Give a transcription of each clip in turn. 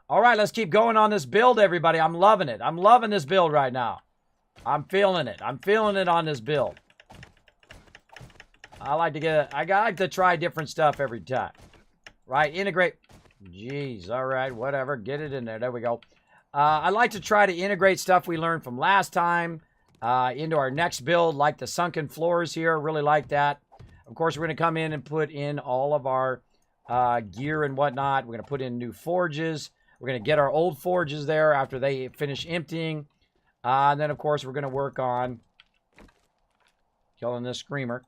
All right, let's keep going on this build, everybody. I'm loving it. I'm loving this build right now. I'm feeling it. I'm feeling it on this build. I like to try different stuff every time. Right? Integrate. Jeez. All right. Whatever. Get it in there. There we go. I like to try to integrate stuff we learned from last time into our next build, like the sunken floors here. Really like that. Of course, we're going to come in and put in all of our gear and whatnot. We're going to put in new forges. We're going to get our old forges there after they finish emptying. And then, of course, we're going to work on killing this screamer.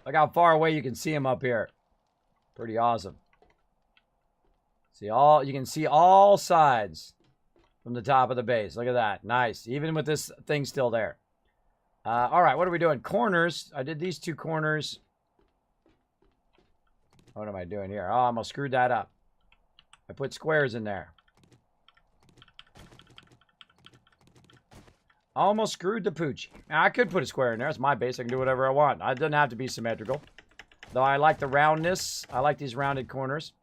Look how far away you can see him up here. Pretty awesome. You can see all sides from the top of the base. Look at that. Nice. Even with this thing still there. All right, what are we doing? Corners. I did these two corners. What am I doing here? Oh, I almost screwed that up. I put squares in there. Almost screwed the pooch. Now, I could put a square in there. It's my base. I can do whatever I want. It doesn't have to be symmetrical. Though I like the roundness. I like these rounded corners.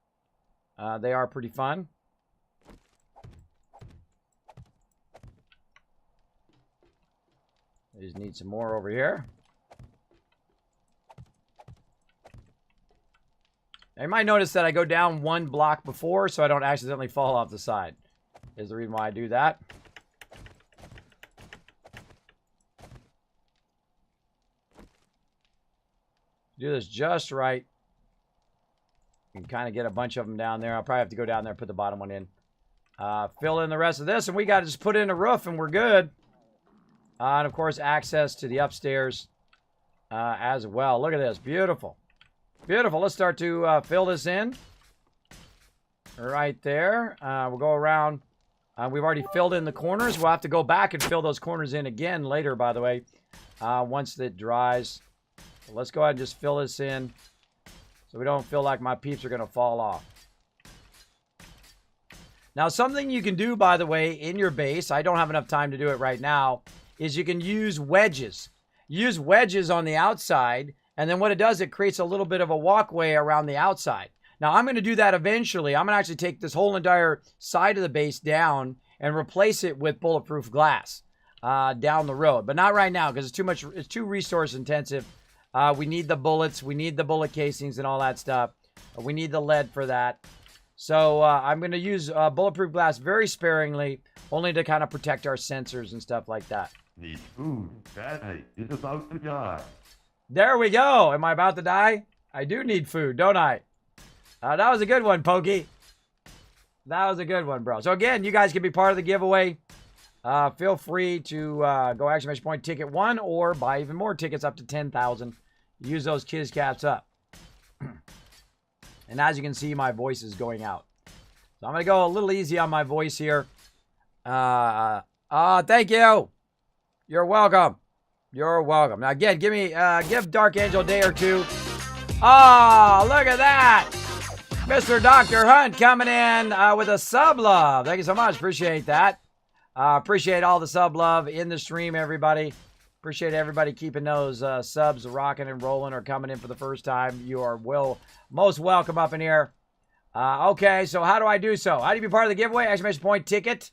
They are pretty fun. I just need some more over here. Now, you might notice that I go down one block before so I don't accidentally fall off the side. Is the reason why I do that. Do this just right. You can kind of get a bunch of them down there. I'll probably have to go down there and put the bottom one in. Fill in the rest of this, and we got to just put in a roof, and we're good. And, of course, access to the upstairs as well. Look at this. Beautiful. Beautiful. Let's start to fill this in. Right there. We'll go around. We've already filled in the corners. We'll have to go back and fill those corners in again later, by the way, once it dries. So let's go ahead and just fill this in so we don't feel like my peeps are going to fall off. Now, something you can do, by the way, in your base, I don't have enough time to do it right now, is you can use wedges. Use wedges on the outside, and then what it does, it creates a little bit of a walkway around the outside. Now, I'm going to do that eventually. I'm going to actually take this whole entire side of the base down and replace it with bulletproof glass down the road. But not right now, because it's too resource intensive. We need the bullets. We need the bullet casings and all that stuff. We need the lead for that. So I'm going to use bulletproof glass very sparingly, only to kind of protect our sensors and stuff like that. Need food. Daddy is about to die. There we go. Am I about to die? I do need food, don't I? That was a good one, Pokey. That was a good one, bro. So again, you guys can be part of the giveaway. Feel free to go exclamation point ticket 1 or buy even more tickets up to 10,000. Use those kids caps up. And as you can see, my voice is going out. So I'm going to go a little easy on my voice here. Thank you. You're welcome. You're welcome. Now, again, give Dark Angel a day or two. Oh, look at that. Mr. Dr. Hunt coming in with a sub love. Thank you so much. Appreciate that. Appreciate all the sub love in the stream, everybody. Appreciate everybody keeping those subs rocking and rolling or coming in for the first time. You are most welcome up in here. Okay, so how do I do so? How do you be part of the giveaway? Exclamation point ticket,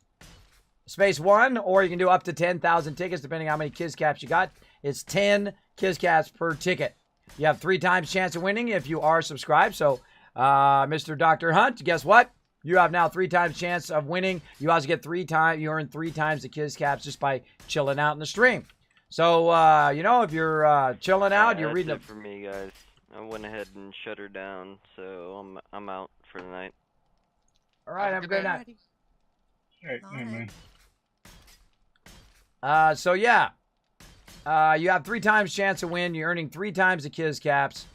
space 1, or you can do up to 10,000 tickets, depending on how many Kiz Caps you got. It's 10 Kiz Caps per ticket. You have 3 times chance of winning if you are subscribed. So, Mr. Dr. Hunt, guess what? You have now 3 times chance of winning. You also get 3 times. You earn 3 times the Kiz Caps just by chilling out in the stream. So, if you're chilling out, you're reading it for me, guys. I went ahead and shut her down, so I'm out for the night. All right, have a great night. Hey, man. So yeah, you have 3 times chance to win. You're earning 3 times the Kiz Caps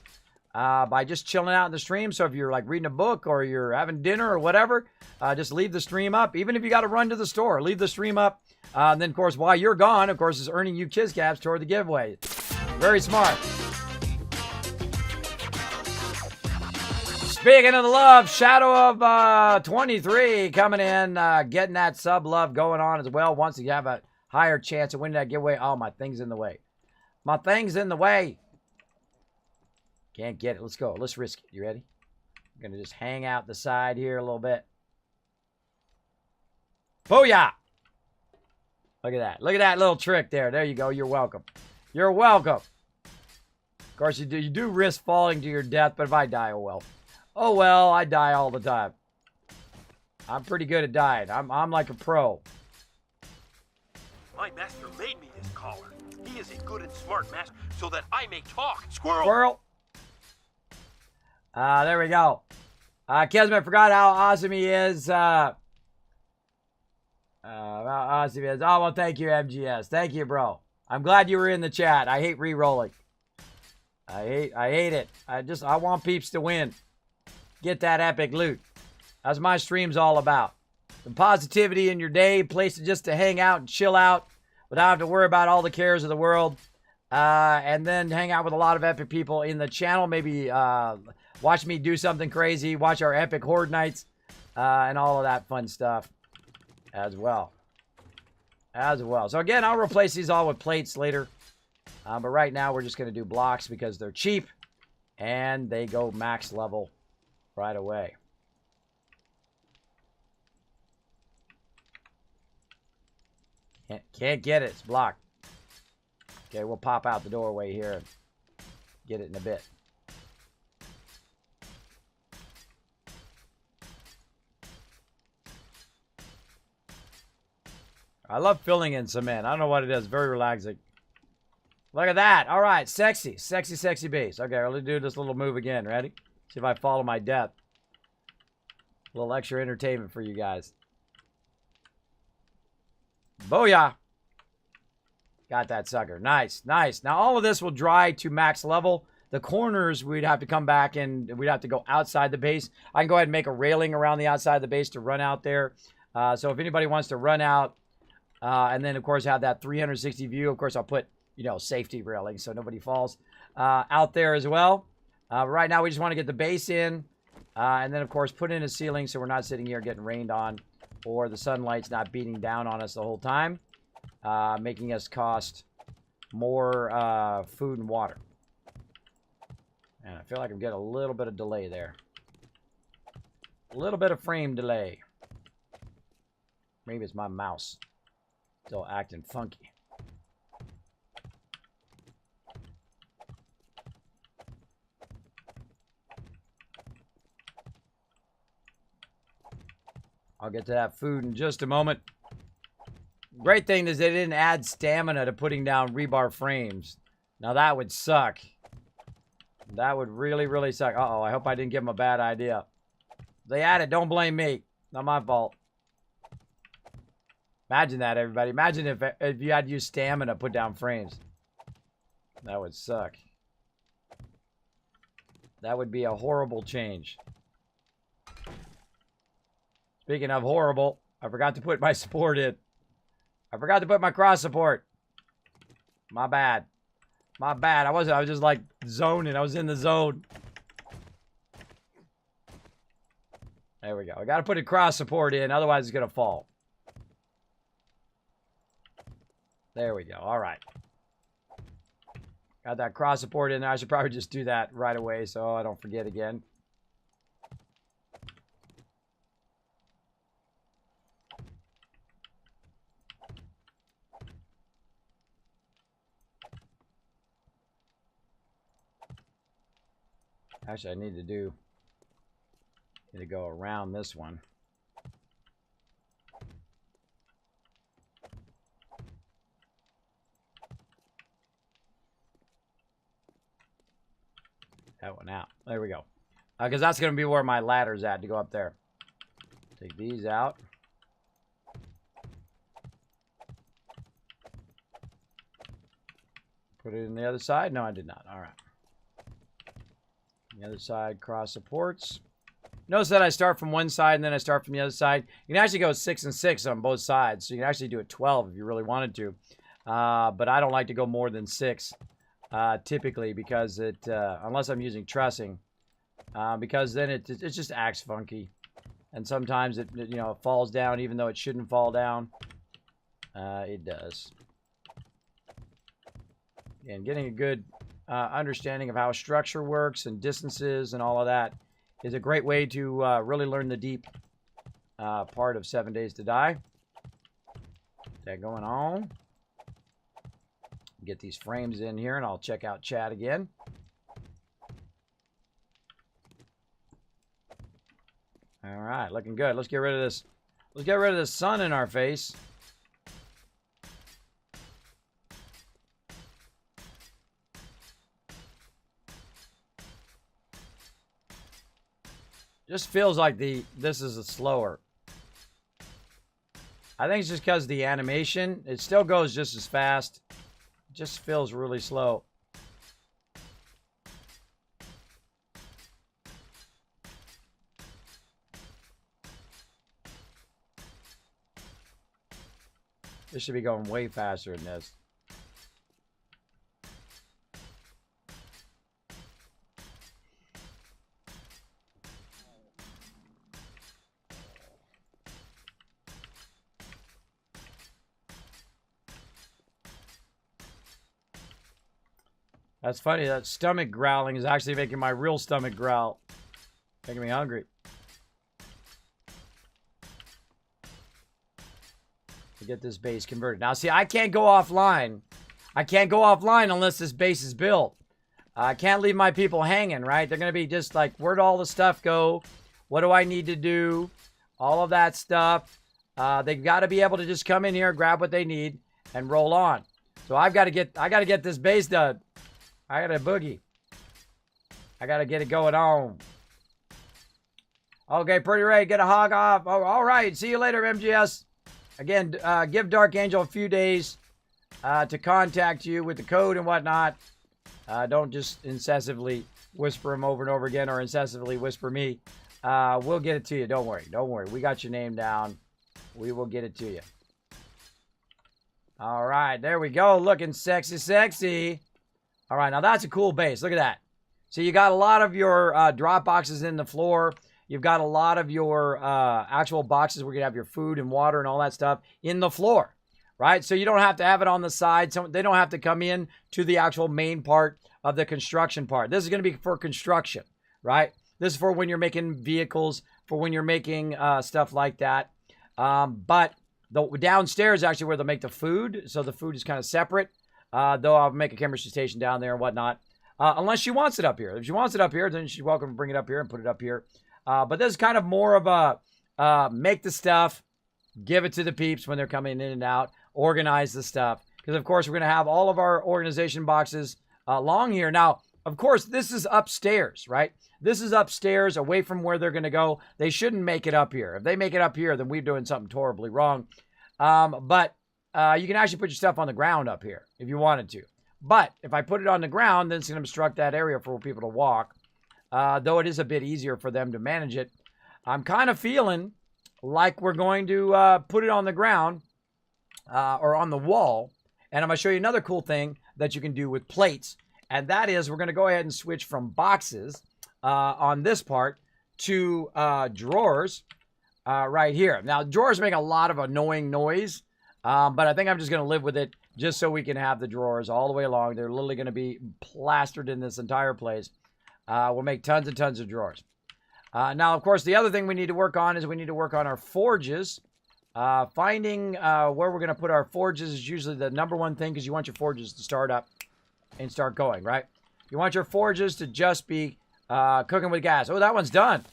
by just chilling out in the stream. So if you're like reading a book or you're having dinner or whatever, just leave the stream up. Even if you got to run to the store, leave the stream up. And then, of course, while you're gone, of course, is earning you Kiz Caps toward the giveaway. Very smart. Speaking of the love, Shadow of 23 coming in, getting that sub love going on as well. Once you have a higher chance of winning that giveaway. Oh, my thing's in the way. My thing's in the way. Can't get it. Let's go. Let's risk it. You ready? I'm going to just hang out the side here a little bit. Booyah! Look at that. Look at that little trick there. There you go. You're welcome. You're welcome. Of course, you do risk falling to your death, but if I die, oh well. Oh well, I die all the time. I'm pretty good at dying. I'm like a pro. My master made me this collar. He is a good and smart master, so that I may talk. Squirrel! Squirrel! There we go. Kismet forgot how awesome he is. How awesome he is. Oh, well, thank you, MGS. Thank you, bro. I'm glad you were in the chat. I hate re-rolling. I hate it. I want peeps to win. Get that epic loot. That's my stream's all about. The positivity in your day, place just to hang out and chill out without having to worry about all the cares of the world. And then hang out with a lot of epic people in the channel. Maybe watch me do something crazy. Watch our epic horde nights. And all of that fun stuff as well. So again, I'll replace these all with plates later. But right now, we're just going to do blocks because they're cheap. And they go max level right away. Can't get it. It's blocked. Okay, we'll pop out the doorway here and get it in a bit. I love filling in cement. I don't know what it is. Very relaxing. Look at that. All right. Sexy. Sexy, sexy base. Okay, let's do this little move again. Ready? See if I follow my death. A little extra entertainment for you guys. Booyah. Got that sucker. Nice, nice. Now, all of this will dry to max level. The corners, we'd have to come back and we'd have to go outside the base. I can go ahead and make a railing around the outside of the base to run out there. So if anybody wants to run out and then, of course, have that 360 view, of course, I'll put, you know, safety railing so nobody falls out there as well. Right now, we just want to get the base in and then, of course, put in a ceiling so we're not sitting here getting rained on or the sunlight's not beating down on us the whole time. Making us cost more food and water. And I feel like I'm getting a little bit of delay there. A little bit of frame delay. Maybe it's my mouse. Still acting funky. I'll get to that food in just a moment. Great thing is they didn't add stamina to putting down rebar frames. Now that would suck. That would really, really suck. Uh-oh, I hope I didn't give them a bad idea. They added, don't blame me. Not my fault. Imagine that, everybody. Imagine if you had to use stamina to put down frames. That would suck. That would be a horrible change. Speaking of horrible, I forgot to put my support in. I forgot to put my cross support. My bad. My bad. I was just like zoning. I was in the zone. There we go. I got to put a cross support in. Otherwise, it's going to fall. There we go. All right. Got that cross support in there. I should probably just do that right away so I don't forget again. Actually, I need to go around this one. That one out. There we go. Because that's going to be where my ladder's at to go up there. Take these out. Put it in the other side? No, I did not. All right. The other side, cross supports. Notice that I start from one side and then I start from the other side. You can actually go 6 and 6 on both sides. So you can actually do it 12 if you really wanted to. But I don't like to go more than 6 typically because it, unless I'm using trussing, because then it just acts funky. And sometimes it falls down even though it shouldn't fall down. It does. And getting a good understanding of how structure works and distances and all of that is a great way to really learn the deep part of 7 Days to Die. That going on. Get these frames in here, and I'll check out chat again. All right, looking good. Let's get rid of this. Let's get rid of the sun in our face. Just feels like this is a slower. I think it's just because the animation, it still goes just as fast. It just feels really slow. This should be going way faster than this. That's funny. That stomach growling is actually making my real stomach growl. Making me hungry. To get this base converted. Now, see, I can't go offline. I can't go offline unless this base is built. I can't leave my people hanging, right? They're going to be just like, where'd all the stuff go? What do I need to do? All of that stuff. They've got to be able to just come in here, grab what they need, and roll on. So I got to get this base done. I got a boogie. I got to get it going on. Okay, Pretty Ray, get a hog off. Oh, all right. See you later, MGS. Again, give Dark Angel a few days to contact you with the code and whatnot. Don't just incessantly whisper him over and over again or incessantly whisper me. We'll get it to you. Don't worry. Don't worry. We got your name down. We will get it to you. All right. There we go. Looking sexy, sexy. All right, now that's a cool base. Look at that. So you got a lot of your drop boxes in the floor. You've got a lot of your actual boxes where you have your food and water and all that stuff in the floor, right? So you don't have to have it on the side. So they don't have to come in to the actual main part of the construction part. This is going to be for construction, right? This is for when you're making vehicles, for when you're making stuff like that. But the downstairs is actually where they'll make the food. So the food is kind of separate. Though I'll make a chemistry station down there and whatnot. Unless she wants it up here. If she wants it up here, then she's welcome to bring it up here and put it up here. But this is kind of more of a make the stuff, give it to the peeps when they're coming in and out, organize the stuff. Because, of course, we're going to have all of our organization boxes along here. Now, of course, this is upstairs, right? This is upstairs away from where they're going to go. They shouldn't make it up here. If they make it up here, then we're doing something horribly wrong. But you can actually put your stuff on the ground up here if you wanted to. But if I put it on the ground, then it's going to obstruct that area for people to walk. Though it is a bit easier for them to manage it. I'm kind of feeling like we're going to put it on the ground or on the wall. And I'm going to show you another cool thing that you can do with plates. And that is we're going to go ahead and switch from boxes on this part to drawers right here. Now, drawers make a lot of annoying noise. But I think I'm just going to live with it just so we can have the drawers all the way along. They're literally going to be plastered in this entire place. We'll make tons and tons of drawers. Now, of course, the other thing we need to work on is we need to work on our forges. Finding where we're going to put our forges is usually the number one thing because you want your forges to start up and start going, right? You want your forges to just be cooking with gas. Oh, that one's done.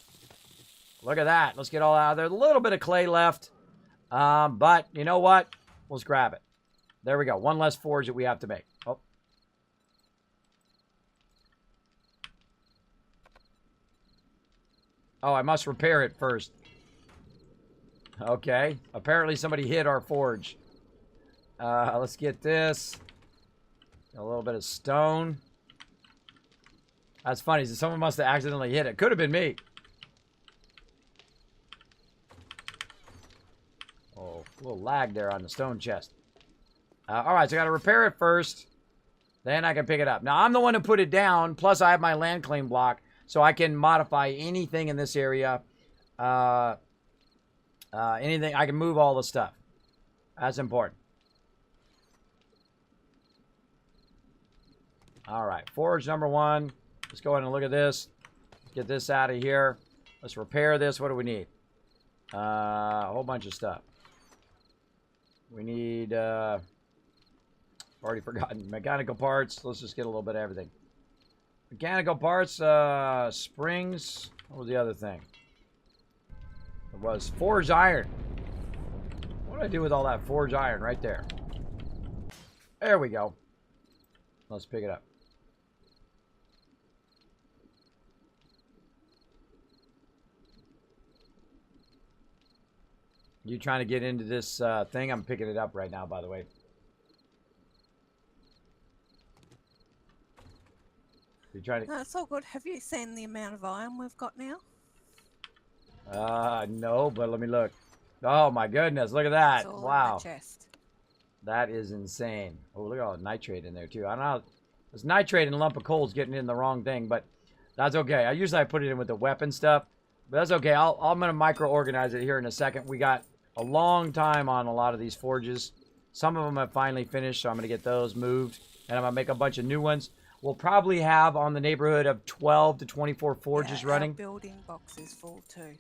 Look at that. Let's get all out of there. A little bit of clay left. But you know what? Let's grab it. There we go. One less forge that we have to make. Oh. Oh, I must repair it first. Okay. Apparently somebody hit our forge. Let's get this. A little bit of stone. That's funny. So someone must have accidentally hit it. Could have been me. Oh, a little lag there on the stone chest. All right, so I got to repair it first. Then I can pick it up. Now, I'm the one who put it down. Plus, I have my land claim block. So I can modify anything in this area. Anything. I can move all the stuff. That's important. All right, forge number 1. Let's go ahead and look at this. Get this out of here. Let's repair this. What do we need? A whole bunch of stuff. We need, already forgotten, mechanical parts. Let's just get a little bit of everything. Mechanical parts, springs. What was the other thing? It was forged iron. What do I do with all that forged iron right there? There we go. Let's pick it up. You trying to get into this thing? I'm picking it up right now, by the way. You trying to? No, it's all good. Have you seen the amount of iron we've got now? No, but let me look. Oh my goodness, look at that! It's all in Wow, my chest. that is insane. Oh, look at all the nitrate in there too. I don't know. This nitrate and lump of coal's getting in the wrong thing, but that's okay. I usually put it in with the weapon stuff, but that's okay. I'm gonna micro-organize it here in a second. We got a long time on a lot of these forges. Some of them have finally finished, so I'm gonna get those moved, and I'm gonna make a bunch of new ones. We'll probably have on the neighborhood of 12 to 24 forges running. Our building box is full too.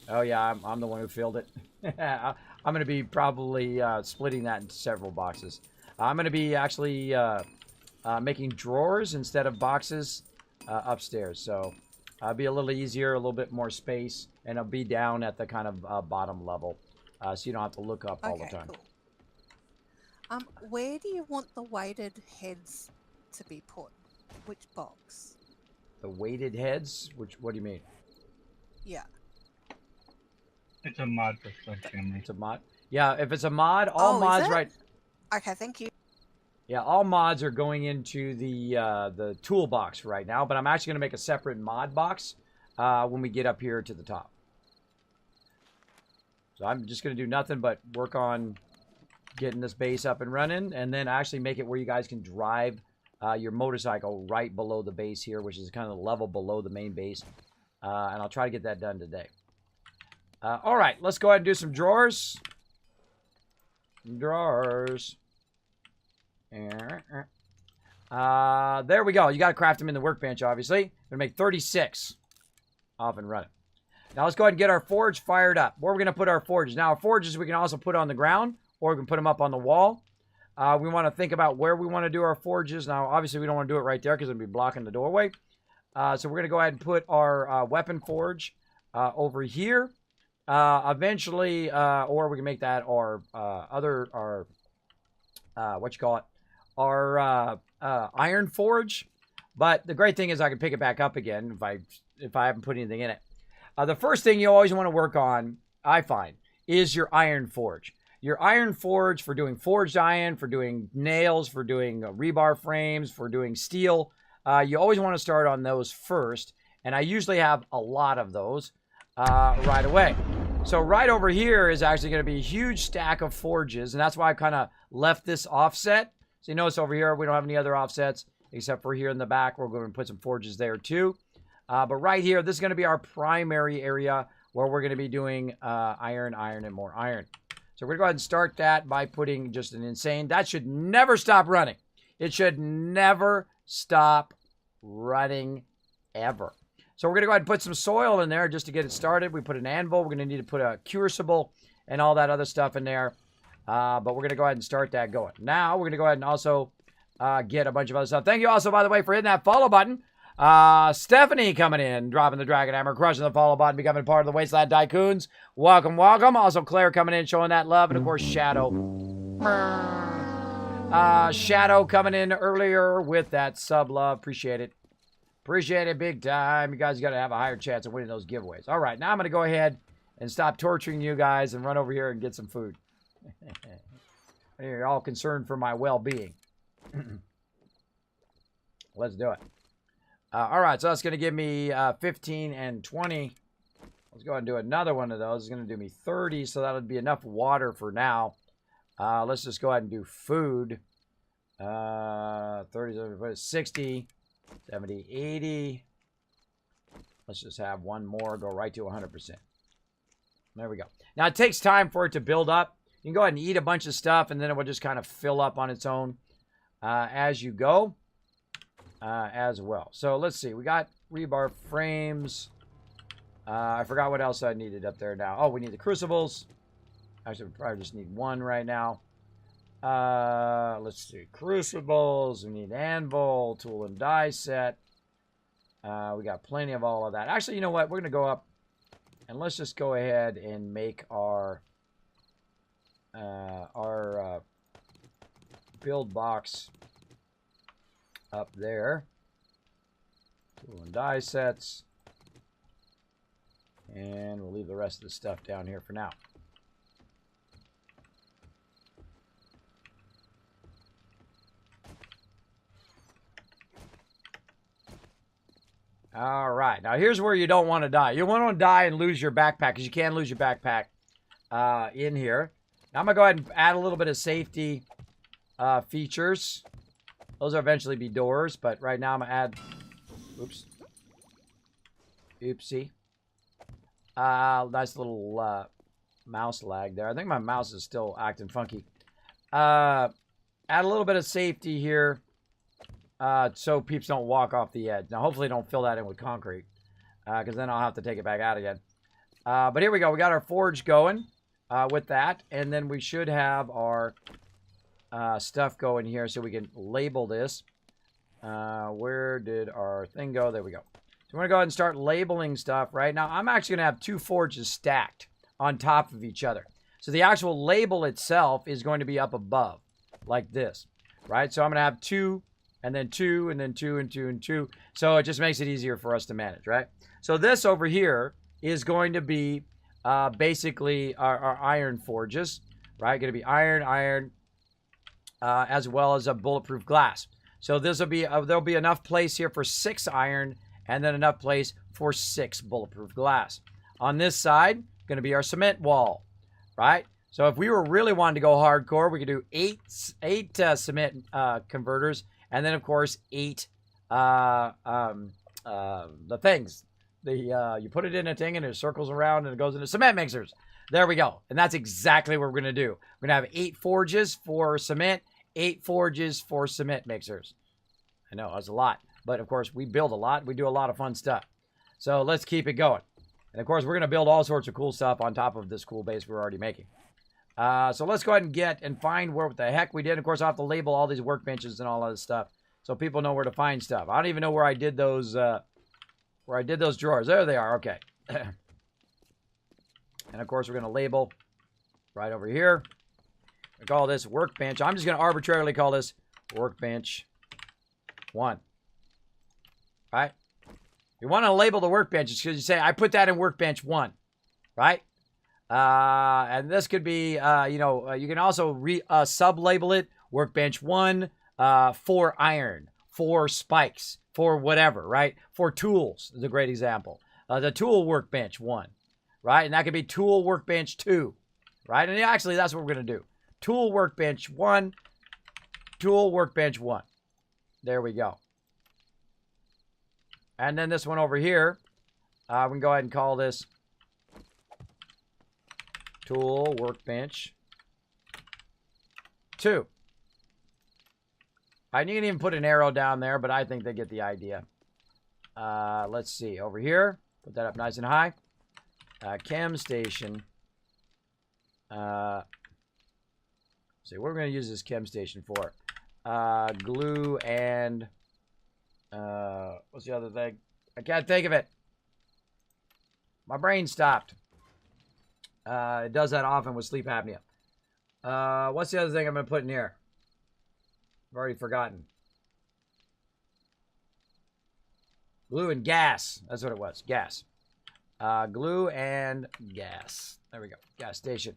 Oh yeah, I'm the one who filled it. I'm going to be probably splitting that into several boxes. I'm going to be actually making drawers instead of boxes upstairs. So it'll be a little easier, a little bit more space, and it'll be down at the kind of bottom level. So you don't have to look up all the time. Cool. Where do you want the weighted heads to be put? Which box? The weighted heads? What do you mean? Yeah. It's a mod for Sledgehammer. It's a mod? Yeah, if it's a mod, all mods, right? Okay, thank you. Yeah, all mods are going into the toolbox right now, but I'm actually going to make a separate mod box when we get up here to the top. So I'm just going to do nothing but work on getting this base up and running, and then actually make it where you guys can drive your motorcycle right below the base here, which is kind of the level below the main base. And I'll try to get that done today. All right, let's go ahead and do some drawers. Drawers. There we go. You got to craft them in the workbench, obviously. We're going to make 36. Off and running. Now let's go ahead and get our forge fired up. Where we're going to put our forges. Now, our forges we can also put on the ground, or we can put them up on the wall. We want to think about where we want to do our forges. Now, obviously, we don't want to do it right there because it'll be blocking the doorway. So we're going to go ahead and put our weapon forge over here. Eventually, or we can make that our iron forge. But the great thing is I can pick it back up again if I haven't put anything in it. The first thing you always want to work on, I find, is your iron forge. Your iron forge for doing forged iron, for doing nails, for doing rebar frames, for doing steel. You always want to start on those first. And I usually have a lot of those right away. So right over here is actually going to be a huge stack of forges. And that's why I kind of left this offset. So you notice over here, we don't have any other offsets except for here in the back. We're going to put some forges there too. But right here, this is going to be our primary area where we're going to be doing iron, and more iron. So we're going to go ahead and start that by putting just an insane. That should never stop running. It should never stop running ever. So we're going to go ahead and put some soil in there just to get it started. We put an anvil. We're going to need to put a crucible and all that other stuff in there. But we're going to go ahead and start that going. Now we're going to go ahead and also get a bunch of other stuff. Thank you also, by the way, for hitting that follow button. Stephanie coming in, dropping the Dragon Hammer, crushing the follow button, becoming part of the Wasteland Tycoons. Welcome, welcome. Also, Claire coming in, showing that love. And, of course, Shadow. Shadow coming in earlier with that sub love. Appreciate it. Appreciate it big time. You guys got to have a higher chance of winning those giveaways. All right, now I'm going to go ahead and stop torturing you guys and run over here and get some food. You're all concerned for my well-being. Let's do it. All right, so that's going to give me 15 and 20. Let's go ahead and do another one of those. It's going to do me 30, so that would be enough water for now. Let's just go ahead and do food. 30, 60, 70, 80. Let's just have one more, go right to 100%. There we go. Now, it takes time for it to build up. You can go ahead and eat a bunch of stuff, and then it will just kind of fill up on its own. as you go as well. So let's see. We got rebar frames. I forgot what else I needed up there now. Oh, we need the crucibles. Actually, we probably just need one right now. Let's see. Crucibles. We need anvil, tool and die set. We got plenty of all of that. Actually, you know what? We're going to go up and let's just go ahead and make our build box up there. Tool and die sets. And we'll leave the rest of the stuff down here for now. All right. Now, here's where you don't want to die. You want to die and lose your backpack, because you can lose your backpack in here. Now, I'm going to go ahead and add a little bit of safety features. Those will eventually be doors, but right now I'm going to add... Oops. Oopsie. Nice little mouse lag there. I think my mouse is still acting funky. Add a little bit of safety here so peeps don't walk off the edge. Now, hopefully don't fill that in with concrete because then I'll have to take it back out again. But here we go. We got our forge going with that. And then we should have our stuff going here so we can label this. Where did our thing go? There we go. So I'm going to go ahead and start labeling stuff right now. I'm actually going to have 2 forges stacked on top of each other. So the actual label itself is going to be up above like this, right? So I'm going to have 2 and then 2 and then 2 and 2 and 2. So it just makes it easier for us to manage, right? So this over here is going to be basically our iron forges, right? Going to be iron, as well as a bulletproof glass. So this will be there'll be enough place here for 6 iron and then enough place for 6 bulletproof glass. On this side, going to be our cement wall, right? So if we were really wanting to go hardcore, we could do 8 cement converters, and then of course 8 the things. You put it in a thing and it circles around and it goes into cement mixers. There we go. And that's exactly what we're going to do. We're going to have 8 forges for cement, 8 forges for cement mixers. I know, that's a lot. But, of course, we build a lot. We do a lot of fun stuff. So, let's keep it going. And, of course, we're going to build all sorts of cool stuff on top of this cool base we're already making. So, let's go ahead and get and find what the heck we did. Of course, I'll have to label all these workbenches and all of this stuff so people know where to find stuff. I don't even know where I did those drawers. There they are. Okay. And, of course, we're going to label right over here. We call this workbench. I'm just going to arbitrarily call this workbench 1. Right? You want to label the workbenches because you say, I put that in workbench 1. Right? And this could be, you can also sub-label it workbench 1 for iron, for spikes, for whatever, right? For tools is a great example. The tool workbench 1, right? And that could be tool workbench 2, right? And actually, that's what we're going to do. Tool workbench 1, tool workbench 1. There we go. And then this one over here, we can go ahead and call this tool workbench 2. And you can even put an arrow down there, but I think they get the idea. Let's see. Over here, put that up nice and high. Chem station. See, what we're going to use this chem station for? Glue and... what's the other thing? I can't think of it. My brain stopped. It does that often with sleep apnea. What's the other thing I'm going to put in here? I've already forgotten. Glue and gas. That's what it was. Gas. Glue and gas. There we go. Gas station.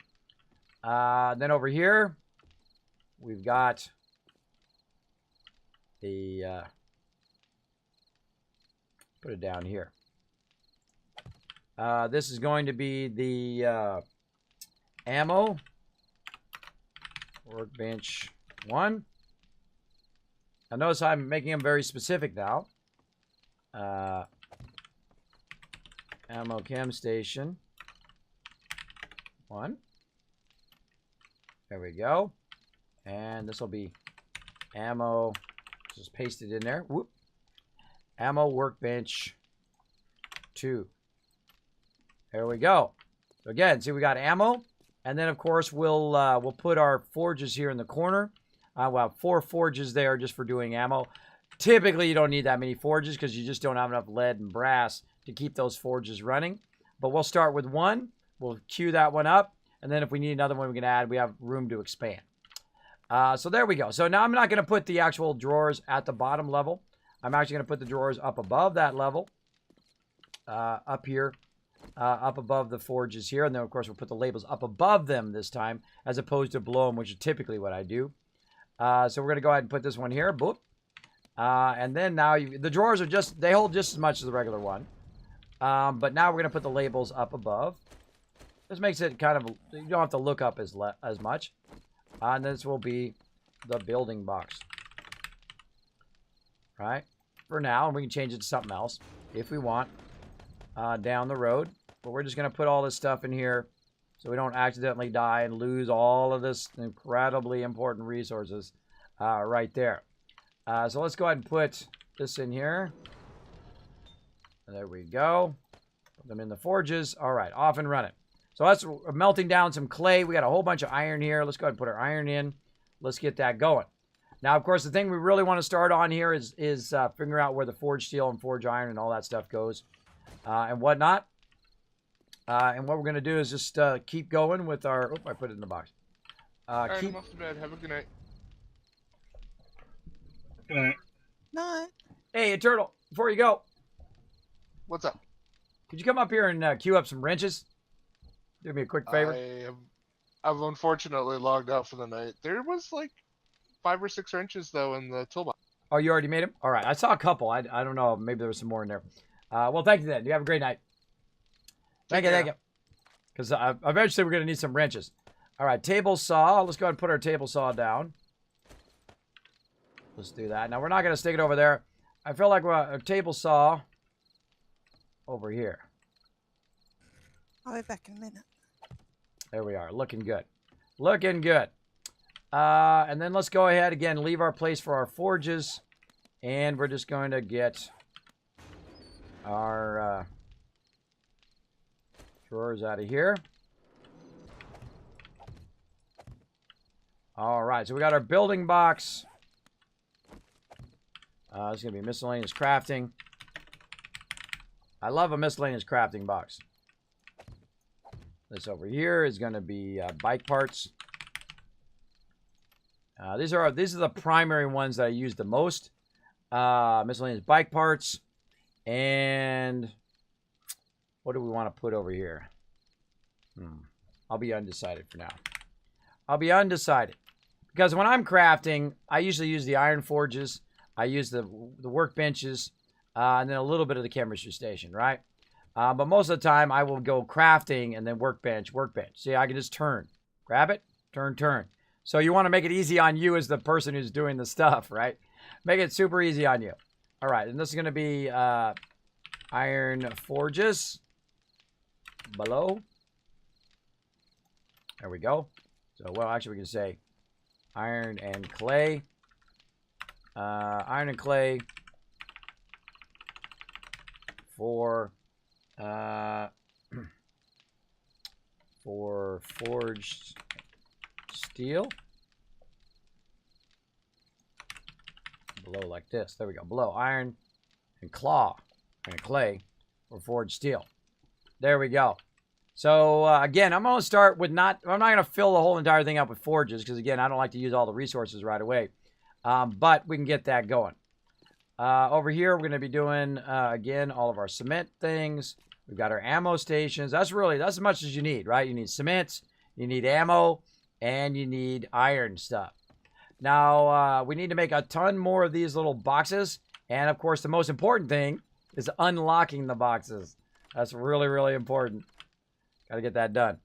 Then over here, we've got the... put it down here. This is going to be the ammo. Workbench 1. Now notice I'm making them very specific now. Ammo chem station 1. There we go. And this will be ammo. Just paste it in there. Whoop. Ammo workbench 2. There we go. So again, see we got ammo, and then of course we'll put our forges here in the corner. We'll have 4 forges there just for doing ammo. Typically, you don't need that many forges because you just don't have enough lead and brass to keep those forges running. But we'll start with 1. We'll queue that one up, and then if we need another one, we can add. We have room to expand. So there we go. So now I'm not going to put the actual drawers at the bottom level. I'm actually going to put the drawers up above that level, up here, up above the forges here. And then, of course, we'll put the labels up above them this time, as opposed to below them, which is typically what I do. So we're going to go ahead and put this one here. Boop. And then now the drawers are they hold just as much as the regular one. But now we're going to put the labels up above. This makes it kind of, you don't have to look up as much. And this will be the building box. Right? For now, and we can change it to something else if we want down the road. But we're just going to put all this stuff in here so we don't accidentally die and lose all of this incredibly important resources right there. So let's go ahead and put this in here. There we go. Put them in the forges. All right, off and running. So that's melting down some clay. We got a whole bunch of iron here. Let's go ahead and put our iron in. Let's get that going. Now, of course, the thing we really want to start on here is figuring out where the forged steel and forged iron and all that stuff goes and whatnot. And what we're going to do is just keep going with our... Oh, I put it in the box. All right, I'm off to bed. Have a good night. Good night. No. Hey, Turtle, before you go, What's up? could you come up here and queue up some wrenches? Do me a quick favor. I've unfortunately logged out for the night. There was like 5 or 6 wrenches though in the toolbox. Oh, you already made them? All right, I saw a couple. I don't know. Maybe there was some more in there. Well, thank you then. You have a great night. Thank you. Because eventually we're going to need some wrenches. All right, table saw. Let's go ahead and put our table saw down. Let's do that. Now, we're not going to stick it over there. I feel like a table saw over here. I'll be back in a minute. There we are. Looking good. Looking good. And then let's go ahead again, leave our place for our forges. And we're just going to get our drawers out of here. All right, so we got our building box. It's going to be miscellaneous crafting. I love a miscellaneous crafting box. This over here is going to be bike parts. These are the primary ones that I use the most. Miscellaneous bike parts. And what do we want to put over here? I'll be undecided for now. I'll be undecided. Because when I'm crafting, I usually use the iron forges. I use the workbenches. And then a little bit of the chemistry station, right? But most of the time, I will go crafting and then workbench. See, I can just turn. Grab it, turn. So you want to make it easy on you as the person who's doing the stuff, right? Make it super easy on you. All right, and this is going to be iron forges below. There we go. So, well, actually, we can say iron and clay. Iron and clay for forged steel. Below like this. There we go. Below iron and claw and clay for forged steel. There we go. So again, I'm going to start with I'm not going to fill the whole entire thing up with forges because again, I don't like to use all the resources right away. But we can get that going. Over here, we're going to be doing, again, all of our cement things. We've got our ammo stations. That's as much as you need, right? You need cement, you need ammo, and you need iron stuff. Now, we need to make a ton more of these little boxes. And, of course, the most important thing is unlocking the boxes. That's really, really important. Got to get that done.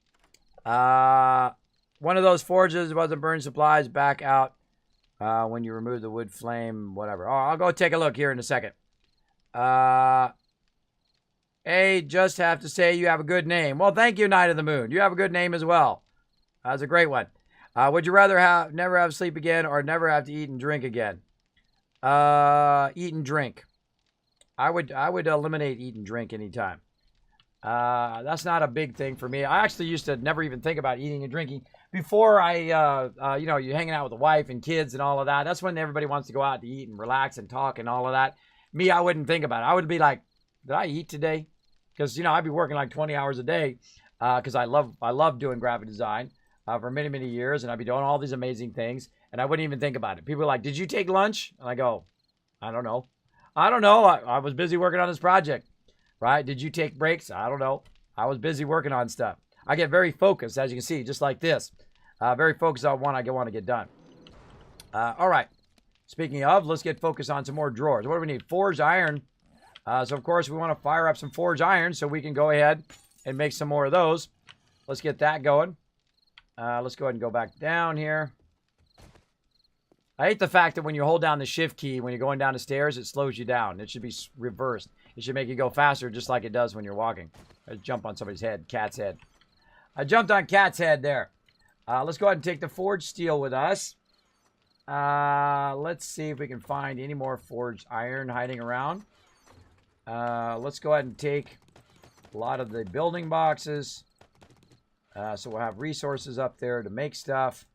One of those forges wasn't burn supplies back out. When you remove the wood flame, whatever. Oh, I'll go take a look here in a second. Hey, just have to say you have a good name. Well, thank you, Night of the Moon. You have a good name as well. That's a great one. Would you rather never have sleep again or never have to eat and drink again? Eat and drink. I would eliminate eat and drink anytime. That's not a big thing for me. I actually used to never even think about eating and drinking before you're hanging out with the wife and kids and all of that. That's when everybody wants to go out to eat and relax and talk and all of that. Me, I wouldn't think about it. I would be like, did I eat today? Because, I'd be working like 20 hours a day because I love doing graphic design for many, many years. And I'd be doing all these amazing things. And I wouldn't even think about it. People are like, did you take lunch? And I go, I don't know. I was busy working on this project. Right? Did you take breaks? I don't know. I was busy working on stuff. I get very focused, as you can see, just like this. Very focused on what I want to get done. All right. Speaking of, let's get focused on some more drawers. What do we need? Forged iron. So, of course, we want to fire up some forged iron so we can go ahead and make some more of those. Let's get that going. Let's go ahead and go back down here. I hate the fact that when you hold down the shift key, when you're going down the stairs, it slows you down. It should be reversed. It should make you go faster just like it does when you're walking. I jump on somebody's head, Cat's head. I jumped on Cat's head there. Let's go ahead and take the forged steel with us. Let's see if we can find any more forged iron hiding around. Let's go ahead and take a lot of the building boxes. So we'll have resources up there to make stuff.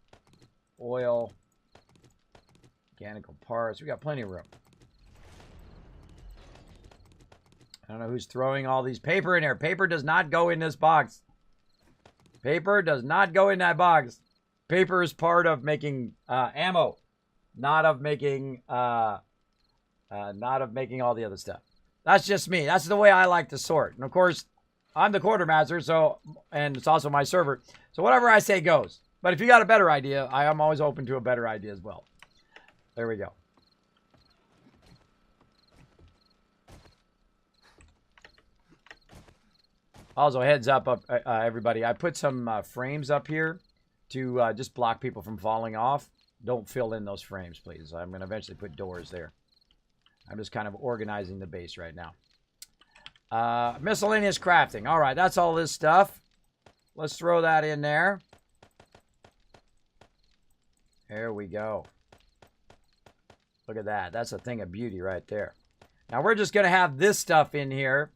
Oil. Mechanical parts. We got plenty of room. I don't know who's throwing all these paper in here. Paper does not go in this box. Paper does not go in that box. Paper is part of making ammo, not of making all the other stuff. That's just me. That's the way I like to sort. And of course, I'm the quartermaster, and it's also my server. So whatever I say goes. But if you got a better idea, I am always open to a better idea as well. There we go. Also, heads up, everybody. I put some frames up here to just block people from falling off. Don't fill in those frames, please. I'm going to eventually put doors there. I'm just kind of organizing the base right now. Miscellaneous crafting. All right, that's all this stuff. Let's throw that in there. There we go. Look at that. That's a thing of beauty right there. Now, we're just going to have this stuff in here,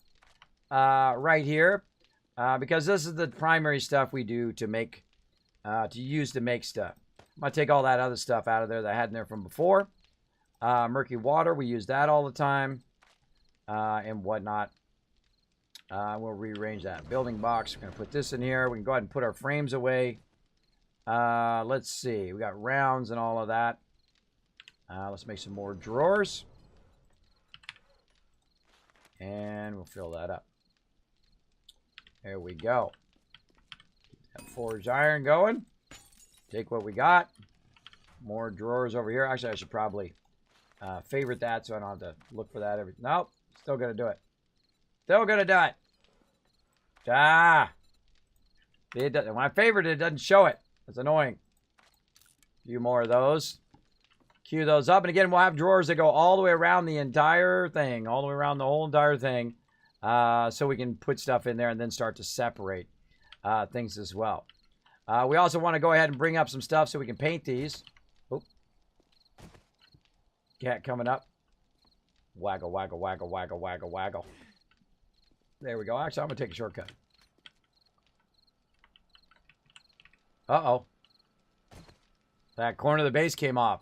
right here, because this is the primary stuff we do to make, to use to make stuff. I'm going to take all that other stuff out of there that I had in there from before. Murky water, we use that all the time, and whatnot. We'll rearrange that building box. We're going to put this in here. We can go ahead and put our frames away. Let's see. We got rounds and all of that. Let's make some more drawers. And we'll fill that up. There we go. Keep that forged iron going. Take what we got. More drawers over here. Actually, I should probably favorite that so I don't have to look for that every... Nope. Still going to do it. Still going to do it. Ah. It doesn't, when I favorite it, it doesn't show it. It's annoying. A few more of those. Cue those up. And again, we'll have drawers that go all the way around the entire thing. All the way around the whole entire thing. So we can put stuff in there and then start to separate things as well. We also want to go ahead and bring up some stuff so we can paint these. Oop. Cat coming up. Waggle, waggle, waggle, waggle, waggle, waggle. There we go. Actually, I'm going to take a shortcut. Uh-oh. That corner of the base came off.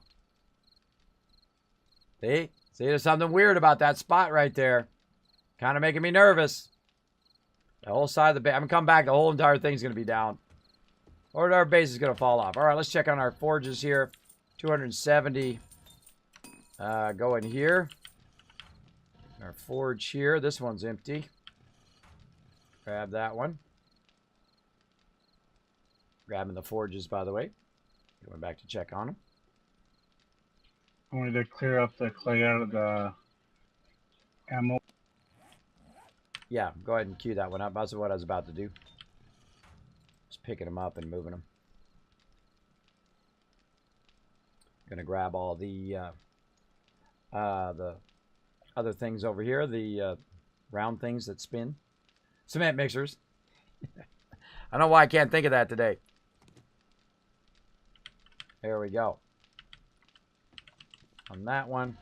See? See, there's something weird about that spot right there. Kind of making me nervous. The whole side of the base. I'm going to come back. The whole entire thing's going to be down. Or our base is going to fall off. All right, let's check on our forges here. 270. Go in here. Our forge here. This one's empty. Grab that one. Grabbing the forges, by the way. Going back to check on them. I wanted to clear up the clay out of the ammo. Yeah, go ahead and cue that one up. That's what I was about to do. Just picking them up and moving them. Gonna grab all the other things over here, the round things that spin. Cement mixers. I don't know why I can't think of that today. There we go. On that one.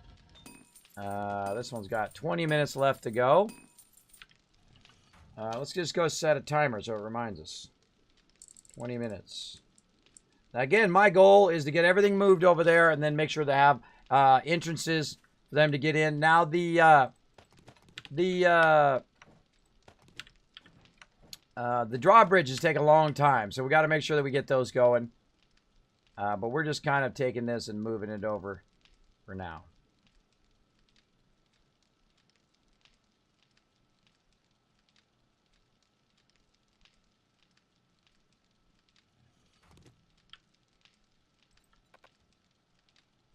This one's got 20 minutes left to go. Let's just go set a timer so it reminds us. 20 minutes. Now again, my goal is to get everything moved over there and then make sure they have entrances for them to get in. Now the drawbridges take a long time, so we got to make sure that we get those going. But we're just kind of taking this and moving it over for now.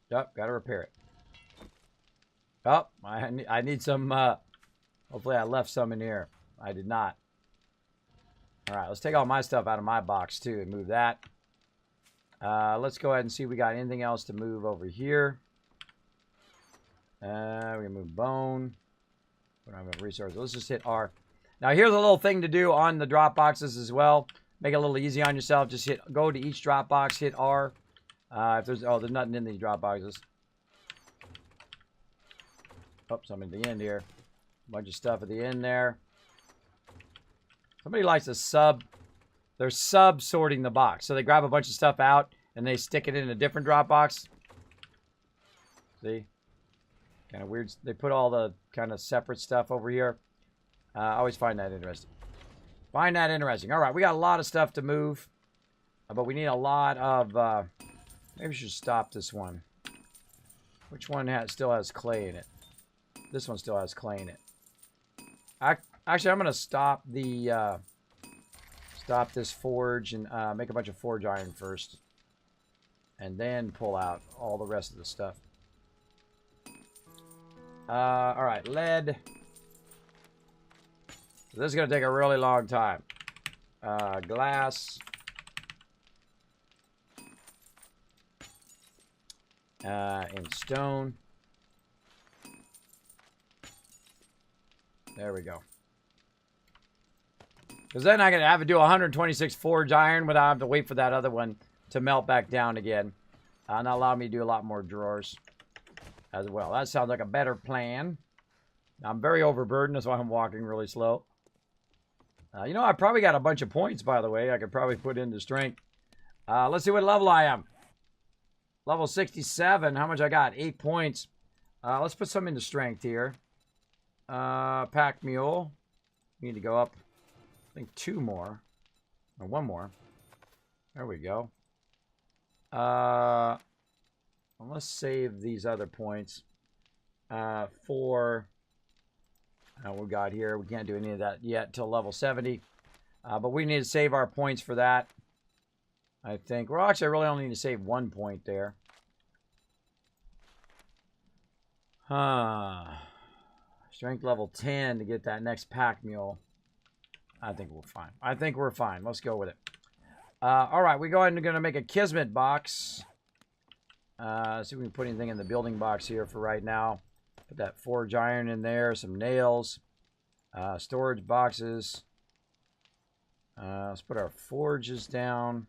Yep, got to repair it. Oh, I need some, hopefully I left some in here. I did not. All right, let's take all my stuff out of my box, too, and move that. Let's go ahead and see if we got anything else to move over here. We're going to move bone. We don't have enough resources. Let's just hit R. Now, here's a little thing to do on the drop boxes as well. Make it a little easy on yourself. Just go to each drop box, hit R. If there's nothing in these drop boxes. Oh, some at the end here. Bunch of stuff at the end there. Somebody likes to sub. They're sub-sorting the box. So they grab a bunch of stuff out and they stick it in a different drop box. See? Kind of weird. They put all the kind of separate stuff over here. I always find that interesting. Find that interesting. All right, we got a lot of stuff to move. But we need a lot of... maybe we should stop this one. Which one still has clay in it? This one still has clay in it. Actually, I'm going to stop the... stop this forge and make a bunch of forge iron first. And then pull out all the rest of the stuff. Alright, lead. So this is going to take a really long time. Glass. And stone. There we go. Because then I'm going to have to do 126 forge iron without having to wait for that other one to melt back down again. And that'll allow me to do a lot more drawers as well. That sounds like a better plan. I'm very overburdened. That's why I'm walking really slow. You know, I probably got a bunch of points, by the way. I could probably put into strength. Let's see what level I am. Level 67. How much I got? 8 points. Let's put some into strength here. Pack mule. Need to go up. I think 2 more. Or 1 more. There we go. Let's save these other points. For... we got here. We can't do any of that yet till level 70. But we need to save our points for that. I think. Well, actually, I really only need to save 1 point there. Strength level 10 to get that next pack mule. I think we're fine. I think we're fine. Let's go with it. All right, we go ahead and going to make a Kismet box. See if we can put anything in the building box here for right now. Put that forge iron in there, some nails, storage boxes. Let's put our forges down.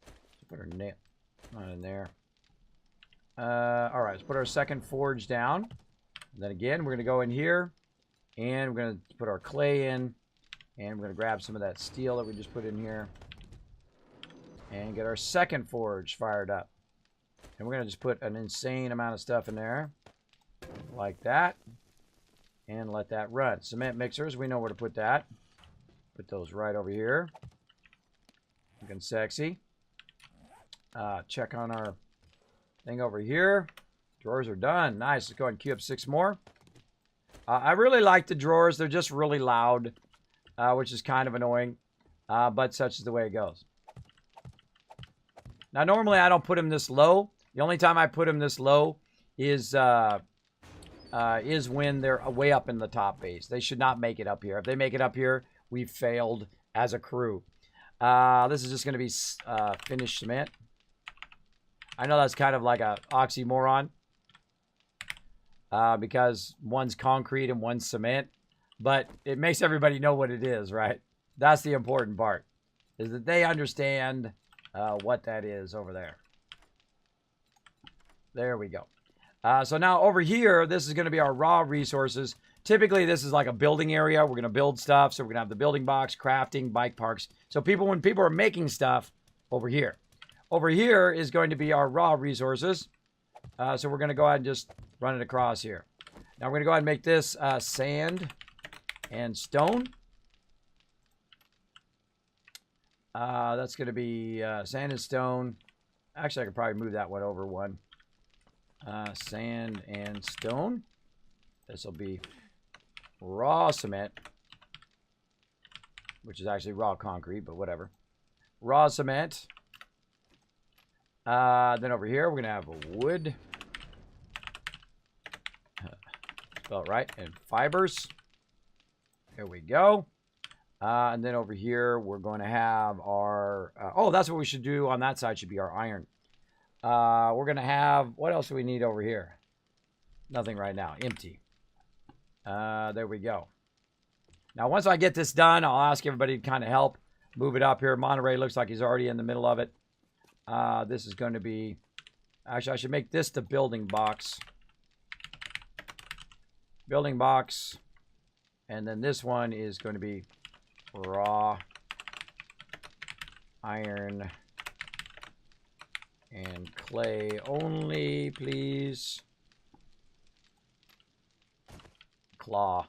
Let's put our nail on in there. All right, let's put our second forge down. And then again, we're going to go in here, and we're going to put our clay in, and we're going to grab some of that steel that we just put in here, and get our second forge fired up. And we're going to just put an insane amount of stuff in there, like that, and let that run. Cement mixers, we know where to put that. Put those right over here. Looking sexy. Check on our thing over here. Drawers are done. Nice. Let's go ahead and queue up 6 more. I really like the drawers. They're just really loud, which is kind of annoying, but such is the way it goes. Now, normally I don't put them this low. The only time I put them this low is when they're way up in the top base. They should not make it up here. If they make it up here, we've failed as a crew. This is just going to be finished cement. I know that's kind of like an oxymoron because one's concrete and one's cement, but it makes everybody know what it is, right? That's the important part, is that they understand what that is over there. There we go. So now over here, this is going to be our raw resources. Typically, this is like a building area. We're going to build stuff. So we're going to have the building box, crafting, bike parks. So when people are making stuff over here. Over here is going to be our raw resources. So we're going to go ahead and just run it across here. Now we're going to go ahead and make this sand and stone. That's going to be sand and stone. Actually, I could probably move that one over one. Sand and stone. This will be raw cement, which is actually raw concrete, but whatever. Raw cement. Then over here, we're going to have wood. Spell it right. And fibers. There we go. And then over here, we're going to have our... oh, that's what we should do on that side should be our iron. We're going to have... What else do we need over here? Nothing right now. Empty. There we go. Now, once I get this done, I'll ask everybody to kind of help move it up here. Monterey looks like he's already in the middle of it. This is going to be... Actually, I should make this the building box. Building box. And then this one is going to be raw iron and clay only, please. Claw.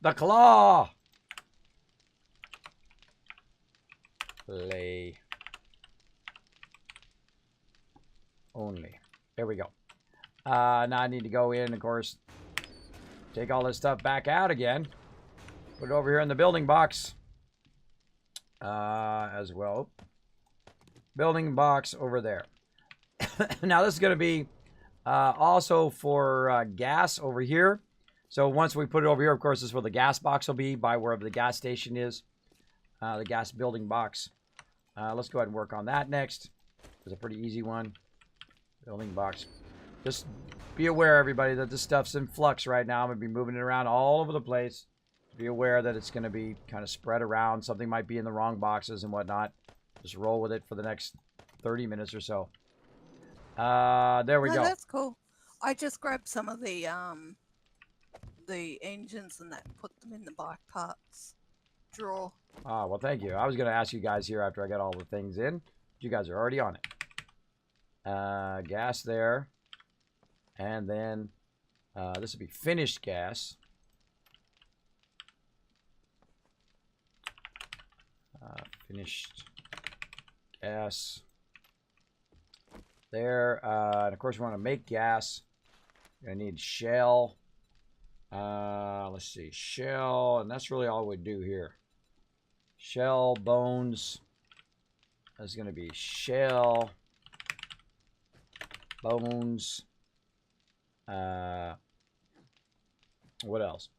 The claw! Clay only. There we go. Now I need to go in, of course, take all this stuff back out again. Put it over here in the building box as well. Building box over there. Now this is going to be also for gas over here. So once we put it over here, of course, this is where the gas box will be, by wherever the gas station is. The gas building box. Let's go ahead and work on that next. It's a pretty easy one. Building box. Just be aware, everybody, that this stuff's in flux right now. I'm going to be moving it around all over the place. Be aware that it's going to be kind of spread around. Something might be in the wrong boxes and whatnot. Just roll with it for the next 30 minutes or so. There we go. That's cool. I just grabbed some of the engines and that and put them in the bike parts drawer. Well, thank you. I was going to ask you guys here after I got all the things in. You guys are already on it. Gas there. And then this will be finished gas. Finished gas there. And of course, we want to make gas. We're going to need shell. Let's see. Shell. And that's really all we do here. Shell, bones. That's going to be shell, bones. What else?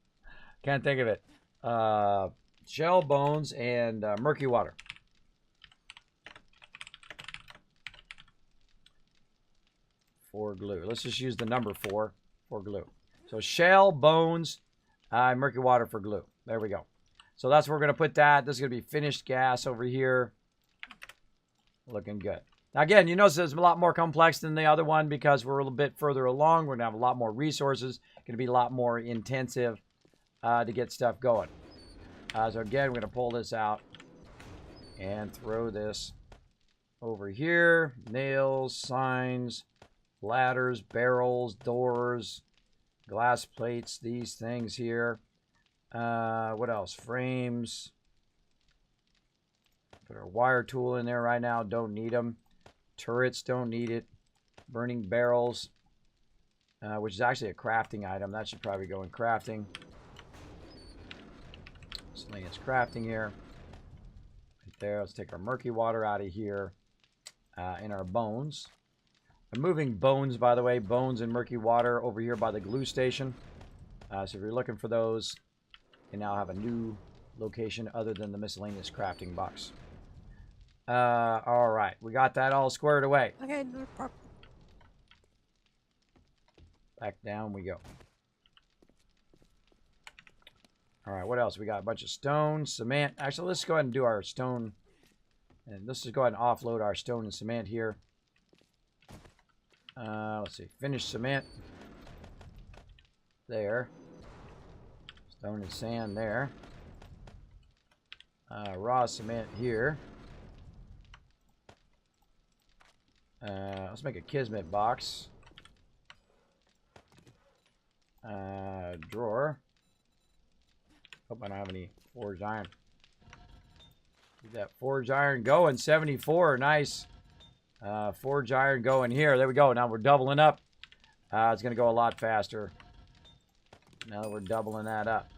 Can't think of it. Shell, bones, and murky water. For glue. Let's just use the number 4 for glue. So shell, bones, murky water for glue. There we go. So that's where we're going to put that. This is going to be finished gas over here. Looking good. Now again, you notice it's a lot more complex than the other one because we're a little bit further along. We're going to have a lot more resources. Going to be a lot more intensive to get stuff going. So again, we're going to pull this out and throw this over here. Nails, signs, ladders, barrels, doors, glass plates, these things here. What else? Frames. Put our wire tool in there right now. Don't need them. Turrets, don't need it. Burning barrels, which is actually a crafting item. That should probably go in crafting. Miscellaneous crafting here. Right there. Let's take our murky water out of here. In our bones. I'm moving bones, by the way. Bones and murky water over here by the glue station. So if you're looking for those, you now have a new location other than the miscellaneous crafting box. All right. We got that all squared away. Okay, no problem. Back down we go. All right, what else? We got a bunch of stone, cement. Actually, let's go ahead and do our stone. And let's just go ahead and offload our stone and cement here. Let's see. Finished cement. There. Stone and sand there. Raw cement here. Let's make a Kismet box. Drawer. Hope I don't have any forged iron. Get that forged iron going. 74. Nice. Forged iron going here. There we go. Now we're doubling up. It's going to go a lot faster. Now that we're doubling that up.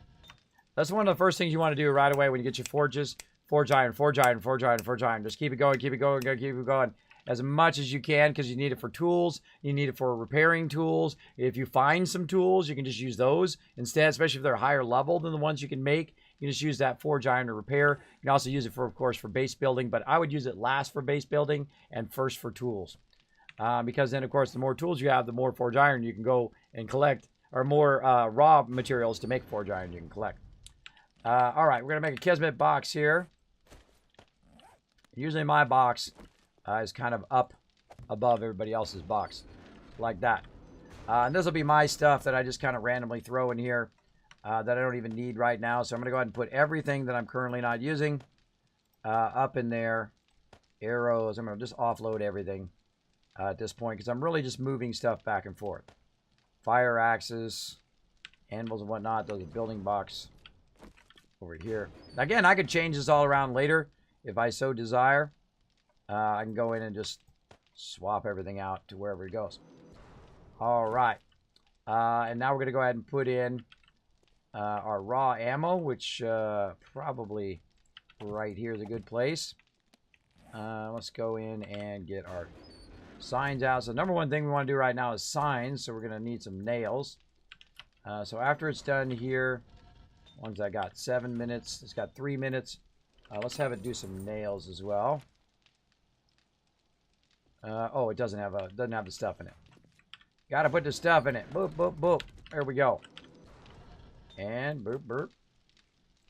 That's one of the first things you want to do right away when you get your forges. Forge iron, forge iron, forge iron, forge iron. Just keep it going, keep it going, keep it going. As much as you can, because you need it for tools. You need it for repairing tools. If you find some tools, you can just use those instead, especially if they're higher level than the ones you can make. You can just use that forge iron to repair. You can also use it for, of course, for base building, but I would use it last for base building and first for tools. Because then, of course, the more tools you have, the more forge iron you can go and collect, or more raw materials to make forge iron you can collect. All right, we're going to make a Kismet box here. Usually my box is kind of up above everybody else's box, like that. And this will be my stuff that I just kind of randomly throw in here that I don't even need right now. So I'm going to go ahead and put everything that I'm currently not using up in there. Arrows, I'm going to just offload everything at this point because I'm really just moving stuff back and forth. Fire axes, anvils and whatnot, those are building blocks over here. Again, I could change this all around later if I so desire. I can go in and just swap everything out to wherever it goes. All right. And now we're going to go ahead and put in our raw ammo, which probably right here is a good place. Let's go in and get our signs out. So number one thing we want to do right now is signs. So we're going to need some nails. So after it's done here, once I got 7 minutes, it's got 3 minutes. Let's have it do some nails as well. Oh, it doesn't have the stuff in it. Got to put the stuff in it. Boop, boop, boop. There we go. And burp, burp,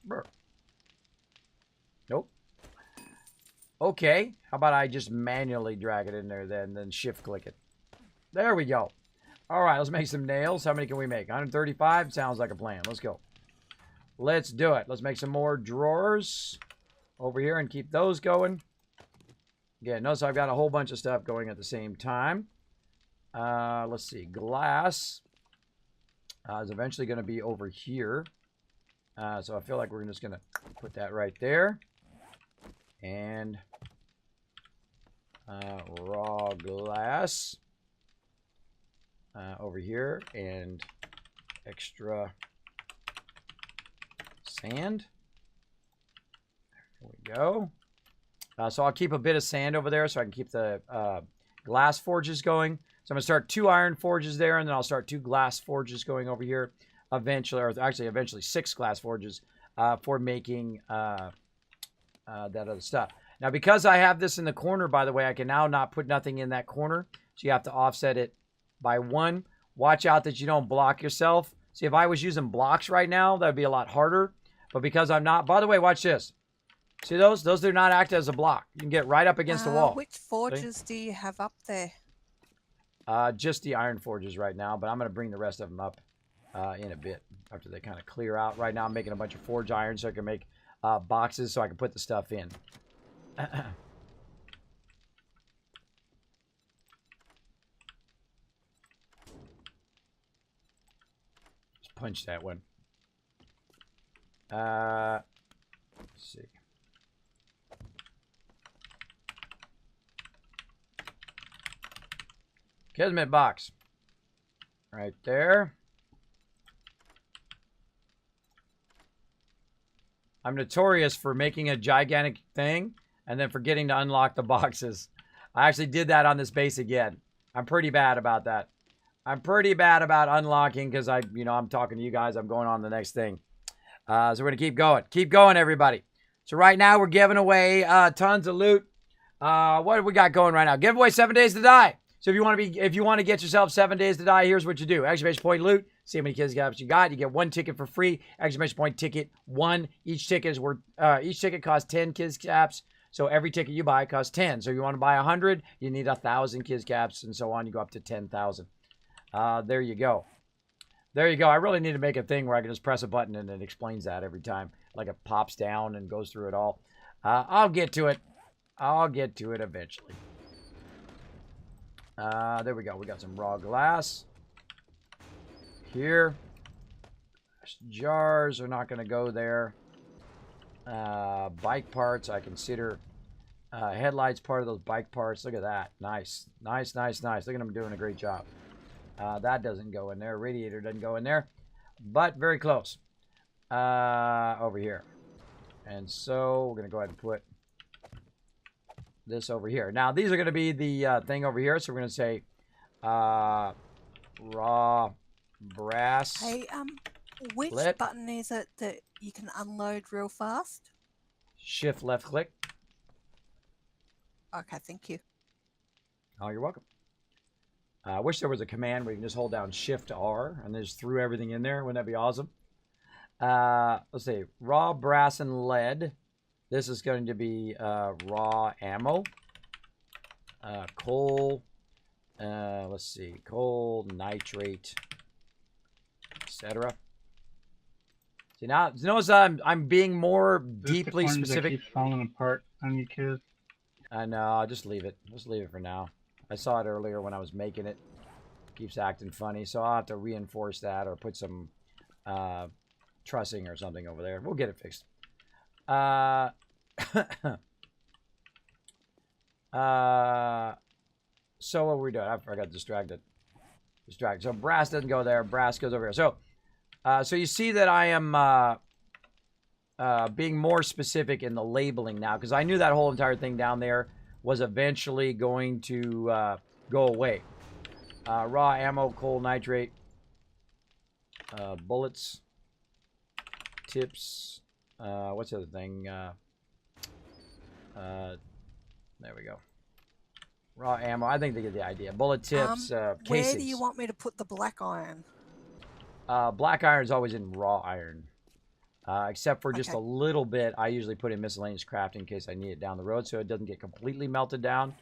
burp. Nope. Okay. How about I just manually drag it in there then shift click it. There we go. All right, let's make some nails. How many can we make? 135? Sounds like a plan. Let's go. Let's do it. Let's make some more drawers over here and keep those going. Again, notice I've got a whole bunch of stuff going at the same time. Let's see. Glass is eventually going to be over here. So I feel like we're just going to put that right there. And raw glass over here. And extra sand. There we go. So I'll keep a bit of sand over there so I can keep the glass forges going. So I'm going to start 2 iron forges there, and then I'll start 2 glass forges going over here eventually, or actually eventually 6 glass forges for making that other stuff. Now, because I have this in the corner, by the way, I can now not put nothing in that corner. So you have to offset it by 1. Watch out that you don't block yourself. See, if I was using blocks right now, that would be a lot harder. But because I'm not, by the way, watch this. See those? Those do not act as a block. You can get right up against the wall. Which forges do you have up there? Just the iron forges right now, but I'm going to bring the rest of them up in a bit after they kind of clear out. Right now I'm making a bunch of forge iron so I can make boxes so I can put the stuff in. Just punch that one. Let's see. Kismet box. Right there. I'm notorious for making a gigantic thing and then forgetting to unlock the boxes. I actually did that on this base again. I'm pretty bad about that. I'm pretty bad about unlocking because I'm talking to you guys. I'm going on to the next thing. So we're going to keep going. Keep going, everybody. So right now we're giving away tons of loot. What have we got going right now? Give away 7 days to die. So if you want to get yourself 7 days to die, here's what you do. Exclamation point loot. See how many kids you got. You get 1 ticket for free. Exclamation point ticket 1. Each ticket is worth. Each ticket costs 10 kids caps. So every ticket you buy costs 10. So you want to buy 100, you need 1,000 Kiz caps and so on. You go up to 10,000. There you go. There you go. I really need to make a thing where I can just press a button and it explains that every time. Like it pops down and goes through it all. I'll get to it. I'll get to it eventually. There we go. We got some raw glass. Here. Jars are not going to go there. Bike parts, I consider headlights part of those bike parts. Look at that. Nice. Nice, nice, nice. Look at them doing a great job. That doesn't go in there. Radiator doesn't go in there. But very close. Over here. And so we're going to go ahead and put this over here. Now, these are going to be the thing over here. So we're going to say raw brass. Hey, which Lit. button is it that you can unload real fast? Shift left click. Okay, thank you. Oh, you're welcome. I wish there was a command where you can just hold down Shift R and just threw everything in there. Wouldn't that be awesome? Let's see. Raw brass and lead. This is going to be raw ammo. Coal. Let's see. Coal, nitrate, etc. See, now notice I'm being more deeply This is the corner that specific. keeps falling apart on you, Kiz. I know. Just leave it. Just leave it for now. I saw it earlier when I was making it. Keeps acting funny, so I'll have to reinforce that or put some trussing or something over there. We'll get it fixed. So what were we doing? I got distracted. So brass doesn't go there. Brass goes over here. So you see that I am being more specific in the labeling now because I knew that whole entire thing down there was eventually going to go away. Raw ammo, coal, nitrate, bullets, tips. What's the other thing? There we go. Raw ammo. I think they get the idea. Bullet tips, Where casings. do you want me to put the black iron? Black iron is always in raw iron. Except for just Okay. a little bit, I usually put in miscellaneous craft in case I need it down the road so it doesn't get completely melted down.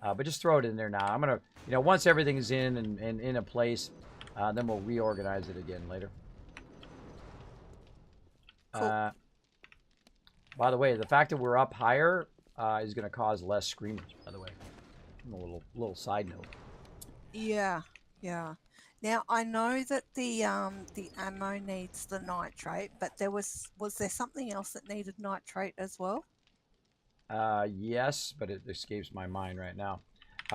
But just throw it in there now. I'm going to, once everything is in and in a place, then we'll reorganize it again later. Cool. By the way, the fact that we're up higher is going to cause less screamers, by the way. A little side note. Yeah, yeah. Now I know that the ammo needs the nitrate, but was there something else that needed nitrate as well? Yes, but it escapes my mind right now.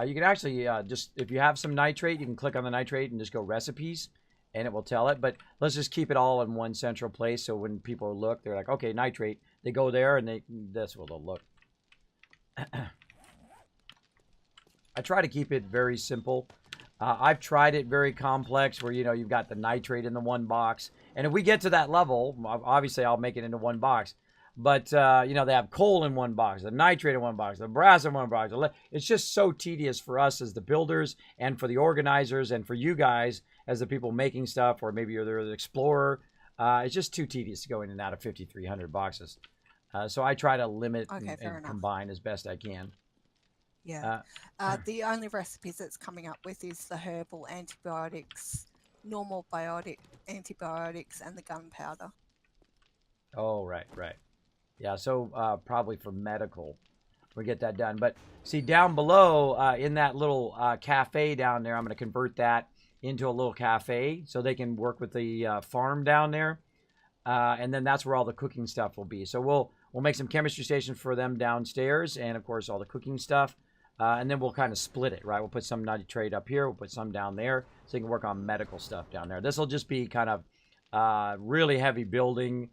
You can actually just, if you have some nitrate, you can click on the nitrate and just go recipes, and it will tell it. But let's just keep it all in one central place, so when people look, they're like, okay, nitrate. They go there, and that's where they'll look. I try to keep it very simple. I've tried it very complex where, you've got the nitrate in the one box. And if we get to that level, obviously I'll make it into one box. But, they have coal in one box, the nitrate in one box, the brass in one box. It's just so tedious for us as the builders and for the organizers and for you guys as the people making stuff, or maybe you're the explorer. It's just too tedious to go in and out of 5,300 boxes. So I try to limit Okay, fair and enough. combine as best I can. Yeah. The only recipes it's coming up with is the herbal antibiotics, normal biotic antibiotics, and the gunpowder. Oh, right. Yeah, so probably for medical, we get that done. But see, down below in that little cafe down there, I'm going to convert that into a little cafe so they can work with the farm down there. And then that's where all the cooking stuff will be. So we'll make some chemistry stations for them downstairs, and of course all the cooking stuff. And then we'll kind of split it, right? We'll put some nitrate up here. We'll put some down there so you can work on medical stuff down there. This will just be kind of really heavy building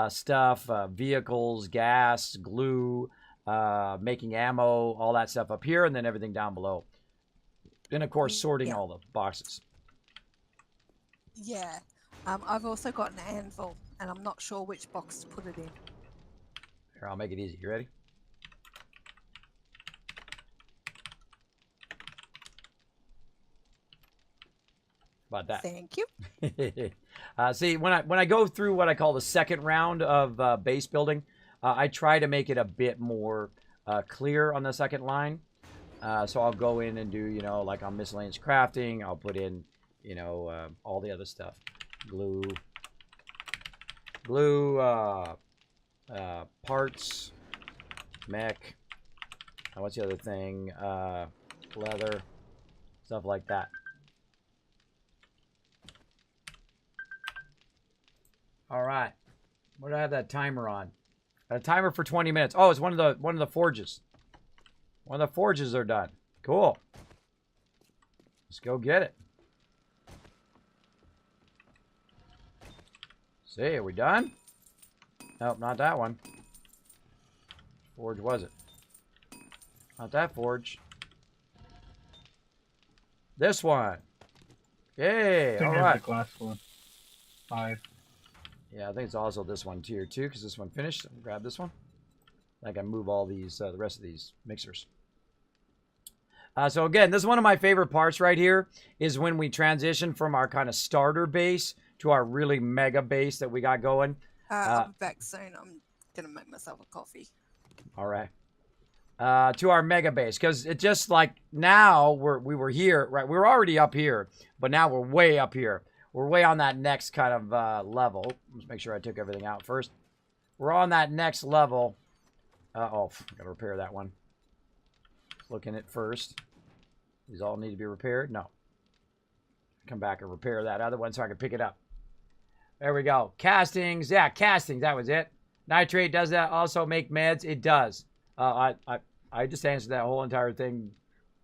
stuff, vehicles, gas, glue, making ammo, all that stuff up here, and then everything down below. Then, of course, sorting Yeah. all the boxes. Yeah. I've also got an anvil, and I'm not sure which box to put it in. Here, I'll make it easy. You ready? About that. Thank you. See, when I go through what I call the second round of base building, I try to make it a bit more clear on the second line. So I'll go in and do, you know, like on miscellaneous crafting, I'll put in, you know, all the other stuff. Glue, parts, mech, what's the other thing? Leather, stuff like that. All right. What do I have that timer on? A timer for 20 minutes. Oh, it's one of the forges. One of the forges are done. Cool. Let's go get it. See, are we done? Nope, not that one. Forge was it? Not that forge. This one. Yay! I think All I have right. the last one. 5. Yeah, I think it's also this one tier 2 because this one finished. I'll grab this one. I can move all these, the rest of these mixers. So again, this is one of my favorite parts right here is when we transition from our kind of starter base to our really mega base that we got going. I'll be back soon. I'm gonna make myself a coffee. All right. To our mega base, because it just like now we were here, right? We were already up here, but now we're way up here. We're way on that next kind of level. Let's make sure I took everything out first. We're on that next level. Oh, gotta repair that one. Looking at first. These all need to be repaired? No. Come back and repair that other one so I can pick it up. There we go. Castings. Yeah, castings. That was it. Nitrate, does that also make meds? It does. I just answered that whole entire thing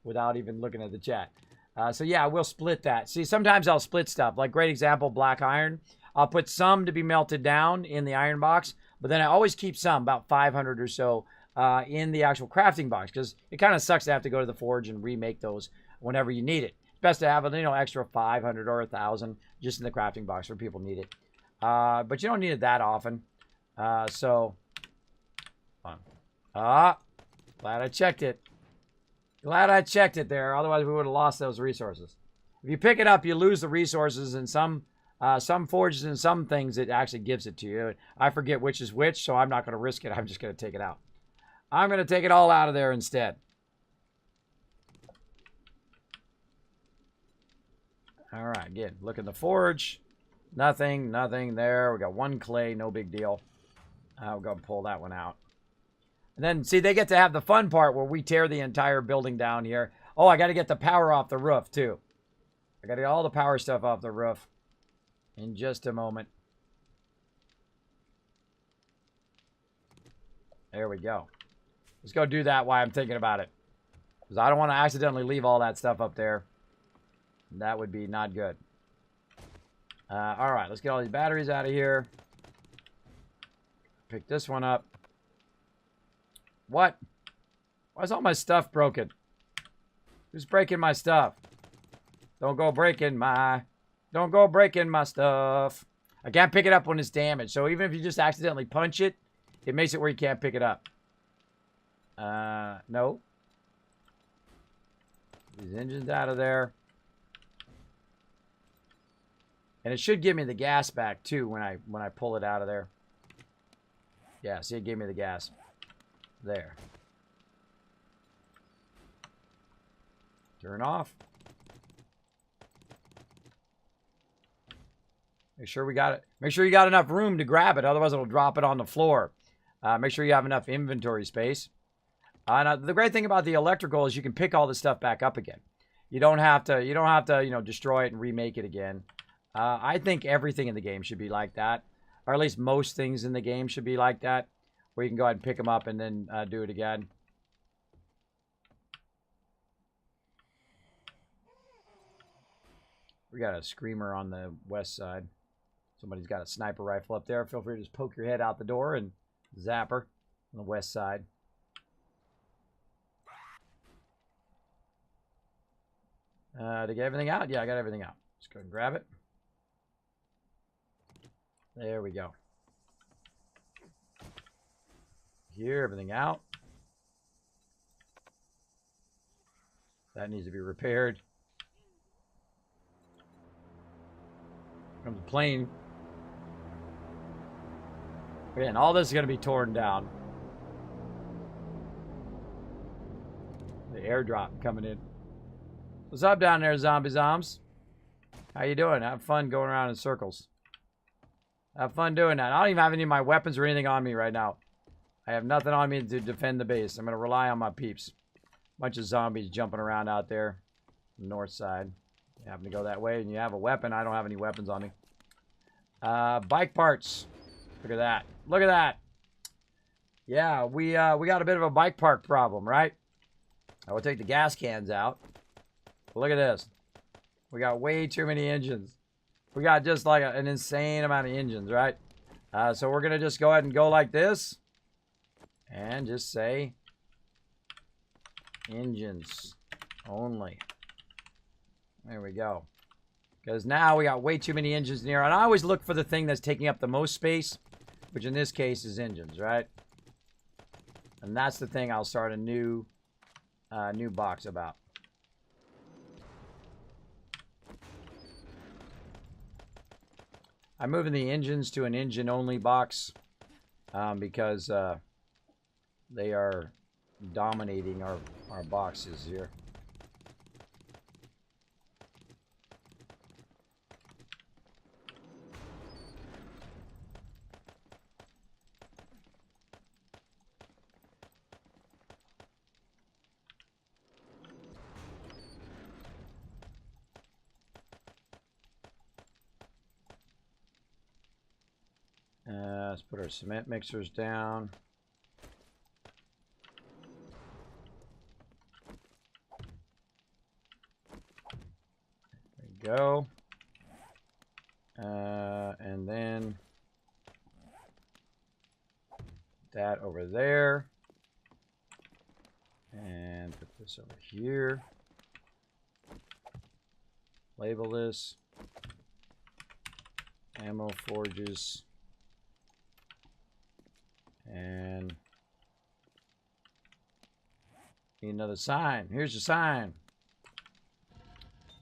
without even looking at the chat. So yeah, we'll split that. See, sometimes I'll split stuff. Like, great example, black iron. I'll put some to be melted down in the iron box, but then I always keep some, about 500 or so, in the actual crafting box, because it kind of sucks to have to go to the forge and remake those whenever you need it. It's best to have a, you know, extra 500 or 1,000 just in the crafting box where people need it. But you don't need it that often. Glad I checked it. Glad I checked it there. Otherwise, we would have lost those resources. If you pick it up, you lose the resources, and some forges and some things it actually gives it to you. I forget which is which, so I'm not going to risk it. I'm just going to take it out. I'm going to take it all out of there instead. All right, again, look in the forge. Nothing there. We got one clay, no big deal. We'll go and pull that one out. And then, see, they get to have the fun part where we tear the entire building down here. Oh, I got to get the power off the roof, too. I got to get all the power stuff off the roof in just a moment. There we go. Let's go do that while I'm thinking about it. Because I don't want to accidentally leave all that stuff up there. That would be not good. All right, let's get all these batteries out of here. Pick this one up. What? Why is all my stuff broken? Who's breaking my stuff? Don't go breaking my stuff. I can't pick it up when it's damaged. So even if you just accidentally punch it, it makes it where you can't pick it up. No. These engines out of there. And it should give me the gas back too when I pull it out of there. Yeah, see, it gave me the gas. There. Turn off. Make sure we got it. Make sure you got enough room to grab it, otherwise it'll drop it on the floor. Make sure you have enough inventory space. Now, the great thing about the electrical is you can pick all this stuff back up again. You don't have to, you know, destroy it and remake it again. I think everything in the game should be like that, or at least most things in the game should be like that, where you can go ahead and pick them up and then do it again. We got a screamer on the west side. Somebody's got a sniper rifle up there. Feel free to just poke your head out the door and zap her on the west side. Did I get everything out? Yeah, I got everything out. Just go ahead and grab it. There we go. Here, everything out. That needs to be repaired. Comes a plane. Again, all this is going to be torn down. airdrop coming in. What's up down there, zombie zombs? How you doing? Have fun going around in circles. Have fun doing that. I don't even have any of my weapons or anything on me right now. I have nothing on me to defend the base. I'm going to rely on my peeps. Bunch of zombies jumping around out there. North side. You happen to go that way and you have a weapon. I don't have any weapons on me. Bike parts. Look at that. Look at that. Yeah, we got a bit of a bike park problem, right? I will take the gas cans out. Look at this. We got way too many engines. We got just like an insane amount of engines, right? So we're going to just go ahead and go like this. And just say engines only. There we go. Because now we got way too many engines in here. And I always look for the thing that's taking up the most space, which in this case is engines, right? And that's the thing I'll start a new box about. I'm moving the engines to an engine-only box because they are dominating our boxes here. Let's put our cement mixers down. There we go. And then that over there. And put this over here. Label this. Ammo forges. And need another sign. Here's your sign.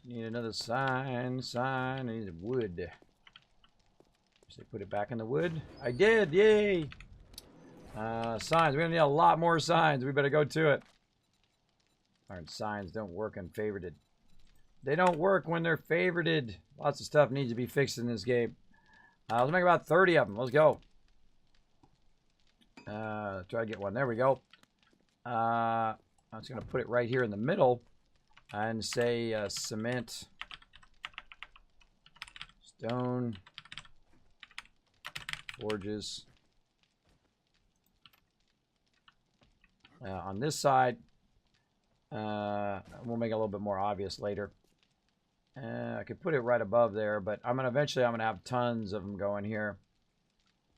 Need another sign. I need wood. Should I put it back in the wood? I did. Yay. Signs. We're going to need a lot more signs. We better go to it. Darn, signs don't work unfavorited. They don't work when they're favorited. Lots of stuff needs to be fixed in this game. Let's make about 30 of them. Let's go. Try to get one. There we go. I'm just going to put it right here in the middle and say cement, stone, forges. On this side, we'll make it a little bit more obvious later. I could put it right above there, but eventually I'm going to have tons of them going here.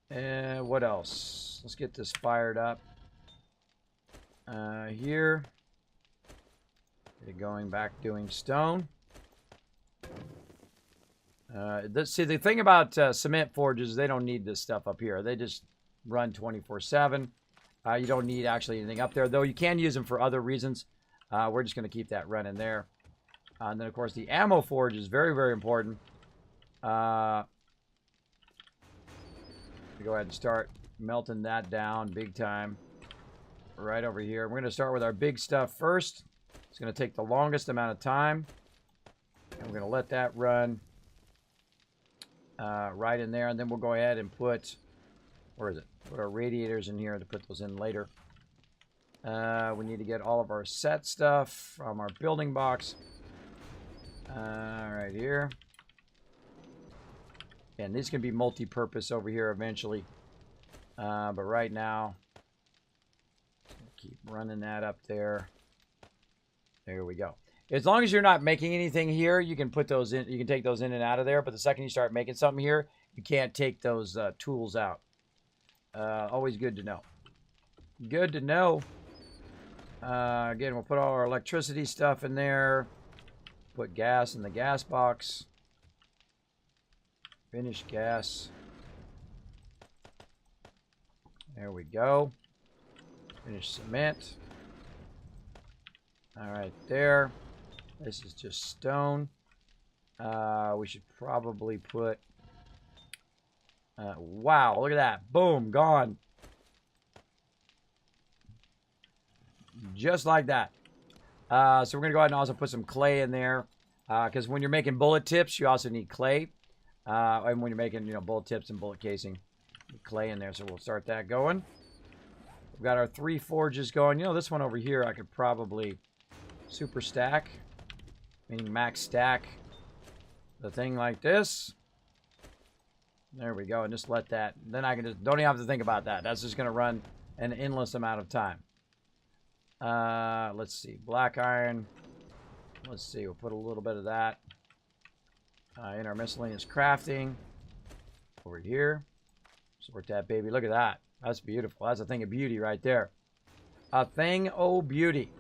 What else? Let's get this fired up. Here. Get it going back doing stone. See, the thing about cement forges, they don't need this stuff up here. They just run 24/7. You don't need actually anything up there, though you can use them for other reasons. We're just going to keep that running there. And then, of course, the ammo forge is very, very important. Go ahead and start melting that down big time right over here. We're going to start with our big stuff first. It's going to take the longest amount of time. And we're going to let that run right in there. And then we'll go ahead and put, where is it? Put our radiators in here to put those in later. We need to get all of our set stuff from our building box. Right here. And these can be multi-purpose over here eventually. But right now, keep running that up there. There we go. As long as you're not making anything here, you can put those in. You can take those in and out of there. But the second you start making something here, you can't take those tools out. Always good to know. Good to know. Again, we'll put all our electricity stuff in there. Put gas in the gas box. Finish gas. There we go. Finish cement. All right, there. This is just stone. We should probably put... wow, look at that. Boom, gone. Just like that. So we're going to go ahead and also put some clay in there. Because when you're making bullet tips, you also need clay. And when you're making, bullet tips and bullet casing, clay in there. So we'll start that going. We've got our 3 forges going. This one over here, I could probably super stack, meaning max stack the thing like this. There we go. And just let that. Then I can don't even have to think about that. That's just going to run an endless amount of time. Let's see. Black iron. Let's see. We'll put a little bit of that in our miscellaneous crafting over here. Sort that baby. Look at that. That's beautiful. That's a thing of beauty right there. A thing of beauty.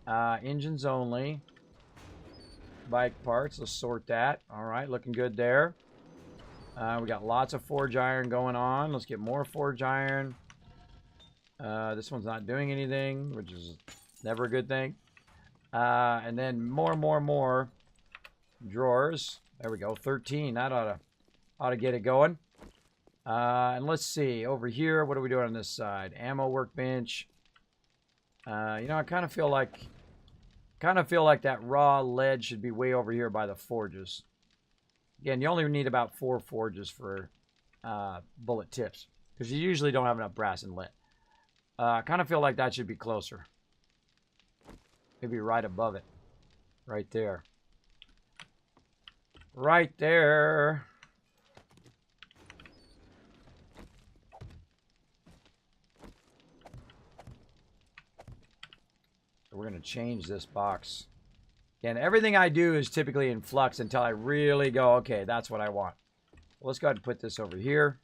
Engines only. Bike parts. Let's sort that. All right. Looking good there. We got lots of forge iron going on. Let's get more forge iron. This one's not doing anything, which is never a good thing. And then more drawers. There we go. 13. That ought to get it going. And let's see over here. What are we doing on this side? Ammo workbench. I kind of feel like that raw lead should be way over here by the forges. Again, you only need about 4 forges for bullet tips because you usually don't have enough brass and lead. I kind of feel like that should be closer. Maybe right above it. Right there. Right there. So we're going to change this box. Again, everything I do is typically in flux until I really go, okay, that's what I want. Well, let's go ahead and put this over here.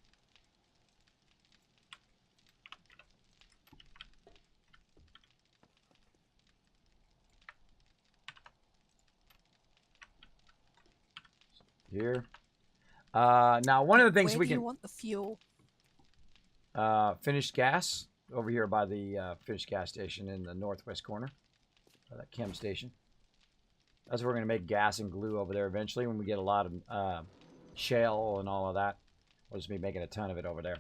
Here. Now, one of the things Where we do you can... want the fuel? Finished gas over here by the finished gas station in the northwest corner. That chem station. That's where we're going to make gas and glue over there eventually when we get a lot of shale and all of that. We'll just be making a ton of it over there.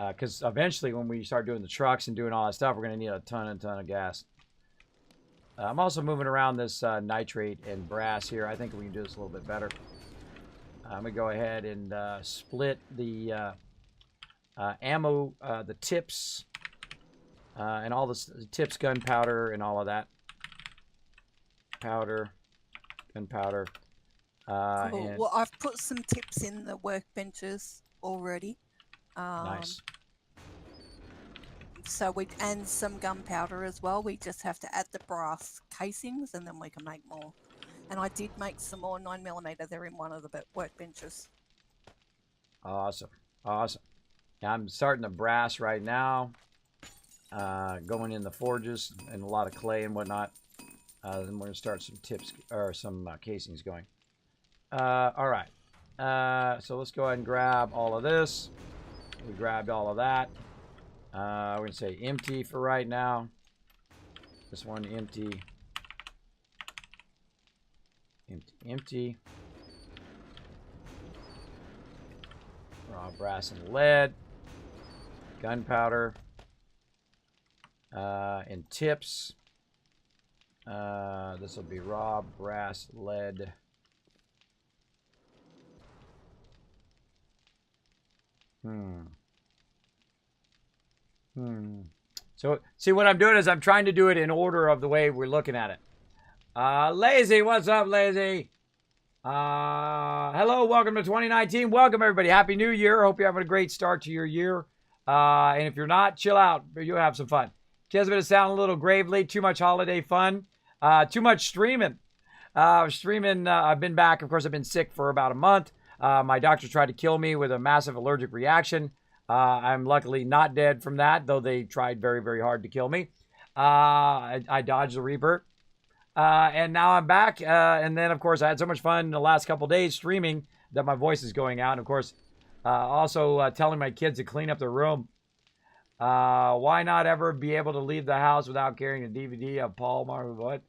Because eventually when we start doing the trucks and doing all that stuff, we're going to need a ton of gas. I'm also moving around this nitrate and brass here. I think we can do this a little bit better. I'm going to go ahead and split the ammo, the tips, and all the tips, gunpowder, and all of that. Powder, gunpowder. Cool. Well, I've put some tips in the workbenches already. Nice. So and some gunpowder as well. We just have to add the brass casings, and then we can make more. And I did make some more 9mm. They're in one of the workbenches. Awesome, awesome. Now I'm starting the brass right now. Going in the forges and a lot of clay and whatnot. Then we're gonna start some tips or some casings going. All right. So let's go ahead and grab all of this. We grabbed all of that. We're gonna say empty for right now. This one empty. Empty. Raw brass and lead. Gunpowder. And tips. This will be raw brass, lead. So, see what I'm doing is I'm trying to do it in order of the way we're looking at it. Lazy, what's up, Lazy? Hello, welcome to 2019. Welcome, everybody. Happy New Year. Hope you're having a great start to your year. And if you're not, chill out. You'll have some fun. Kismet is sounding a little gravely. Too much holiday fun. Too much streaming. I've been back. Of course, I've been sick for about a month. My doctor tried to kill me with a massive allergic reaction. I'm luckily not dead from that, though they tried very, very hard to kill me. I dodged the Reaper. And now I'm back. And then, of course, I had so much fun the last couple days streaming that my voice is going out. And, of course, also telling my kids to clean up their room. Why not ever be able to leave the house without carrying a DVD of Paul Marvin? What?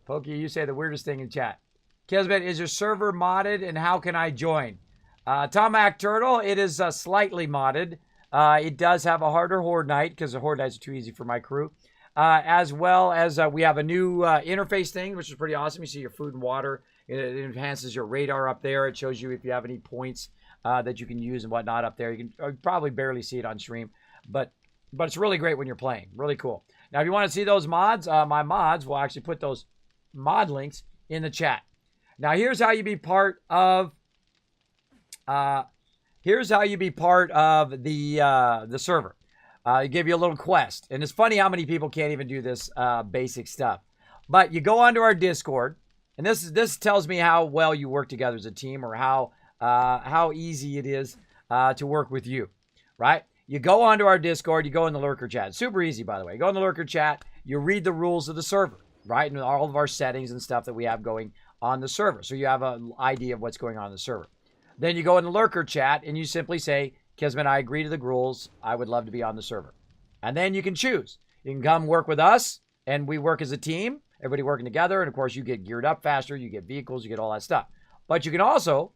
Pokey, you say the weirdest thing in chat. Kismet, is your server modded and how can I join? Tomac Turtle, it is slightly modded. It does have a harder Horde Night because the Horde Nights are too easy for my crew. as well as we have a new interface thing, which is pretty awesome. You see your food and water. It enhances your radar up there. It shows you if you have any points that you can use and whatnot up there. You can probably barely see it on stream, but it's really great when you're playing. Really cool. Now, if you want to see those mods, my mods will actually put those mod links in the chat. Now, here's how you be part of. Here's how you be part of the server. I give you a little quest, and it's funny how many people can't even do this basic stuff. But you go onto our Discord, and this tells me how well you work together as a team, or how easy it is to work with you, right? You go onto our Discord, you go in the lurker chat. It's super easy, by the way. You go in the lurker chat, you read the rules of the server, right? And all of our settings and stuff that we have going on the server. So you have an idea of what's going on in the server. Then you go in the lurker chat and you simply say, Kismet, I agree to the rules. I would love to be on the server. And then you can choose. You can come work with us, and we work as a team, everybody working together. And of course, you get geared up faster, you get vehicles, you get all that stuff. But you can also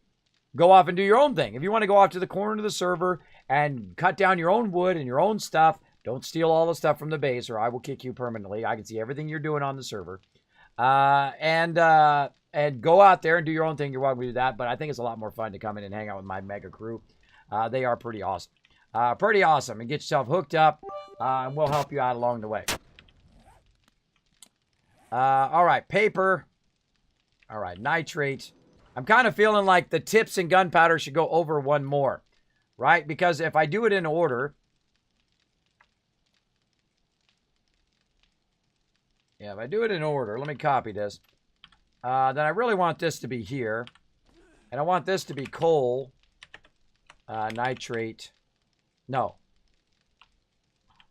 go off and do your own thing. If you want to go off to the corner of the server and cut down your own wood and your own stuff, don't steal all the stuff from the base or I will kick you permanently. I can see everything you're doing on the server. And go out there and do your own thing. You're welcome to do that. But I think it's a lot more fun to come in and hang out with my mega crew. They are pretty awesome. Pretty awesome. And get yourself hooked up. And we'll help you out along the way. All right. Paper. All right. Nitrate. I'm kind of feeling like the tips and gunpowder should go over one more. Right? Because if I do it in order. Yeah, if I do it in order. Let me copy this. Then I really want this to be here. And I want this to be coal. Nitrate. No.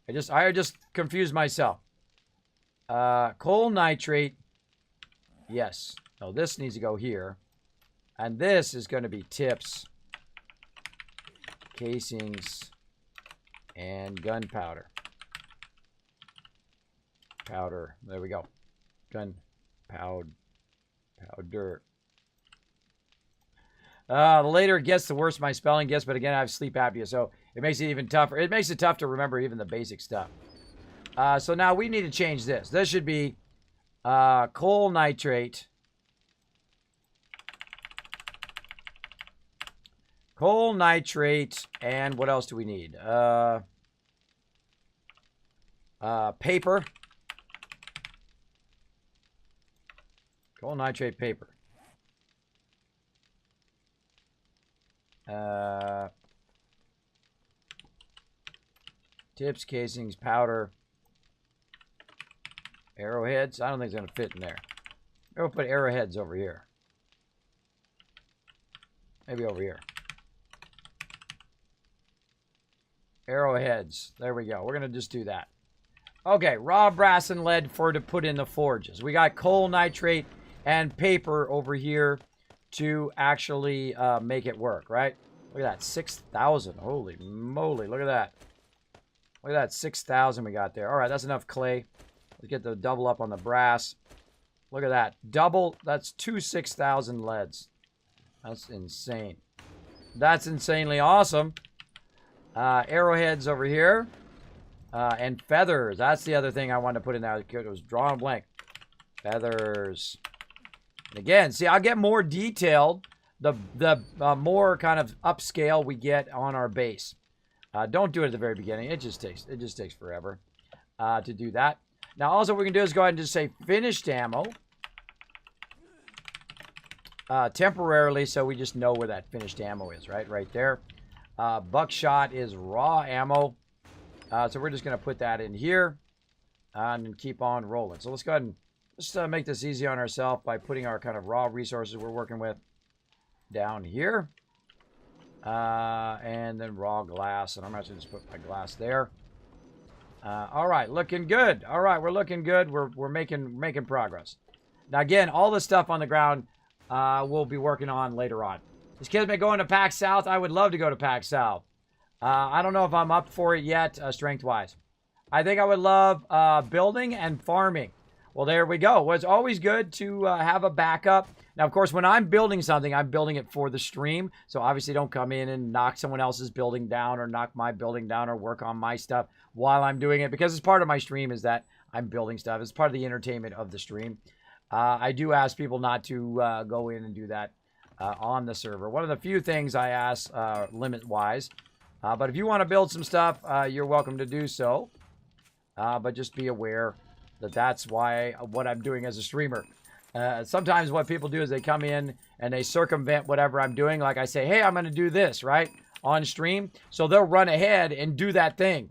I just confused myself. Coal nitrate. Yes. No, this needs to go here. And this is going to be tips, casings, and gunpowder. Powder. There we go. Powder. The later it gets, the worse my spelling gets. But again, I have sleep apnea, so it makes it even tougher. It makes it tough to remember even the basic stuff. So now we need to change this. This should be coal nitrate. Coal nitrate, and what else do we need? Paper. Coal nitrate paper. Tips, casings, powder, arrowheads. I don't think it's going to fit in there. We'll put arrowheads over here. Maybe over here. Arrowheads. There we go. We're going to just do that. Okay, raw brass and lead to put in the forges. We got coal, nitrate, and paper over here to actually make it work, right? Look at that, 6,000. Holy moly, look at that. Look at that, 6,000 we got there. All right, that's enough clay. Let's get the double up on the brass. Look at that. Double, that's 6,000 leads. That's insane. That's insanely awesome. Arrowheads over here. And feathers. That's the other thing I wanted to put in there. It was drawing blank. Feathers. And again, see, I'll get more detailed the more kind of upscale we get on our base. Don't do it at the very beginning. It just takes forever to do that. Now, also what we can do is go ahead and just say finished ammo. Temporarily, so we just know where that finished ammo is, right? Right there. Buckshot is raw ammo. So we're just going to put that in here and keep on rolling. So let's go ahead and just make this easy on ourselves by putting our kind of raw resources we're working with down here. And then raw glass. And I'm actually just put my glass there. All right, looking good. All right, we're looking good. We're making progress. Now, again, all the stuff on the ground we'll be working on later on. Is Kismet going to PAX South? I would love to go to PAX South. I don't know if I'm up for it yet, strength-wise. I think I would love building and farming. Well, there we go. Well, it's always good to have a backup. Now, of course, when I'm building something, I'm building it for the stream. So obviously don't come in and knock someone else's building down or knock my building down or work on my stuff while I'm doing it. Because it's part of my stream is that I'm building stuff. It's part of the entertainment of the stream. I do ask people not to go in and do that on the server. One of the few things I ask limit-wise. But if you want to build some stuff, you're welcome to do so. But just be aware that that's what I'm doing as a streamer. Sometimes what people do is they come in and they circumvent whatever I'm doing. Like I say, hey, I'm going to do this, right? On stream. So they'll run ahead and do that thing.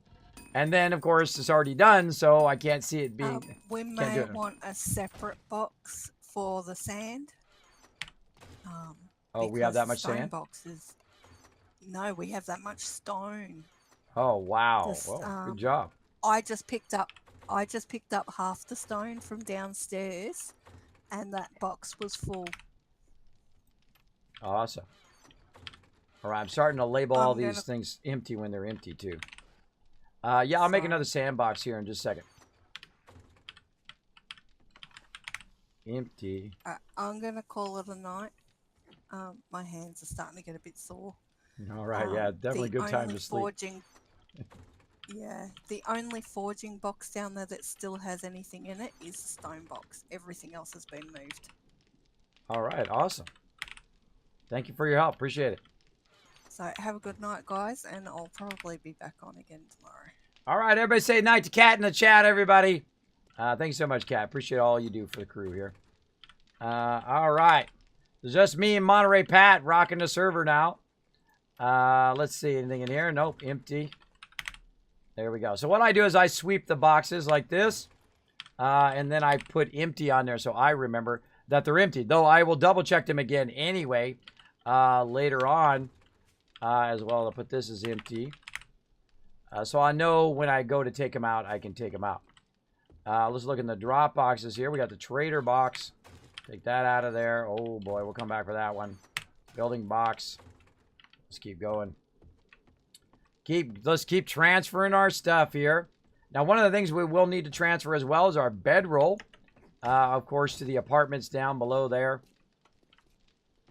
And then, of course, it's already done, so I can't see it being... We may want a separate box for the sand. Oh, we have that much stone sand? Boxes. No, we have that much stone. Oh, wow. Well, good job. I just picked up half the stone from downstairs, and that box was full. Awesome. All right, I'm starting to label all these things empty when they're empty, too. Yeah, I'll make another sandbox here in just a second. Empty. I'm going to call it a night. My hands are starting to get a bit sore. All right, yeah, definitely good time to sleep. Yeah, the only forging box down there that still has anything in it is the stone box. Everything else has been moved. All right, awesome. Thank you for your help. Appreciate it. So have a good night, guys, and I'll probably be back on again tomorrow. All right, everybody say night to Kat in the chat, everybody. Thanks so much, Kat. Appreciate all you do for the crew here. All right. It's just me and Monterey Pat rocking the server now. Let's see. Anything in here? Nope. Empty. There we go. So what I do is I sweep the boxes like this. And then I put empty on there so I remember that they're empty. Though I will double check them again anyway later on. As well, I'll put this as empty. So I know when I go to take them out, I can take them out. Let's look in the drop boxes here. We got the trader box. Take that out of there. Oh, boy. We'll come back for that one. Building box. Let's keep going. Let's keep transferring our stuff here. Now, one of the things we will need to transfer as well is our bedroll. Of course, to the apartments down below there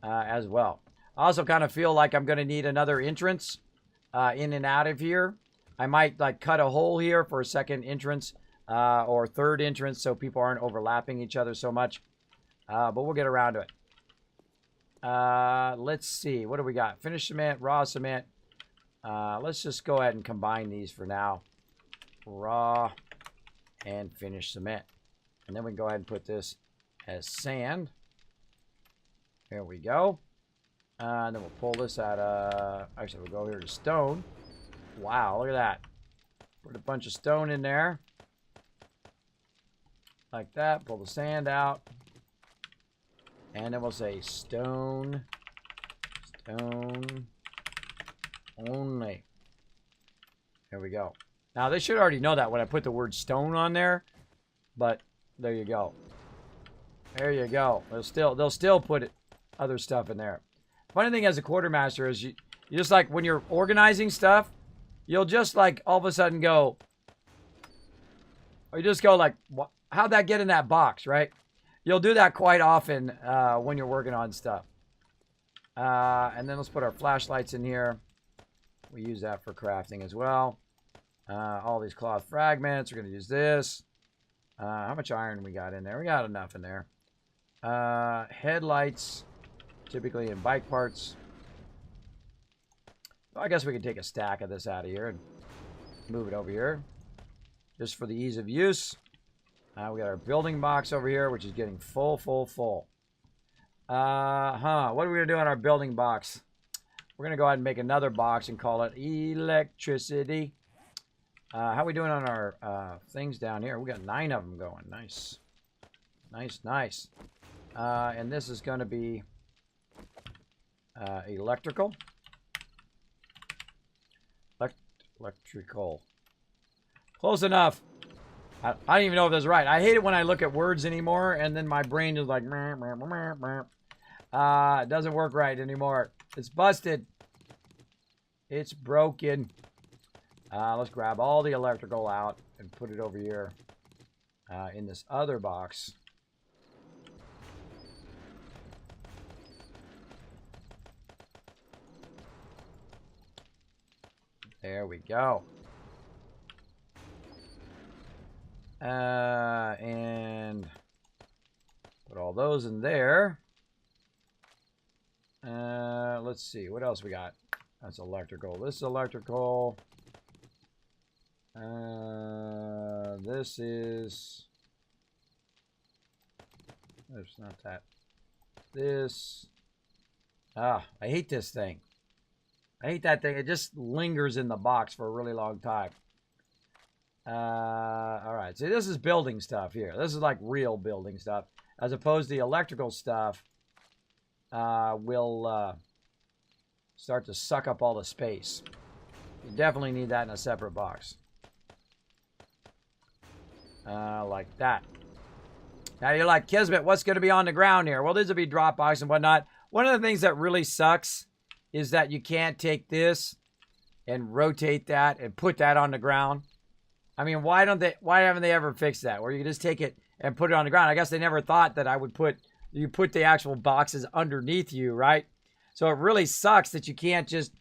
as well. I also kind of feel like I'm going to need another entrance in and out of here. I might like cut a hole here for a second entrance or third entrance so people aren't overlapping each other so much. But we'll get around to it. Let's see. What do we got? Finished cement, raw cement. Let's just go ahead and combine these for now. Raw and finished cement. And then we can go ahead and put this as sand. There we go. And then we'll pull this out of... Actually, we'll go here to stone. Wow, look at that. Put a bunch of stone in there. Like that. Pull the sand out. And then we'll say stone. Stone. Only. There we go. Now, they should already know that when I put the word stone on there. But, there you go. There you go. They'll still put other stuff in there. Funny thing as a quartermaster is you just like when you're organizing stuff, you'll just like all of a sudden go, or you just go like, how'd that get in that box, right? You'll do that quite often when you're working on stuff. And then let's put our flashlights in here. We use that for crafting as well. All these cloth fragments, we're going to use this. How much iron we got in there? We got enough in there. Headlights. Typically in bike parts. Well, I guess we can take a stack of this out of here and move it over here. Just for the ease of use. We got our building box over here, which is getting full. What are we going to do on our building box? We're going to go ahead and make another box and call it electricity. How are we doing on our things down here? We got 9 of them going. Nice. Nice. And this is going to be... electrical. Electrical. Close enough. I don't even know if that's right. I hate it when I look at words anymore and then my brain is like, it doesn't work right anymore. It's busted. It's broken. Let's grab all the electrical out and put it over here in this other box. There we go. And put all those in there. Let's see. What else we got? That's electrical. This is electrical. This is... There's not that. This... Ah, I hate this thing. I hate that thing. It just lingers in the box for a really long time. All right. See, this is building stuff here. This is like real building stuff. As opposed to the electrical stuff will start to suck up all the space. You definitely need that in a separate box. Like that. Now you're like, Kismet, what's going to be on the ground here? Well, these will be drop boxes and whatnot. One of the things that really sucks is that you can't take this and rotate that and put that on the ground. I mean, why haven't they ever fixed that? Where you can just take it and put it on the ground. I guess they never thought that you put the actual boxes underneath you, right? So it really sucks that you can't just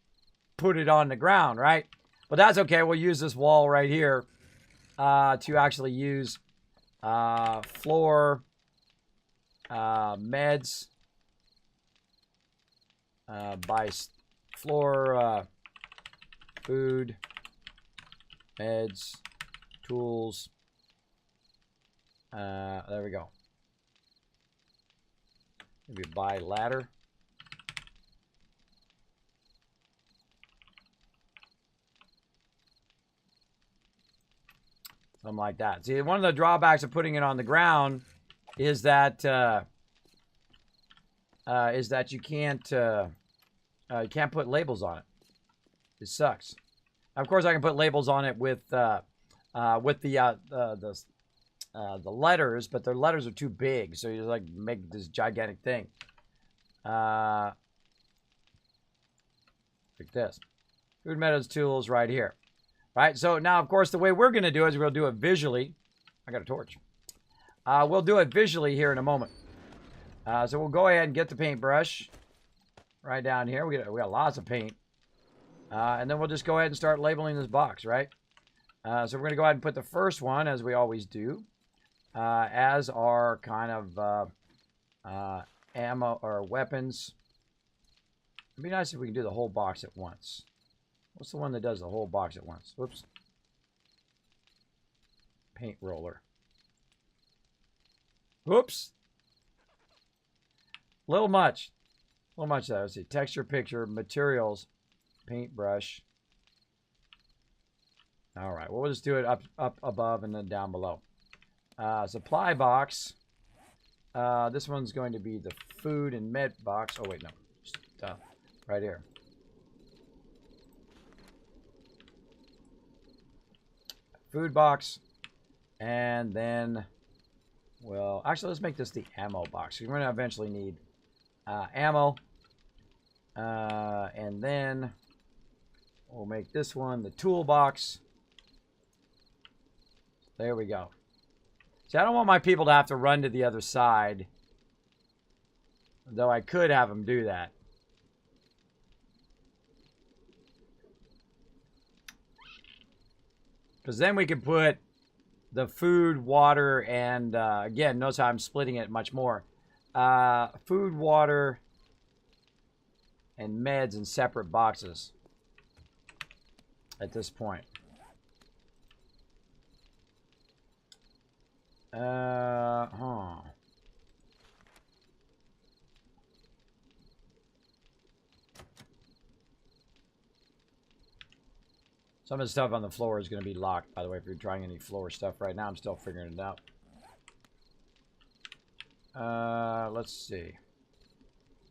put it on the ground, right? But that's okay. We'll use this wall right here to actually use floor, meds, by floor, food, meds, tools. There we go. Maybe buy ladder. Something like that. See, one of the drawbacks of putting it on the ground is that you can't put labels on it. It sucks. Of course, I can put labels on it with the letters, but the letters are too big, so you just like make this gigantic thing. Like this. Food methods tools right here. Right, so now, of course, the way we're going to do it is we'll do it visually. I got a torch. We'll do it visually here in a moment. So we'll go ahead and get the paintbrush right down here. We got lots of paint. And then we'll just go ahead and start labeling this box, right? So we're going to go ahead and put the first one, as we always do, as our kind of ammo or weapons. It'd be nice if we could do the whole box at once. What's the one that does the whole box at once? Whoops. Paint roller. Whoops. Little much. Little much there. Let's see. Texture, picture, materials, paintbrush. All right. Well, we'll just do it up above and then down below. Supply box. This one's going to be the food and med box. Oh, wait, no. Just, right here. Food box, and then, well, actually, let's make this the ammo box. We're going to eventually need ammo, and then we'll make this one the toolbox. There we go. See, I don't want my people to have to run to the other side, though I could have them do that. Because then we can put the food, water, and again, notice how I'm splitting it much more. Food, water, and meds in separate boxes at this point. Some of the stuff on the floor is going to be locked, by the way, if you're trying any floor stuff right now. I'm still figuring it out. Let's see.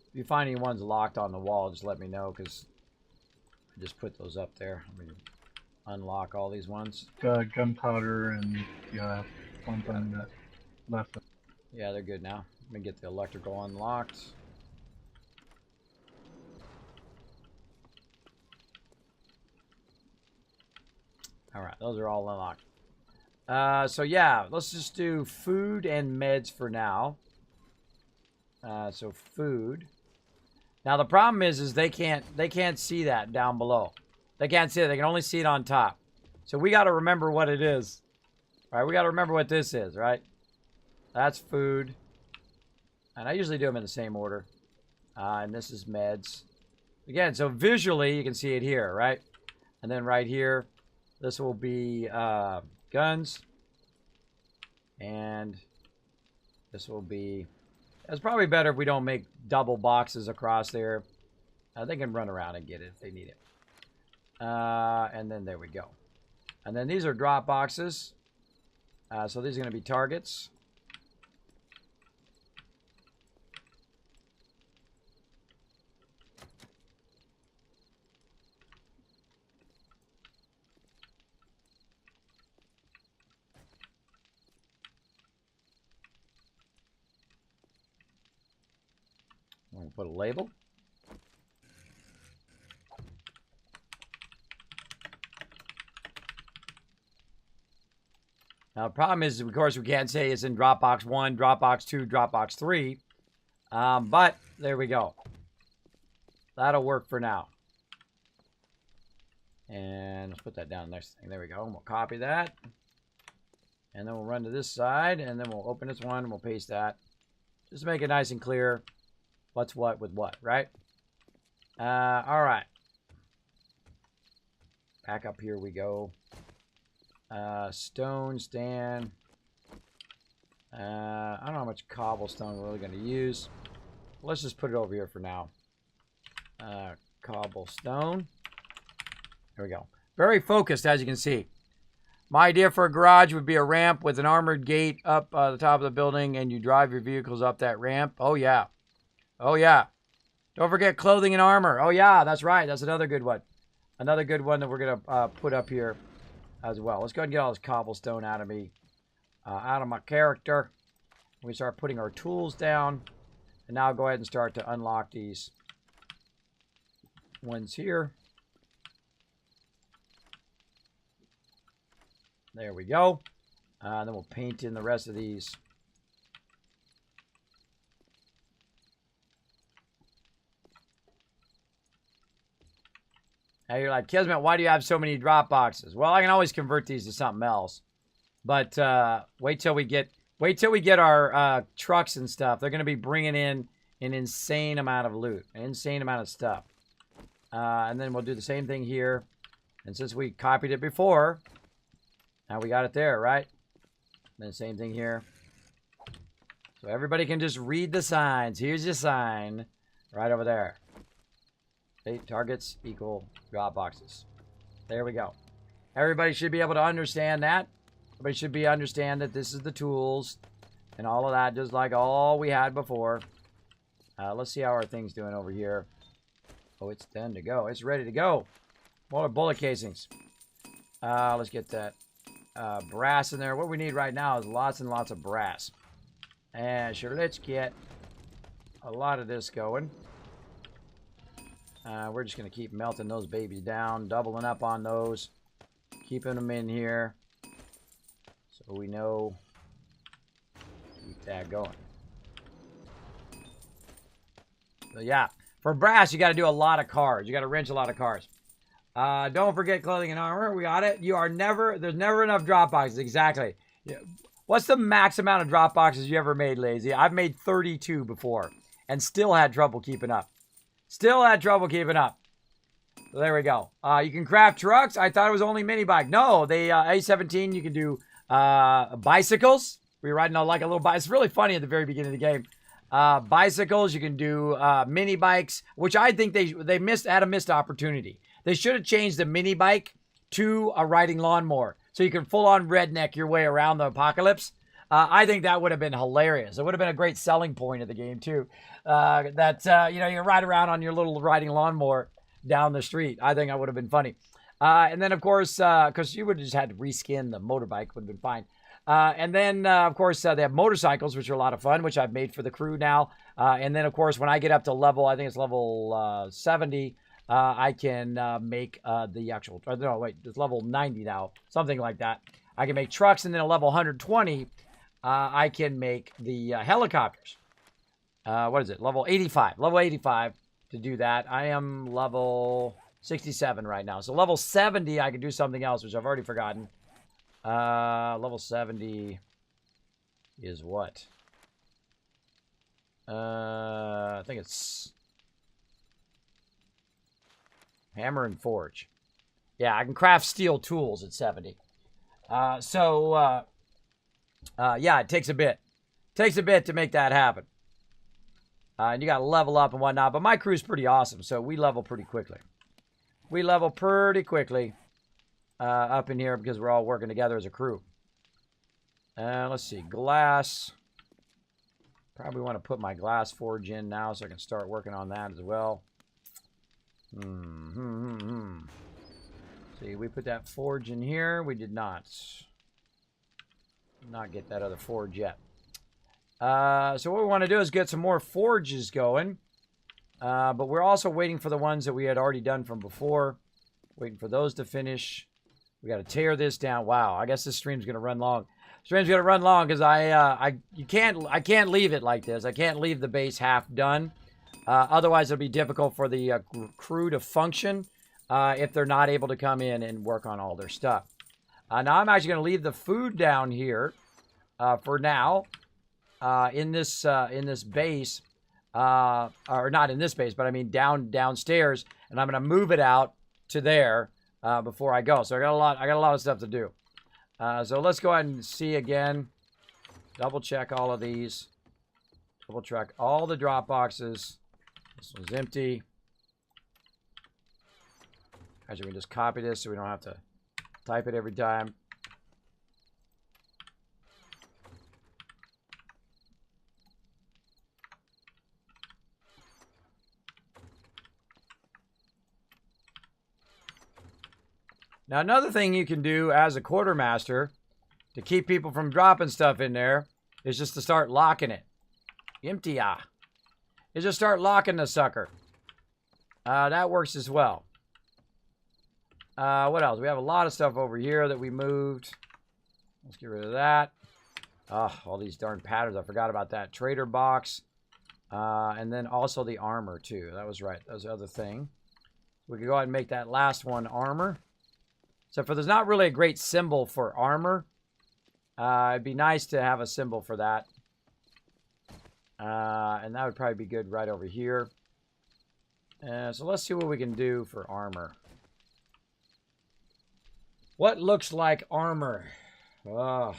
If you find any ones locked on the wall, just let me know, because I just put those up there. Let me unlock all these ones. Gunpowder and something that left. Yeah, they're good now. Let me get the electrical unlocked. All right, those are all unlocked. So yeah, let's just do food and meds for now. So food. Now the problem is they can't see that down below. They can't see it. They can only see it on top. So we got to remember what it is. All right, we got to remember what this is, right? That's food. And I usually do them in the same order. And this is meds. Again, so visually, you can see it here, right? And then right here, this will be guns. And this will be... It's probably better if we don't make double boxes across there. They can run around and get it if they need it. And then there we go. And then these are drop boxes. So these are going to be targets. We'll put a label. Now, the problem is, of course, we can't say it's in Dropbox 1, Dropbox 2, Dropbox 3. But there we go. That'll work for now. And let's put that down next thing. There we go. And we'll copy that. And then we'll run to this side. And then we'll open this one and we'll paste that. Just to make it nice and clear what's what with what, right? All right. Back up here we go. Stone stand. I don't know how much cobblestone we're really going to use. Let's just put it over here for now. Cobblestone. There we go. Very focused, as you can see. My idea for a garage would be a ramp with an armored gate up the top of the building, and you drive your vehicles up that ramp. Oh, yeah. Oh, yeah. Don't forget clothing and armor. Oh, yeah, that's right. That's another good one. Another good one that we're going to put up here as well. Let's go ahead and get all this cobblestone out of me. Out of my character. We start putting our tools down. And now go ahead and start to unlock these ones here. There we go. Then we'll paint in the rest of these. Now you're like, Kismet, why do you have so many drop boxes? Well, I can always convert these to something else. But wait till we get our trucks and stuff. They're going to be bringing in an insane amount of loot, an insane amount of stuff. And then we'll do the same thing here. And since we copied it before, now we got it there, right? And then same thing here. So everybody can just read the signs. Here's your sign right over there. Okay, targets equal drop boxes. There we go. Everybody should be able to understand that. Everybody should understand that this is the tools and all of that, just like all we had before. Let's see how our thing's doing over here. Oh, it's done to go. It's ready to go. More bullet casings. Let's get that brass in there. What we need right now is lots and lots of brass. And sure, let's get a lot of this going. We're just going to keep melting those babies down, doubling up on those, keeping them in here so we know keep that going. So yeah, for brass, you got to do a lot of cars. You got to wrench a lot of cars. Don't forget clothing and armor. We got it. There's never enough drop boxes. Exactly. Yeah. What's the max amount of drop boxes you ever made, Lazy? I've made 32 before and still had trouble keeping up. Still had trouble keeping up. So there we go. You can craft trucks. I thought it was only mini bike. No, the A17, you can do bicycles. We're riding on like a little bike. It's really funny at the very beginning of the game. Bicycles, you can do mini bikes, which I think they had a missed opportunity. They should have changed the mini bike to a riding lawnmower, so you can full on redneck your way around the apocalypse. I think that would have been hilarious. It would have been a great selling point of the game too. You ride around on your little riding lawnmower down the street. I think that would have been funny. And then of course, because you would have just had to reskin the motorbike, would have been fine. And then, of course, they have motorcycles, which are a lot of fun, which I've made for the crew now. And then, of course, when I get up to level, I think it's level 70, I can make the actual, no, wait, it's level 90 now, something like that. I can make trucks, and then at level 120, I can make the helicopters. What is it? Level 85. Level 85 to do that. I am level 67 right now. So level 70, I can do something else, which I've already forgotten. Level 70 is what? I think it's hammer and forge. Yeah, I can craft steel tools at 70. Yeah, it takes a bit. Takes a bit to make that happen. And you got to level up and whatnot. But my crew's pretty awesome, so we level pretty quickly. We level pretty quickly up in here because we're all working together as a crew. Let's see. Glass. Probably want to put my glass forge in now so I can start working on that as well. See, we put that forge in here. We did not get that other forge yet. So what we want to do is get some more forges going. But we're also waiting for the ones that we had already done from before. Waiting for those to finish. We got to tear this down. Wow, I guess this stream's going to run long. Stream's going to run long because I can't leave it like this. I can't leave the base half done. Otherwise, it'll be difficult for the crew to function if they're not able to come in and work on all their stuff. Now, I'm actually going to leave the food down here for now in this base. Or not in this base, but I mean downstairs. And I'm going to move it out to there before I go. So I got a lot of stuff to do. So let's go ahead and see again. Double check all of these. Double check all the drop boxes. This one's empty. Actually, we can just copy this so we don't have to type it every time. Now, another thing you can do as a quartermaster to keep people from dropping stuff in there is just to start locking it. Empty is just start locking the sucker. That works as well. What else? We have a lot of stuff over here that we moved. Let's get rid of that. Oh, all these darn patterns. I forgot about that. Trader box. And then also the armor, too. That was right. That was the other thing. We could go ahead and make that last one armor. So there's not really a great symbol for armor. It'd be nice to have a symbol for that. And that would probably be good right over here. So let's see what we can do for armor. What looks like armor? Oh.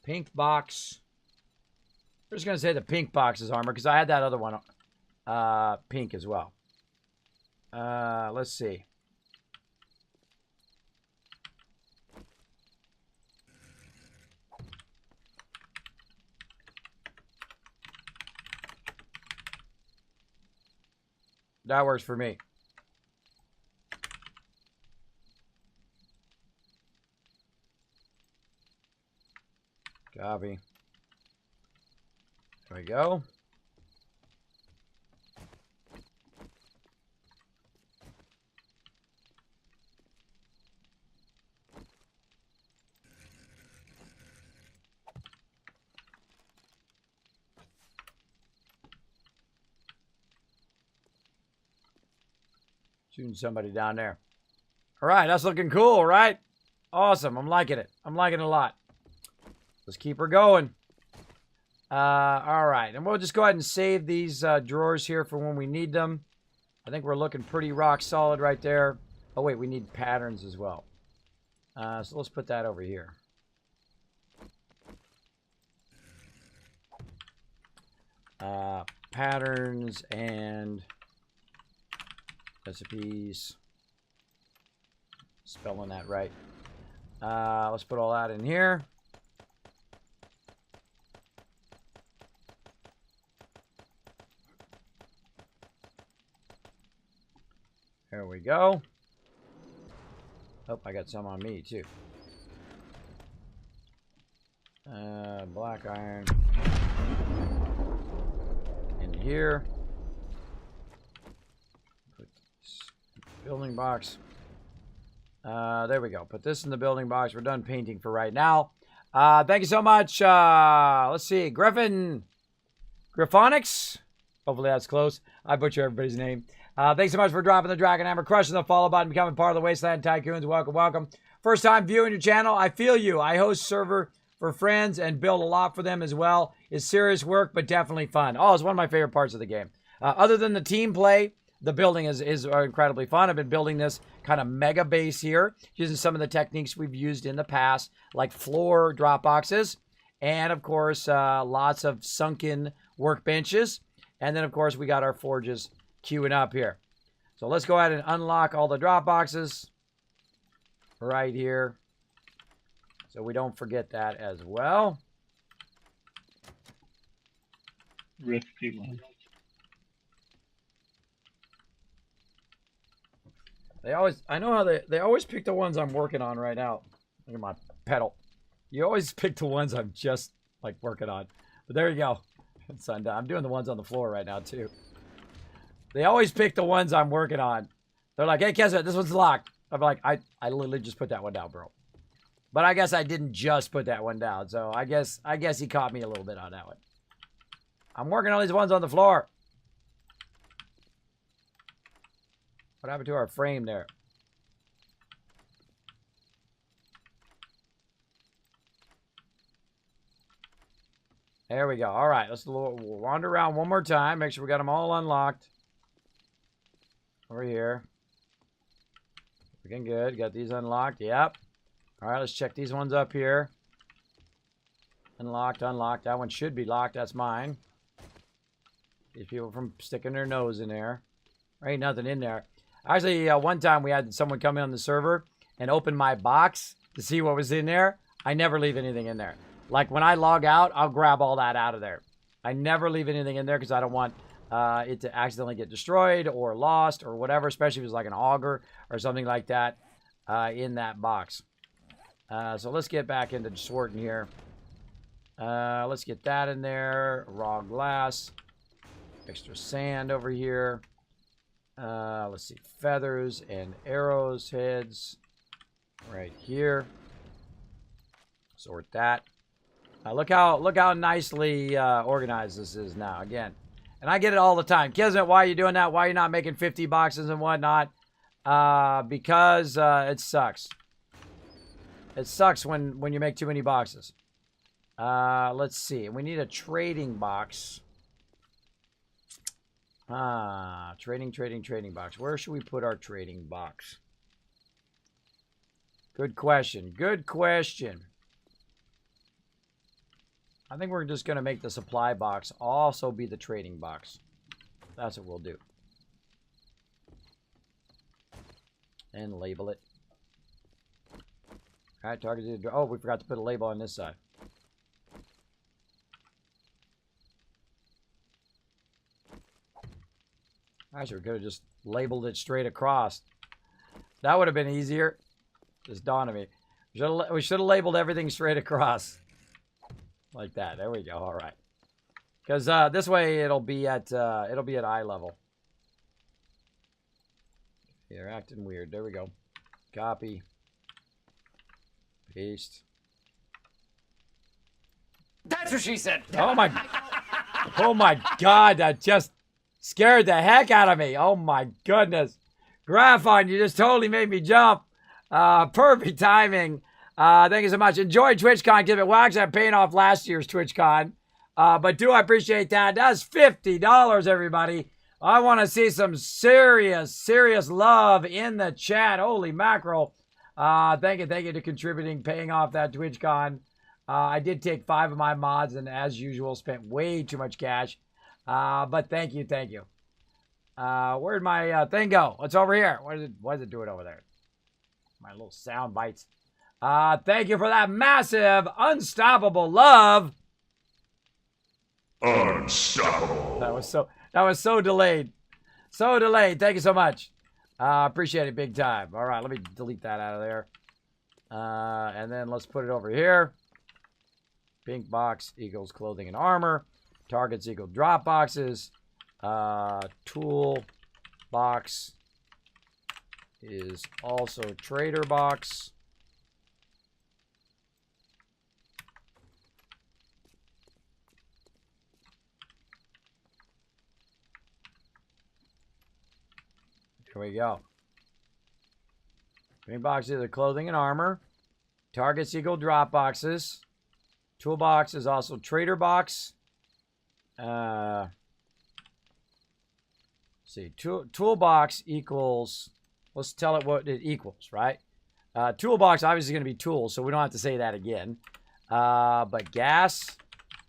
Pink box. We're just going to say the pink box is armor because I had that other one pink as well. Let's see. That works for me. Copy. There we go. Shooting somebody down there. All right, that's looking cool, right? Awesome. I'm liking it. I'm liking it a lot. Let's keep her going. All right, and we'll just go ahead and save these drawers here for when we need them. I think we're looking pretty rock solid right there. Oh, wait, we need patterns as well. So let's put that over here. Patterns and recipes. Spelling that right. Let's put all that in here. There we go. Oh, I got some on me too. Black iron in here. Put this in the building box. There we go. Put this in the building box. We're done painting for right now. Thank you so much. Let's see. Griffonics. Hopefully that's close. I butcher everybody's name. Thanks so much for dropping the Dragon Hammer, crushing the follow button, becoming part of the Wasteland Tycoons. Welcome, welcome. First time viewing your channel, I feel you. I host server for friends and build a lot for them as well. It's serious work, but definitely fun. Oh, it's one of my favorite parts of the game. Other than the team play, the building is incredibly fun. I've been building this kind of mega base here, using some of the techniques we've used in the past, like floor drop boxes, and of course, lots of sunken workbenches. And then, of course, we got our forges queuing up here. So let's go ahead and unlock all the drop boxes right here, so we don't forget that as well. Rich people. I know how they always pick the ones I'm working on right now. Look at my pedal. You always pick the ones I'm just like working on. But there you go. It's undone. I'm doing the ones on the floor right now too. They always pick the ones I'm working on. They're like, hey, Kismet, this one's locked. I'm like, I literally just put that one down, bro. But I guess I didn't just put that one down. So I guess he caught me a little bit on that one. I'm working on these ones on the floor. What happened to our frame there? There we go. All right, let's wander around one more time. Make sure we got them all unlocked. Over here. Looking good. Got these unlocked. Yep. All right, let's check these ones up here. Unlocked, unlocked. That one should be locked. That's mine. These people from sticking their nose in there. There ain't nothing in there. Actually, one time we had someone come in on the server and open my box to see what was in there. I never leave anything in there. Like when I log out, I'll grab all that out of there. I never leave anything in there because I don't want it to accidentally get destroyed or lost or whatever, especially if it's like an auger or something like that in that box. So let's get back into sorting here. Let's get that in there. Raw glass. Extra sand over here. Let's see. Feathers and arrows heads right here. Sort that. Look how nicely organized this is now. Again, and I get it all the time. Kismet, why are you doing that? Why are you not making 50 boxes and whatnot? Because it sucks. It sucks when you make too many boxes. Let's see. We need a trading box. Trading box. Where should we put our trading box? Good question. Good question. I think we're just going to make the supply box also be the trading box. That's what we'll do. And label it. All right, targeted. Oh, we forgot to put a label on this side. Actually, we could have just labeled it straight across. That would have been easier. Just dawned on me. We should have labeled everything straight across. Like that. There we go. All right. Because this way it'll be at eye level. They're acting weird. There we go. Copy. Paste. That's what she said. Oh my God, that just scared the heck out of me. Oh my goodness. Graphon, you just totally made me jump. Perfect timing. Thank you so much. Enjoy TwitchCon. Give it. Well, actually, I'm paying off last year's TwitchCon. But do I appreciate that. That's $50, everybody. I want to see some serious love in the chat. Holy mackerel. Thank you to contributing, paying off that TwitchCon. I did take 5 of my mods and, as usual, spent way too much cash. But thank you. Where'd my thing go? It's over here. What is it doing over there? My little sound bites. Thank you for that massive, unstoppable love. Unstoppable. That was so delayed. So delayed. Thank you so much. Appreciate it big time. All right, let me delete that out of there. And then let's put it over here. Pink box equals clothing and armor. Targets equal drop boxes. Tool box is also trader box. There we go. Pink boxes are clothing and armor. Targets equal drop boxes. Toolbox is also trader box. See, toolbox equals, let's tell it what it equals, right? Toolbox obviously going to be tools, so we don't have to say that again. But gas,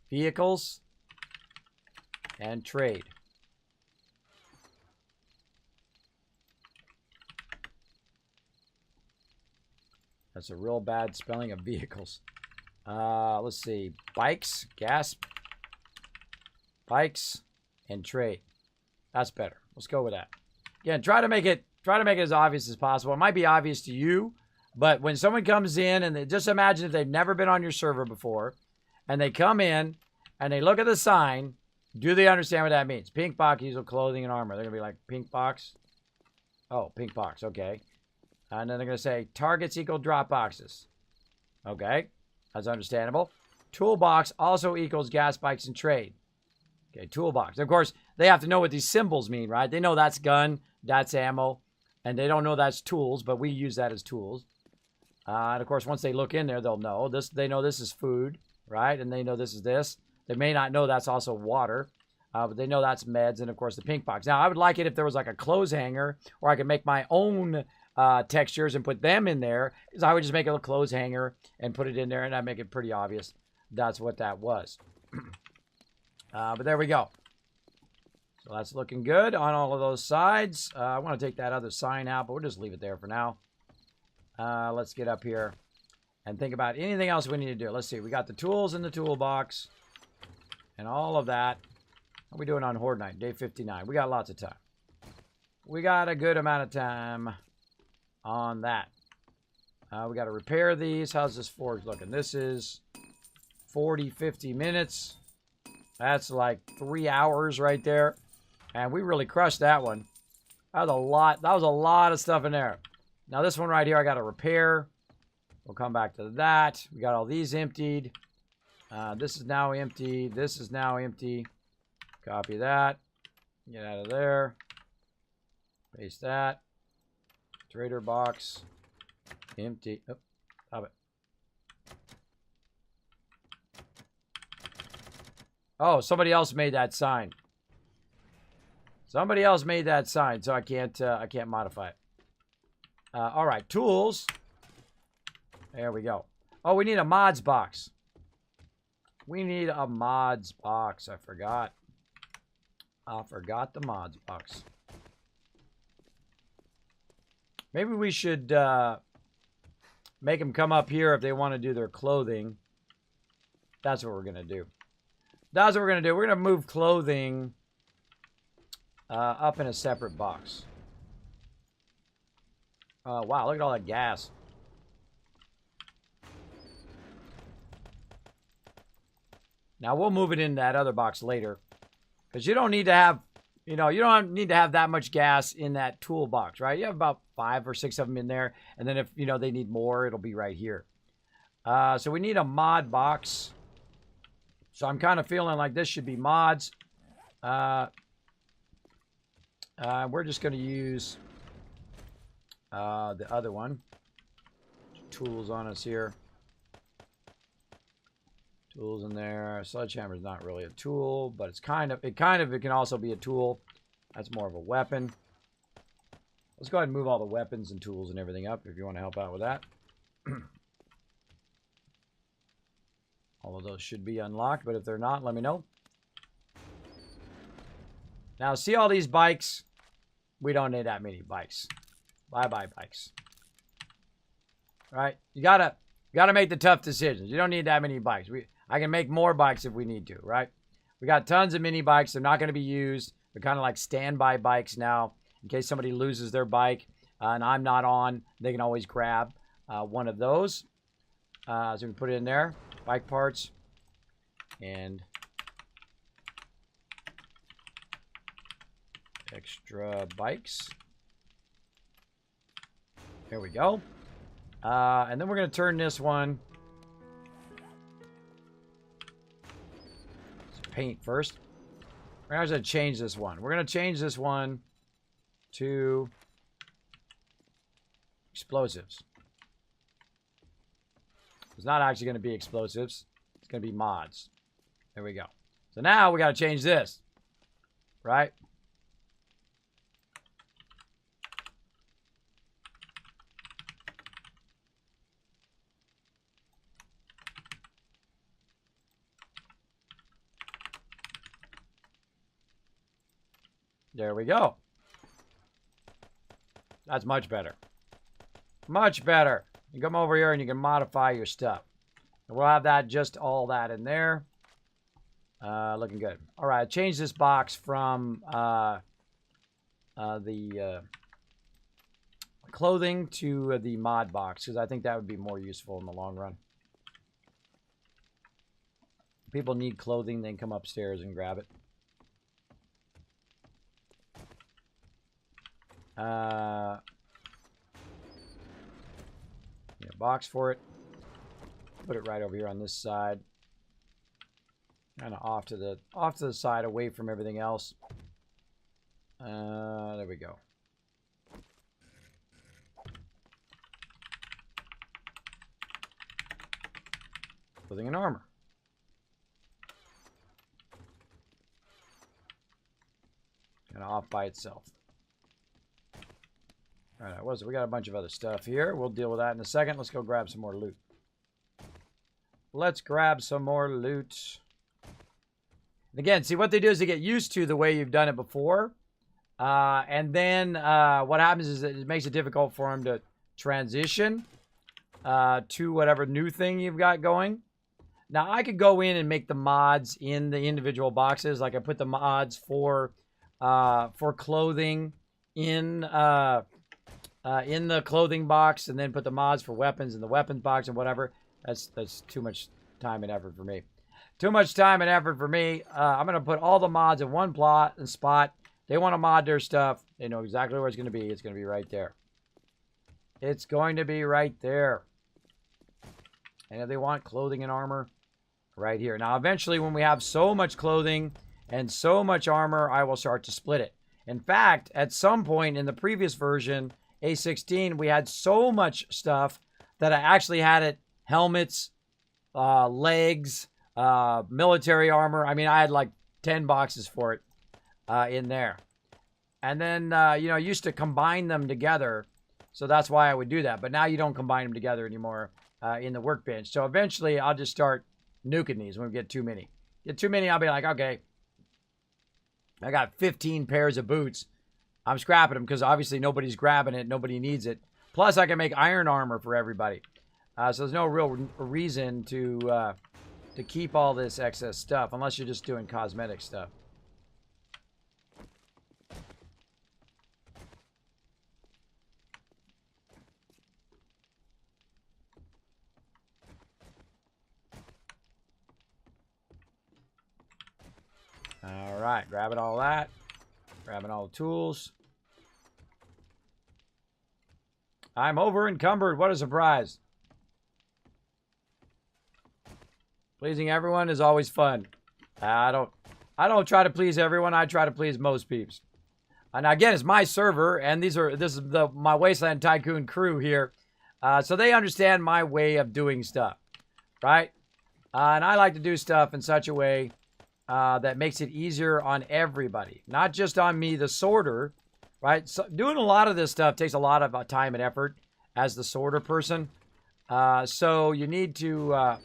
vehicles, and trade. That's a real bad spelling of vehicles. Let's see. Bikes, gas, bikes, and trade. That's better. Let's go with that. Again, try to make it as obvious as possible. It might be obvious to you, but when someone comes in and just imagine if they've never been on your server before, and they come in and they look at the sign, do they understand what that means? Pink box equals clothing and armor. They're gonna be like, pink box. Oh, pink box. Okay. And then they're going to say targets equal drop boxes. Okay, that's understandable. Toolbox also equals gas, bikes, and trade. Okay, toolbox. Of course, they have to know what these symbols mean, right? They know that's gun, that's ammo, and they don't know that's tools, but we use that as tools. And of course, once they look in there, they'll know this. They know this is food, right? And they know this is this. They may not know that's also water, but they know that's meds, and of course the pink box. Now, I would like it if there was like a clothes hanger, or I could make my own textures and put them in there, because I would just make a little clothes hanger and put it in there, and I'd make it pretty obvious that's what that was. But there we go. So that's looking good on all of those sides. I want to take that other sign out, but we'll just leave it there for now. Let's get up here and think about anything else we need to do. Let's see. We got the tools in the toolbox and all of that. How are we doing on Horde Night? Day 59. We got lots of time. We got a good amount of time on that. We got to repair these. How's this forge looking? This is 40, 50 minutes. That's like 3 hours right there. And we really crushed that one. That was a lot. That was a lot of stuff in there. Now this one right here, I got to repair. We'll come back to that. We got all these emptied. This is now empty. This is now empty. Copy that. Get out of there. Paste that. Trader box. Empty. Oh, stop it. Oh, somebody else made that sign. Somebody else made that sign, so I can't modify it. All right, tools. There we go. Oh, we need a mods box. We need a mods box. I forgot. I forgot the mods box. Maybe we should make them come up here if they want to do their clothing. That's what we're going to do. That's what we're going to do. We're going to move clothing up in a separate box. Wow, look at all that gas. Now, we'll move it in that other box later. Because you don't need to have, you don't need to have that much gas in that toolbox, right? You have about 5 or 6 of them in there. And then if, they need more, it'll be right here. So we need a mod box. So I'm kind of feeling like this should be mods. We're just going to use the other one. Tools on us here. Tools in there. Sledgehammer is not really a tool, but it can also be a tool. That's more of a weapon. Let's go ahead and move all the weapons and tools and everything up if you want to help out with that. All of those should be unlocked, but if they're not, let me know. Now, see all these bikes? We don't need that many bikes. Bye-bye bikes. Right? You gotta make the tough decisions. You don't need that many bikes. I can make more bikes if we need to, right? We got tons of mini bikes. They're not going to be used. They're kind of like standby bikes now. In case somebody loses their bike and I'm not on, they can always grab one of those. So we put it in there. Bike parts. And extra bikes. There we go. And then we're going to turn this one. Let's paint first. We're going to change this one. We're going to change this one to Explosives. It's not actually going to be explosives. It's going to be mods. There we go. So now we got to change this. Right? There we go. That's much better. Much better. You come over here and you can modify your stuff. And we'll have that, just all that in there. Looking good. All right, change this box from the clothing to the mod box, because I think that would be more useful in the long run. People need clothing, they can come upstairs and grab it. Yeah, box for it. Put it right over here on this side. Kind of off to the side, away from everything else. There we go. Clothing and armor. Kind of off by itself. All right, we got a bunch of other stuff here. We'll deal with that in a second. Let's go grab some more loot. Let's grab some more loot. And again, see, what they do is they get used to the way you've done it before. And then what happens is it makes it difficult for them to transition to whatever new thing you've got going. Now, I could go in and make the mods in the individual boxes. Like I put the mods for clothing in the clothing box, and then put the mods for weapons in the weapons box and whatever. That's too much time and effort for me. Too much time and effort for me. I'm going to put all the mods in one spot. They want to mod their stuff. They know exactly where it's going to be. It's going to be right there. It's going to be right there. And if they want clothing and armor, right here. Now, eventually, when we have so much clothing and so much armor, I will start to split it. In fact, at some point in the previous version, A16, we had so much stuff that I actually had it helmets, legs, military armor. I mean, I had like 10 boxes for it in there. And then, I used to combine them together. So that's why I would do that. But now you don't combine them together anymore in the workbench. So eventually, I'll just start nuking these when we get too many. Get too many, I'll be like, okay, I got 15 pairs of boots. I'm scrapping them because obviously nobody's grabbing it. Nobody needs it. Plus, I can make iron armor for everybody. So there's no real reason to keep all this excess stuff unless you're just doing cosmetic stuff. All right, grabbing all that. Grabbing all the tools. I'm over encumbered. What a surprise. Pleasing everyone is always fun. I don't try to please everyone. I try to please most peeps. And again, it's my server, and this is my Wasteland Tycoon crew here. So they understand my way of doing stuff, right? And I like to do stuff in such a way that makes it easier on everybody, not just on me, the sorter, right? So doing a lot of this stuff takes a lot of time and effort as the sorter person. So you need to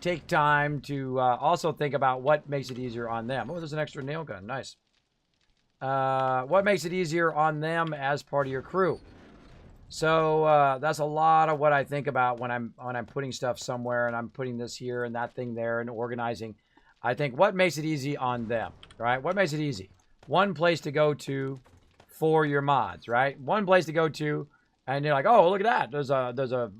take time to also think about what makes it easier on them. Oh, there's an extra nail gun. Nice. What makes it easier on them as part of your crew? So that's a lot of what I think about when I'm putting stuff somewhere and I'm putting this here and that thing there and organizing. I think what makes it easy on them, right? What makes it easy? One place to go to for your mods, right? One place to go to, and you're like, oh, look at that. There's a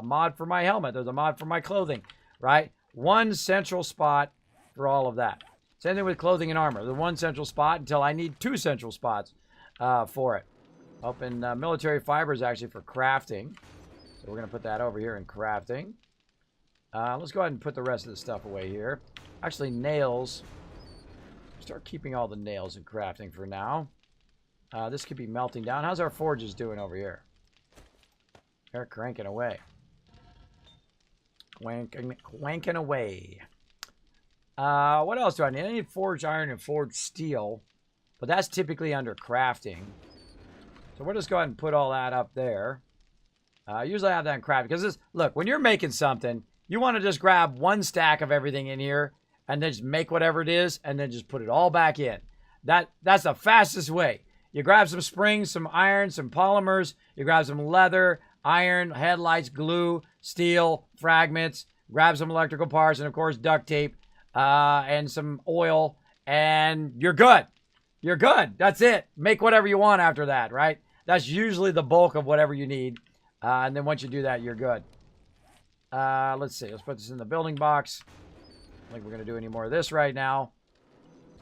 mod for my helmet. There's a mod for my clothing, right? One central spot for all of that. Same thing with clothing and armor. The one central spot until I need two central spots for it. Open military fibers actually for crafting. So we're going to put that over here in crafting. Let's go ahead and put the rest of the stuff away here. Actually, nails. Start keeping all the nails in crafting for now. This could be melting down. How's our forges doing over here? They're cranking away. Cranking away. What else do I need? I need forged iron and forged steel. But that's typically under crafting. So we'll just go ahead and put all that up there. Usually I have that in crafting. Because this, look, when you're making something, you want to just grab one stack of everything in here and then just make whatever it is and then just put it all back in. That's the fastest way. You grab some springs, some iron, some polymers. You grab some leather, iron, headlights, glue, steel, fragments. Grab some electrical parts and, of course, duct tape and some oil. And you're good. You're good. That's it. Make whatever you want after that, right? That's usually the bulk of whatever you need. And then once you do that, you're good. Let's see. Let's put this in the building box. I don't think we're going to do any more of this right now.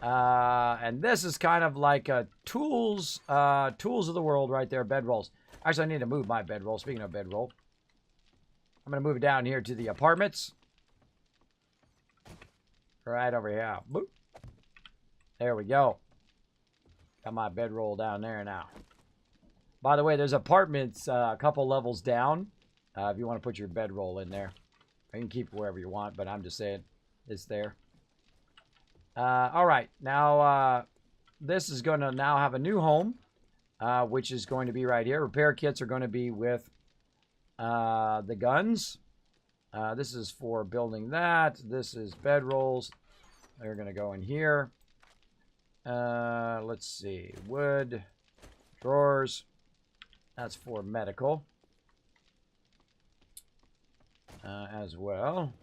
And this is kind of like a tools of the world right there, bedrolls. Actually, I need to move my bedroll. Speaking of bedroll, I'm going to move it down here to the apartments. Right over here. Boop. There we go. Got my bedroll down there now. By the way, there's apartments a couple levels down. If you want to put your bedroll in there. You can keep it wherever you want, but I'm just saying it's there. All right. Now, this is going to now have a new home, which is going to be right here. Repair kits are going to be with the guns. This is for building that. This is bedrolls. They're going to go in here. Let's see. Wood. Drawers. That's for medical. As well.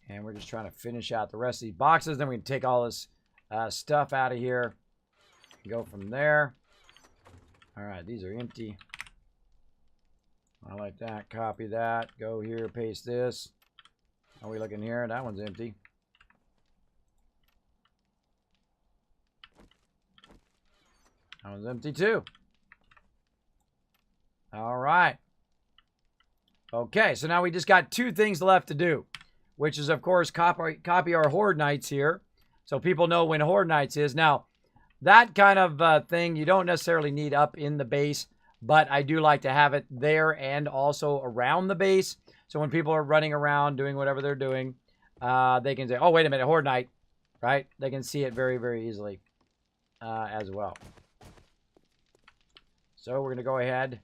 And we're just trying to finish out the rest of these boxes. Then we can take all this stuff out of here. Go from there. All right, these are empty. I like that. Copy that. Go here, paste this. Are we looking here? That one's empty. That one's empty too. All right. Okay, so now we just got two things left to do, which is, of course, copy our Horde Nights here so people know when Horde Nights is. Now, that kind of thing you don't necessarily need up in the base, but I do like to have it there and also around the base. So when people are running around doing whatever they're doing, they can say, oh, wait a minute, Horde Night, right? They can see it very, very easily as well. So we're going to go ahead,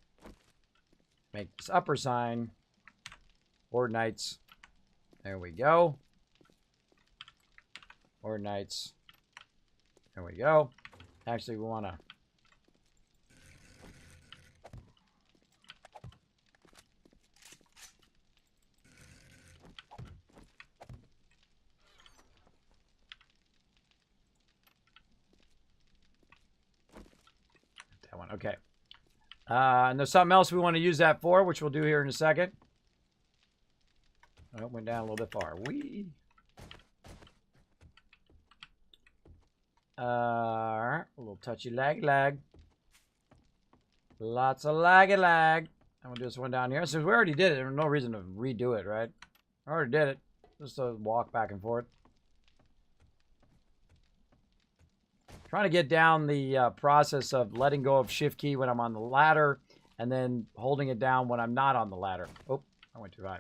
make this upper sign, Horde Nights. There we go. Horde Nights. There we go. Actually, we want to... that one. Okay. And there's something else we want to use that for, which we'll do here in a second. Oh, it went down a little bit far. A little touchy lag. Lots of lag. I'm gonna do this one down here. Since we already did it, there's no reason to redo it, right? I already did it. Just a walk back and forth. Trying to get down the process of letting go of shift key when I'm on the ladder and then holding it down when I'm not on the ladder. Oh, I went too high.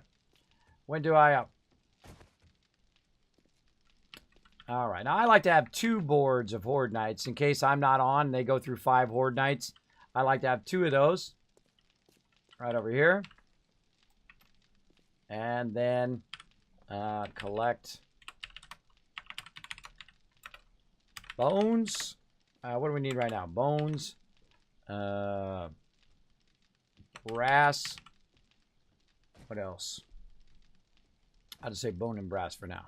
Went too high up. All right. Now, I like to have 2 boards of Horde Nights in case I'm not on. They go through 5 Horde Nights. I like to have 2 of those right over here. And then collect bones. What do we need right now? Bones. Brass. What else? I'll just say bone and brass for now.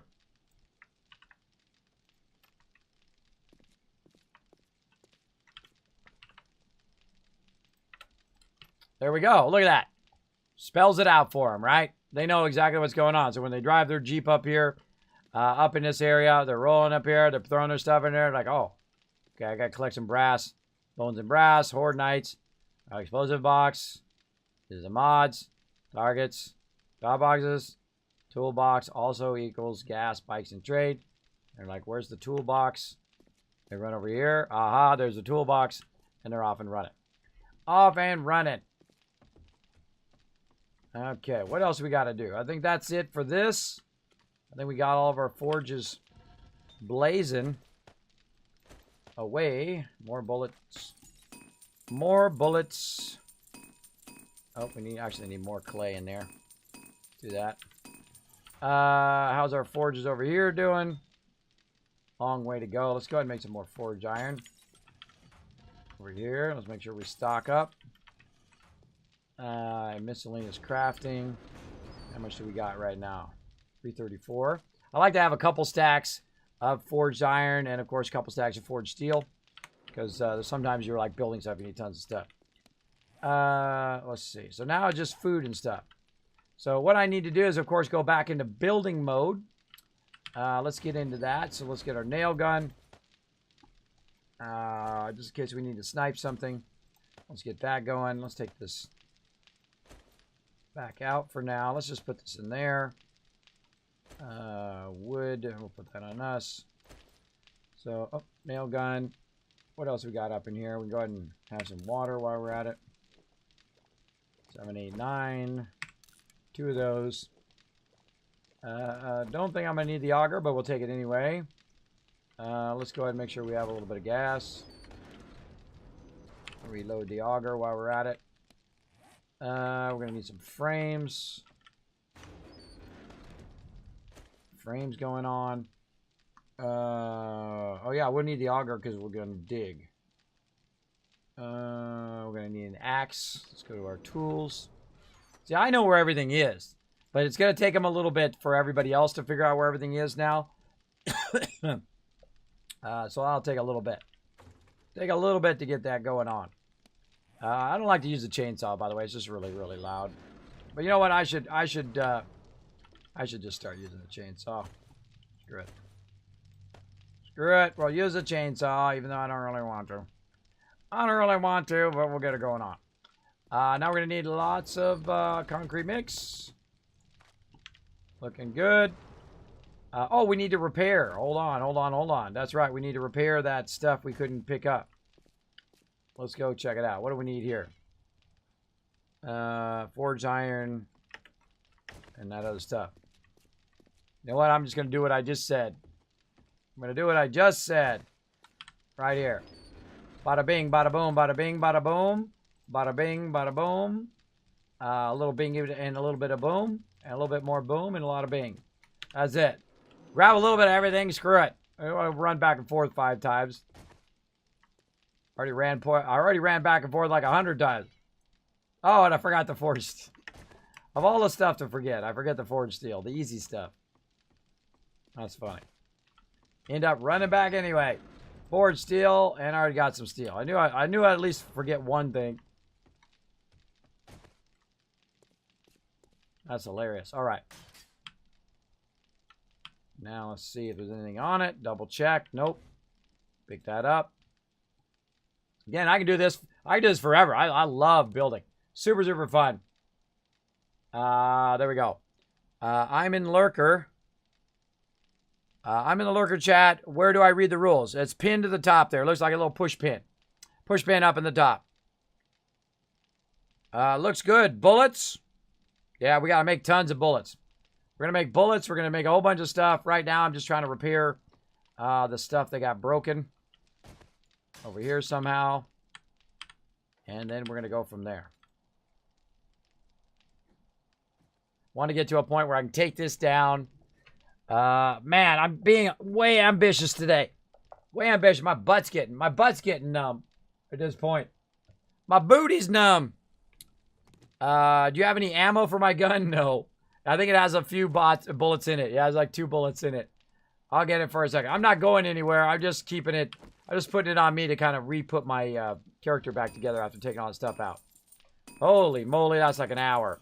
There we go. Look at that. Spells it out for them, right? They know exactly what's going on. So when they drive their Jeep up here, up in this area, they're rolling up here, they're throwing their stuff in there, like, oh, okay, I got to collect some brass, bones and brass, Horde Nights, explosive box, this is the mods, targets, job boxes, toolbox also equals gas, bikes, and trade. They're like, where's the toolbox? They run over here. Aha, there's the toolbox. And they're off and running. Off and running. Okay, what else we got to do? I think that's it for this. I think we got all of our forges blazing away. More bullets. More bullets. Oh, we actually need more clay in there. Do that. How's our forges over here doing? Long way to go. Let's go ahead and make some more forge iron. Over here. Let's make sure we stock up. Miscellaneous crafting. How much do we got right now? 334. I like to have a couple stacks of forged iron and, of course, a couple stacks of forged steel. Because sometimes you're like building stuff, you need tons of stuff. Let's see. So now just food and stuff. So what I need to do is, of course, go back into building mode. Let's get into that. So let's get our nail gun. Just in case we need to snipe something. Let's get that going. Let's take this back out for now. Let's just put this in there. Wood. We'll put that on us. So, oh, nail gun. What else we got up in here? We can go ahead and have some water while we're at it. 7, 8, 9. 2 of those. Don't think I'm going to need the auger, but we'll take it anyway. Let's go ahead and make sure we have a little bit of gas. Reload the auger while we're at it. We're going to need some frames. Frames going on. Oh yeah, we'll need the auger because we're going to dig. We're going to need an axe. Let's go to our tools. See, I know where everything is, but it's going to take them a little bit for everybody else to figure out where everything is now. So I'll take a little bit. Take a little bit to get that going on. I don't like to use the chainsaw, by the way. It's just really, really loud. But you know what? I should just start using the chainsaw. Screw it. Screw it. We'll use the chainsaw, even though I don't really want to. I don't really want to, but we'll get it going on. Now we're going to need lots of concrete mix. Looking good. Oh, we need to repair. Hold on. That's right. We need to repair that stuff we couldn't pick up. Let's go check it out. What do we need here? Forged iron and that other stuff. You know what? I'm just going to do what I just said. I'm going to do what I just said. Right here. Bada bing, bada boom, bada bing, bada boom. Bada bing, bada boom. A little bing and a little bit of boom. And a little bit more boom and a lot of bing. That's it. Grab a little bit of everything. Screw it. I don't want to run back and forth 5 times. I already ran back and forth like 100 times. Oh, and I forgot the forged. Of all the stuff to forget, I forget the forged steel. The easy stuff. That's funny. End up running back anyway. Forged steel, and I already got some steel. I knew I'd at least forget one thing. That's hilarious. All right. Now let's see if there's anything on it. Double check. Nope. Pick that up. Again, I can do this. I can do this forever. I love building. Super, super fun. There we go. I'm in Lurker. I'm in the Lurker chat. Where do I read the rules? It's pinned to the top there. It looks like a little push pin. Push pin up in the top. Looks good. Bullets. Yeah, we got to make tons of bullets. We're going to make bullets. We're going to make a whole bunch of stuff. Right now, I'm just trying to repair the stuff that got broken over here somehow. And then we're going to go from there. Want to get to a point where I can take this down. Man, I'm being way ambitious today. Way ambitious. My butt's getting numb at this point. My booty's numb. Do you have any ammo for my gun? No. I think it has a few bullets in it. It has like 2 bullets in it. I'll get it for a second. I'm not going anywhere. I'm just keeping it. I'm just putting it on me to kind of re-put my character back together after taking all the stuff out. Holy moly, that's like an hour.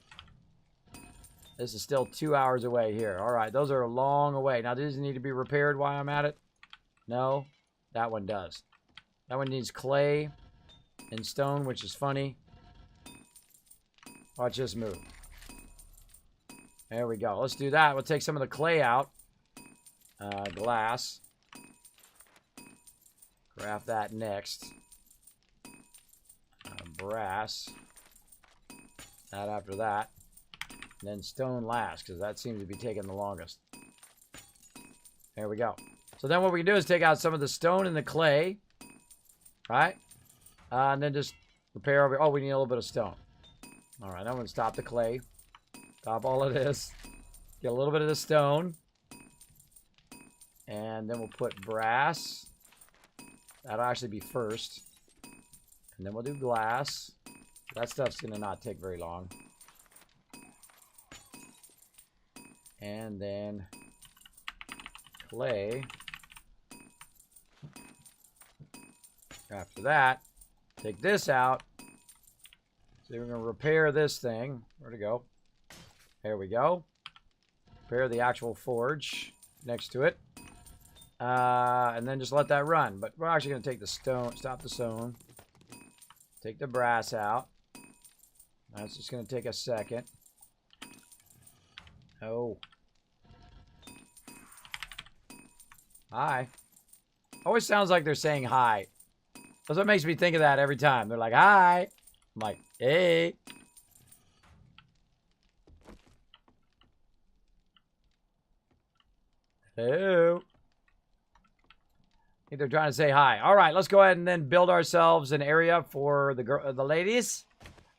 This is still 2 hours away here. All right, those are a long away. Now, does these need to be repaired while I'm at it? No, that one does. That one needs clay and stone, which is funny. Watch this move. There we go. Let's do that. We'll take some of the clay out. Glass. Craft that next. brass. That after that. And then stone last, because that seems to be taking the longest. There we go. So then what we can do is take out some of the stone and the clay. Right? And then just repair over. Oh, we need a little bit of stone. All right, I'm going to stop the clay. Stop all of this. Get a little bit of the stone. And then we'll put brass. That'll actually be first. And then we'll do glass. That stuff's going to not take very long. And then clay. After that, take this out. So we're going to repair this thing. Where'd it go? There we go. Repair the actual forge next to it. And then just let that run. But we're actually going to take the stone, stop the stone. Take the brass out. That's just going to take a second. Oh. Hi. Always sounds like they're saying hi. That's what makes me think of that every time. They're like, hi. I'm like, hey. Hello. I think they're trying to say hi. All right, let's go ahead and then build ourselves an area for the ladies.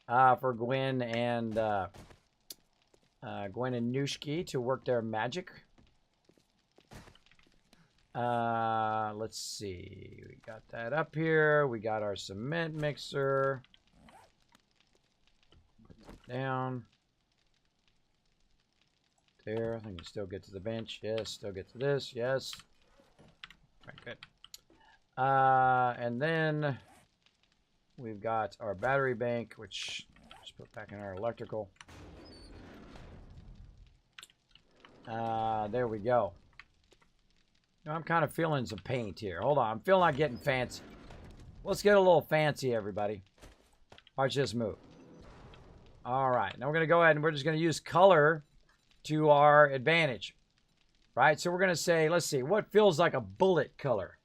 For Gwen and Nushki to work their magic. Let's see. We got that up here. We got our cement mixer. Put that down. There. I think we still get to the bench. Yes. Still get to this. Yes. All right, good. And then we've got our battery bank, which just put back in our electrical. There we go. I'm kind of feeling some paint here. Hold on. I'm feeling like getting fancy. Let's get a little fancy, everybody. Watch this move. All right. Now we're going to go ahead and we're just going to use color to our advantage. Right? So we're going to say, let's see, what feels like a bullet color?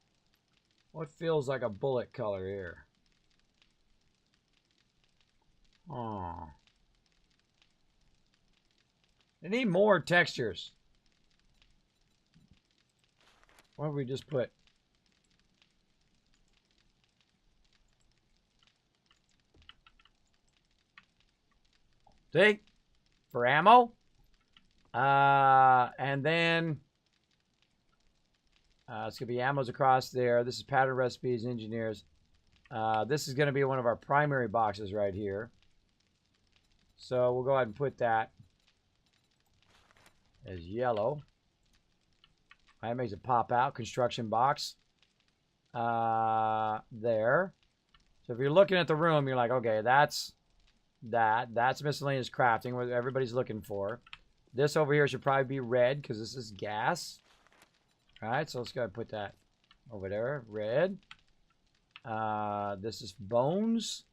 What feels like a bullet color here? Oh. I need more textures. Why don't we just put... See? For ammo. And then... it's going to be ammos across there. This is pattern recipes, engineers. This is going to be one of our primary boxes right here. So we'll go ahead and put that as yellow. That makes it pop out. Construction box. There. So if you're looking at the room, you're like, okay, that's miscellaneous crafting, what everybody's looking for. This over here should probably be red because this is gas. All right, so let's go ahead and put that over there. Red. This is bones.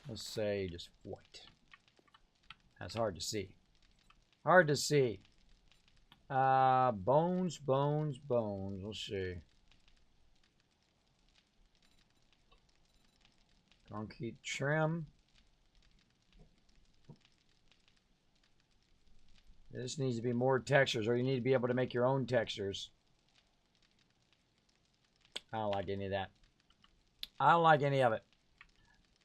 Let's say just white. That's hard to see. Hard to see. Bones. Let's see. Concrete trim. This needs to be more textures, or you need to be able to make your own textures. I don't like any of that. I don't like any of it.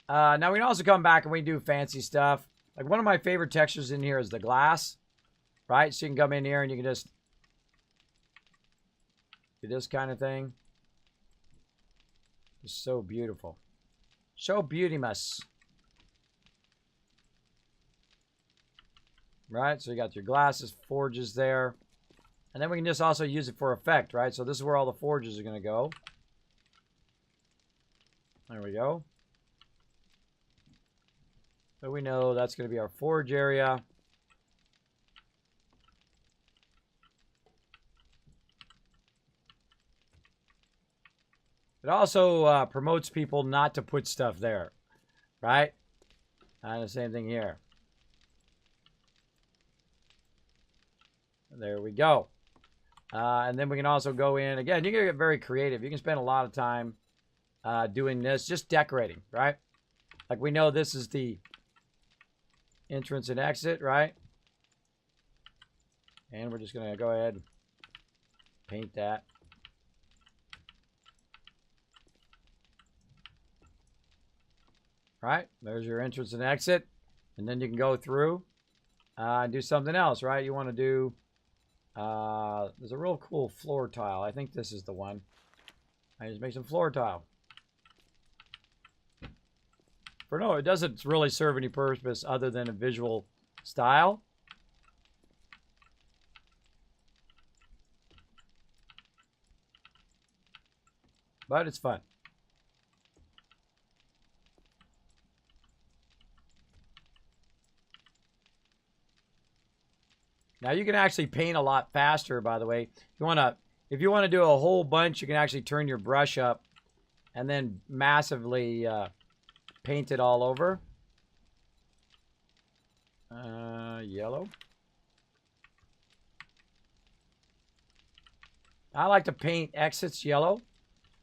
Now we can also come back and we can do fancy stuff. Like one of my favorite textures in here is the glass. Right? So you can come in here and you can just do this kind of thing. It's so beautiful. So beautimous. Right? So you got your glasses, forges there. And then we can just also use it for effect, right? So this is where all the forges are going to go. There we go. So we know that's going to be our forge area. It also promotes people not to put stuff there, right? And the same thing here. There we go. And then we can also go in. Again, you can get very creative. You can spend a lot of time doing this, just decorating, right? Like we know this is the entrance and exit, right? And we're just going to go ahead and paint that. Right? There's your entrance and exit. And then you can go through and do something else, right? You want to do... there's a real cool floor tile. I think this is the one. I just make some floor tile. For no, it doesn't really serve any purpose other than a visual style. But it's fun. Now you can actually paint a lot faster, by the way. If you want to do a whole bunch, you can actually turn your brush up and then massively paint it all over. Yellow. I like to paint exits yellow.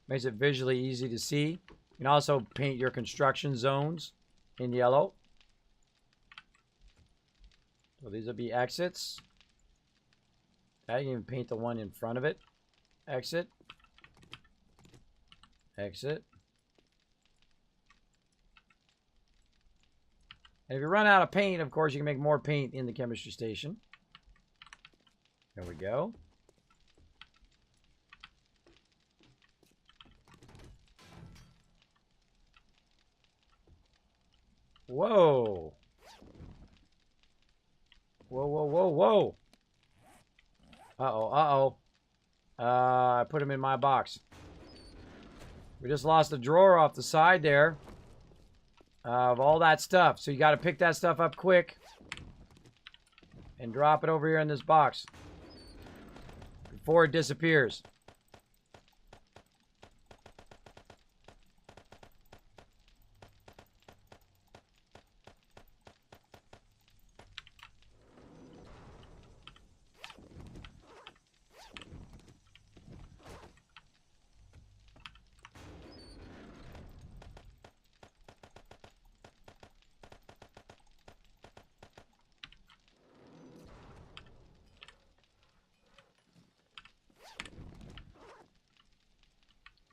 Makes it visually easy to see. You can also paint your construction zones in yellow. So these will be exits. I can even paint the one in front of it. Exit. Exit. And if you run out of paint, of course, you can make more paint in the chemistry station. There we go. Whoa. Whoa, whoa, whoa, whoa. Uh-oh, uh-oh. I put him in my box. We just lost a drawer off the side there of all that stuff. So you got to pick that stuff up quick and drop it over here in this box before it disappears.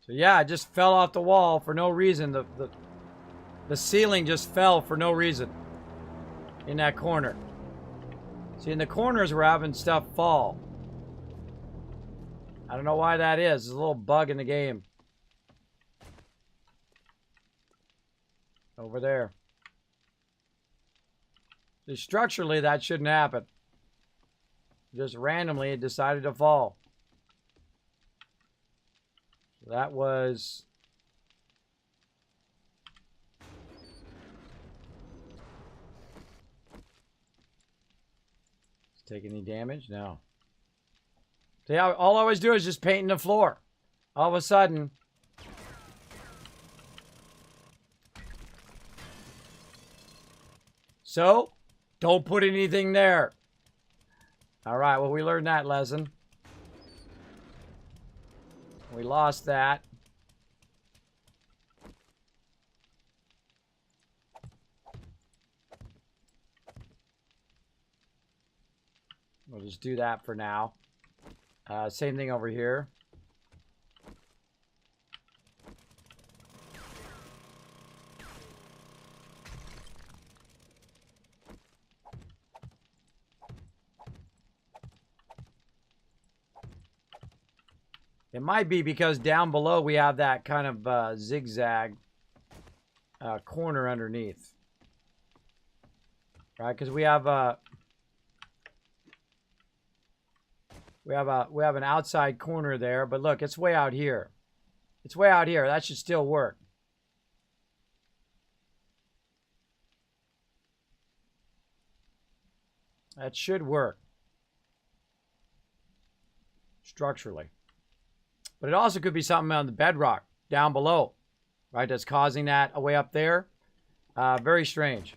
So yeah, it just fell off the wall for no reason. The ceiling just fell for no reason in that corner. See, in the corners we're having stuff fall. I don't know why that is. There's a little bug in the game. Over there. See, structurally, that shouldn't happen. Just randomly, it decided to fall. That was... Does it take any damage? No. See, all I always do is just painting the floor. All of a sudden... So, don't put anything there. All right, well, we learned that lesson. We lost that. We'll just do that for now. Same thing over here. It might be because down below we have that kind of zigzag corner underneath, right? Because we have an outside corner there, but look, it's way out here. It's way out here. That should still work. That should work structurally. But it also could be something on the bedrock down below, right? That's causing that way up there. Very strange.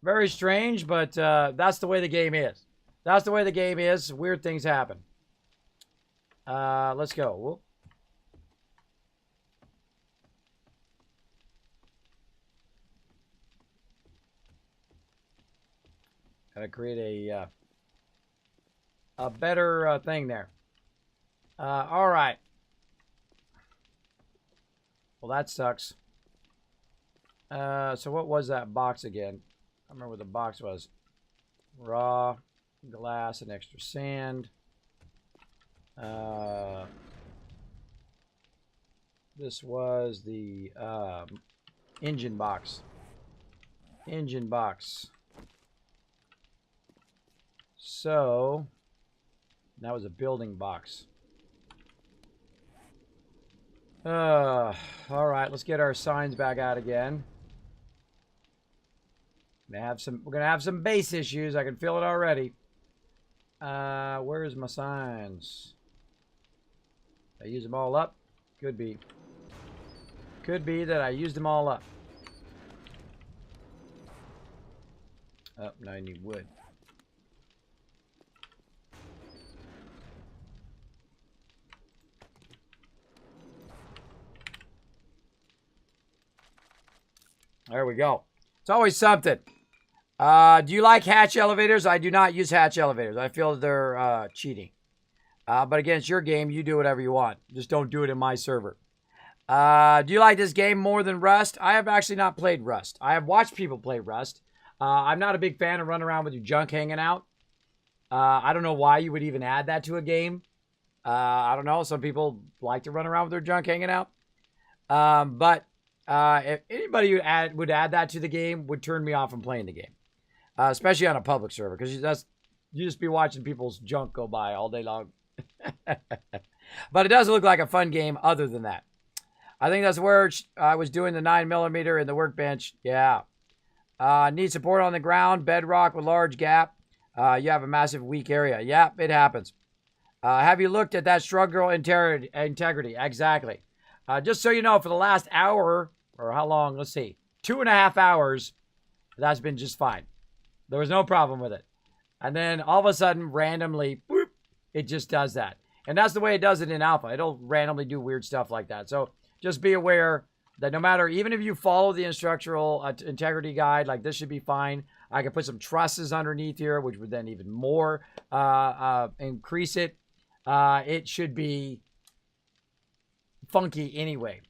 Very strange, but that's the way the game is. That's the way the game is. Weird things happen. Let's go. Whoop. Gotta create a better thing there. All right. Well, that sucks. So what was that box again? I remember what the box was. Raw glass and extra sand. This was the engine box. Engine box. So that was a building box. All right, let's get our signs back out again. We're gonna have some base issues. I can feel it already. Where's my signs? Did I use them all up? Could be. Could be that I used them all up. Oh, now I need wood. There we go. It's always something. Do you like hatch elevators? I do not use hatch elevators. I feel they're cheating. But again, it's your game. You do whatever you want. Just don't do it in my server. Do you like this game more than Rust? I have actually not played Rust. I have watched people play Rust. I'm not a big fan of running around with your junk hanging out. I don't know why you would even add that to a game. I don't know. Some people like to run around with their junk hanging out. But if anybody who would add that to the game would turn me off from playing the game. Especially on a public server. Because you just be watching people's junk go by all day long. But it does look like a fun game other than that. I think that's where I was doing the 9mm in the workbench. Yeah. Need support on the ground. Bedrock with large gap. You have a massive weak area. Yeah, it happens. Have you looked at that structural integrity? Exactly. Just so you know, for the last hour, or how long? Let's see. 2.5 hours, that's been just fine. There was no problem with it. And then all of a sudden, randomly, boop, it just does that. And that's the way it does it in alpha. It'll randomly do weird stuff like that. So just be aware that no matter, even if you follow the structural integrity guide, like this should be fine. I can put some trusses underneath here, which would then even more increase it. It should be funky anyway.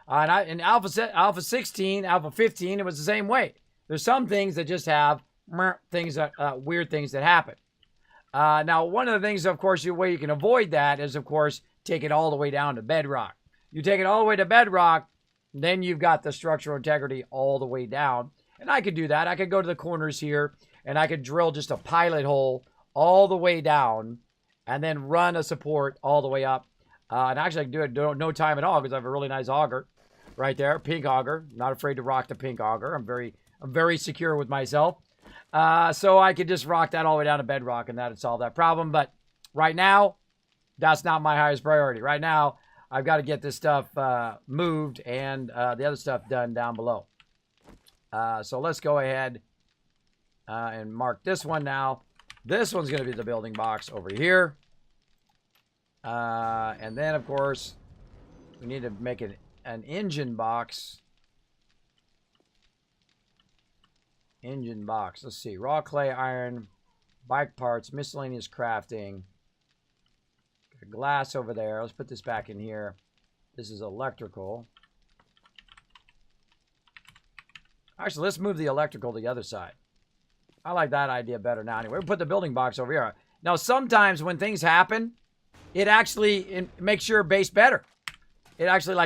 And in alpha 16, alpha 15, it was the same way. There's some things that just have things that weird things that happen. Now, one of the things, of course, the way you can avoid that is, of course, take it all the way down to bedrock. You take it all the way to bedrock, then you've got the structural integrity all the way down. And I could do that. I could go to the corners here, and I could drill just a pilot hole all the way down, and then run a support all the way up. And actually, I can do it no time at all because I have a really nice auger right there, pink auger. Not afraid to rock the pink auger. I'm very secure with myself. So I could just rock that all the way down to bedrock, and that would solve that problem. But right now, that's not my highest priority. Right now, I've got to get this stuff moved and the other stuff done down below. So let's go ahead and mark this one now. This one's going to be the building box over here. And then, of course, we need to make it an engine box. Engine box. Let's see. Raw clay, iron, bike parts, miscellaneous crafting. Got glass over there. Let's put this back in here. This is electrical. Actually, let's move the electrical to the other side. I like that idea better now. Anyway, we'll put the building box over here. Now, sometimes when things happen, it actually makes your base better. It actually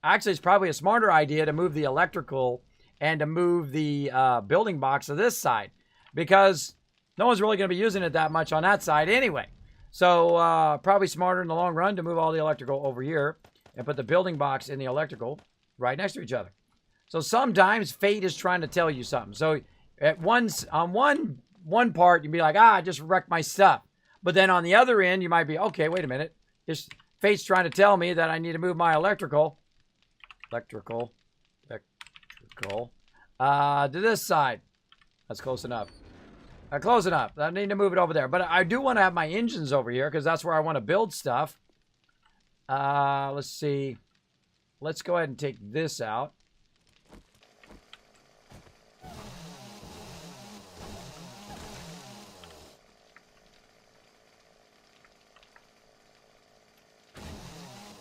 it's probably a smarter idea to move the electrical and to move the building box to this side, because no one's really going to be using it that much on that side anyway. So probably smarter in the long run to move all the electrical over here and put the building box and the electrical right next to each other. So sometimes fate is trying to tell you something. So at on one part, you'd be like, I just wrecked my stuff. But then on the other end, you might be, okay, wait a minute. Fate's trying to tell me that I need to move my electrical to this side. That's close enough. Close enough. I need to move it over there. But I do want to have my engines over here because that's where I want to build stuff. Let's see. Let's go ahead and take this out.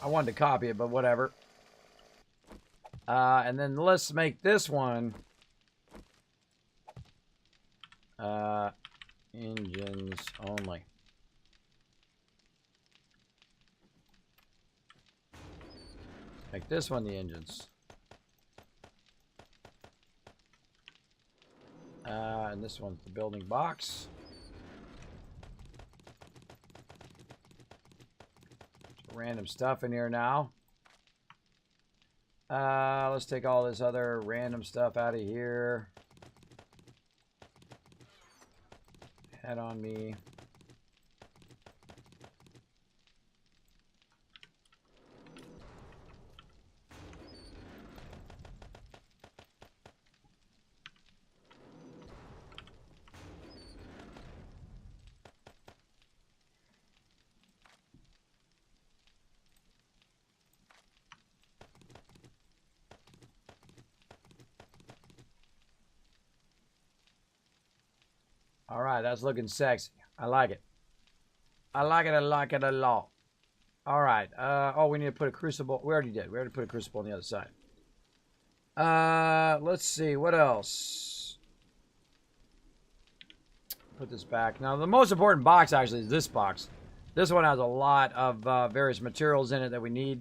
I wanted to copy it, but whatever. And then let's make this one engines only. Make this one the engines. And this one's the building box. Random stuff in here now. Let's take all this other random stuff out of here. Head on me. All right, that's looking sexy. I like it. I like it a lot. All right. Oh, we need to put a crucible. We already did. We already put a crucible on the other side. Let's see. What else? Put this back. Now, the most important box, actually, is this box. This one has a lot of various materials in it that we need.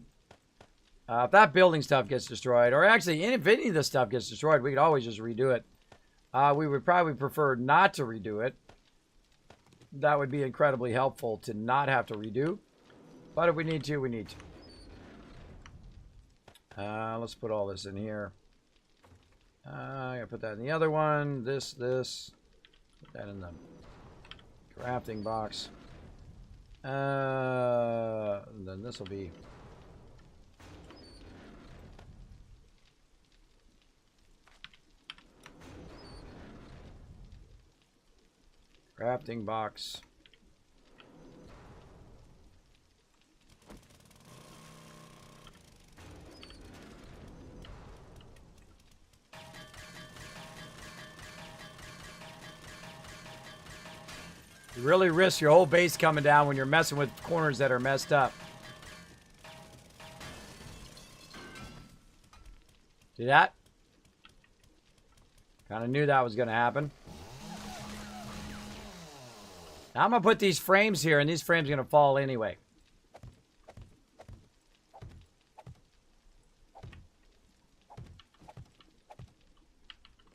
If that building stuff gets destroyed, or actually, if any of this stuff gets destroyed, we could always just redo it. We would probably prefer not to redo it. That would be incredibly helpful to not have to redo. But if we need to, we need to. Let's put all this in here. I'm going to put that in the other one. This. Put that in the crafting box. And then this will be... crafting box. You really risk your whole base coming down when you're messing with corners that are messed up. See that? Kind of knew that was going to happen. Now I'm going to put these frames here, and these frames are going to fall anyway.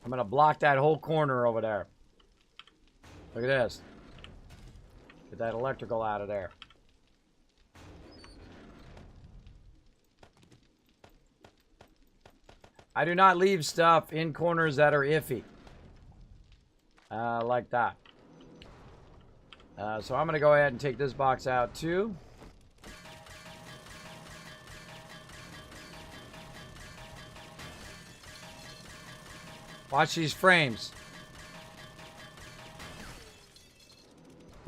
I'm going to block that whole corner over there. Look at this. Get that electrical out of there. I do not leave stuff in corners that are iffy. Like that. So I'm going to go ahead and take this box out too. Watch these frames.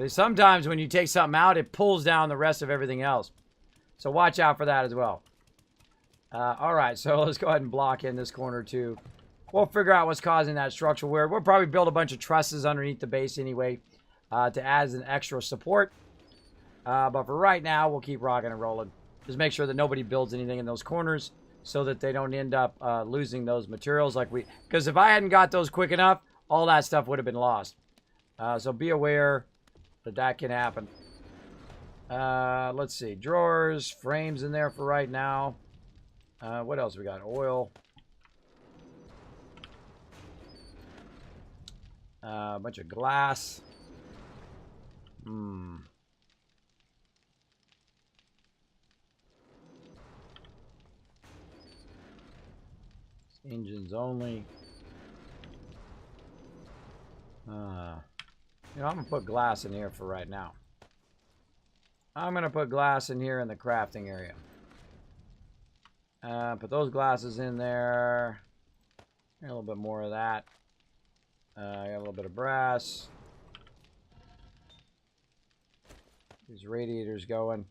Sometimes when you take something out, it pulls down the rest of everything else. So watch out for that as well. All right, so let's go ahead and block in this corner too. We'll figure out what's causing that structural wear. We'll probably build a bunch of trusses underneath the base anyway to add as an extra support. But for right now, we'll keep rocking and rolling. Just make sure that nobody builds anything in those corners so that they don't end up losing those materials like we... Because if I hadn't got those quick enough, all that stuff would have been lost. So be aware that can happen. Let's see. Drawers, frames in there for right now. What else we got? Oil. A bunch of glass. Engines only. You know, I'm going to put glass in here for right now. I'm going to put glass in here in the crafting area. Put those glasses in there. A little bit more of that. I got a little bit of brass. These radiators going.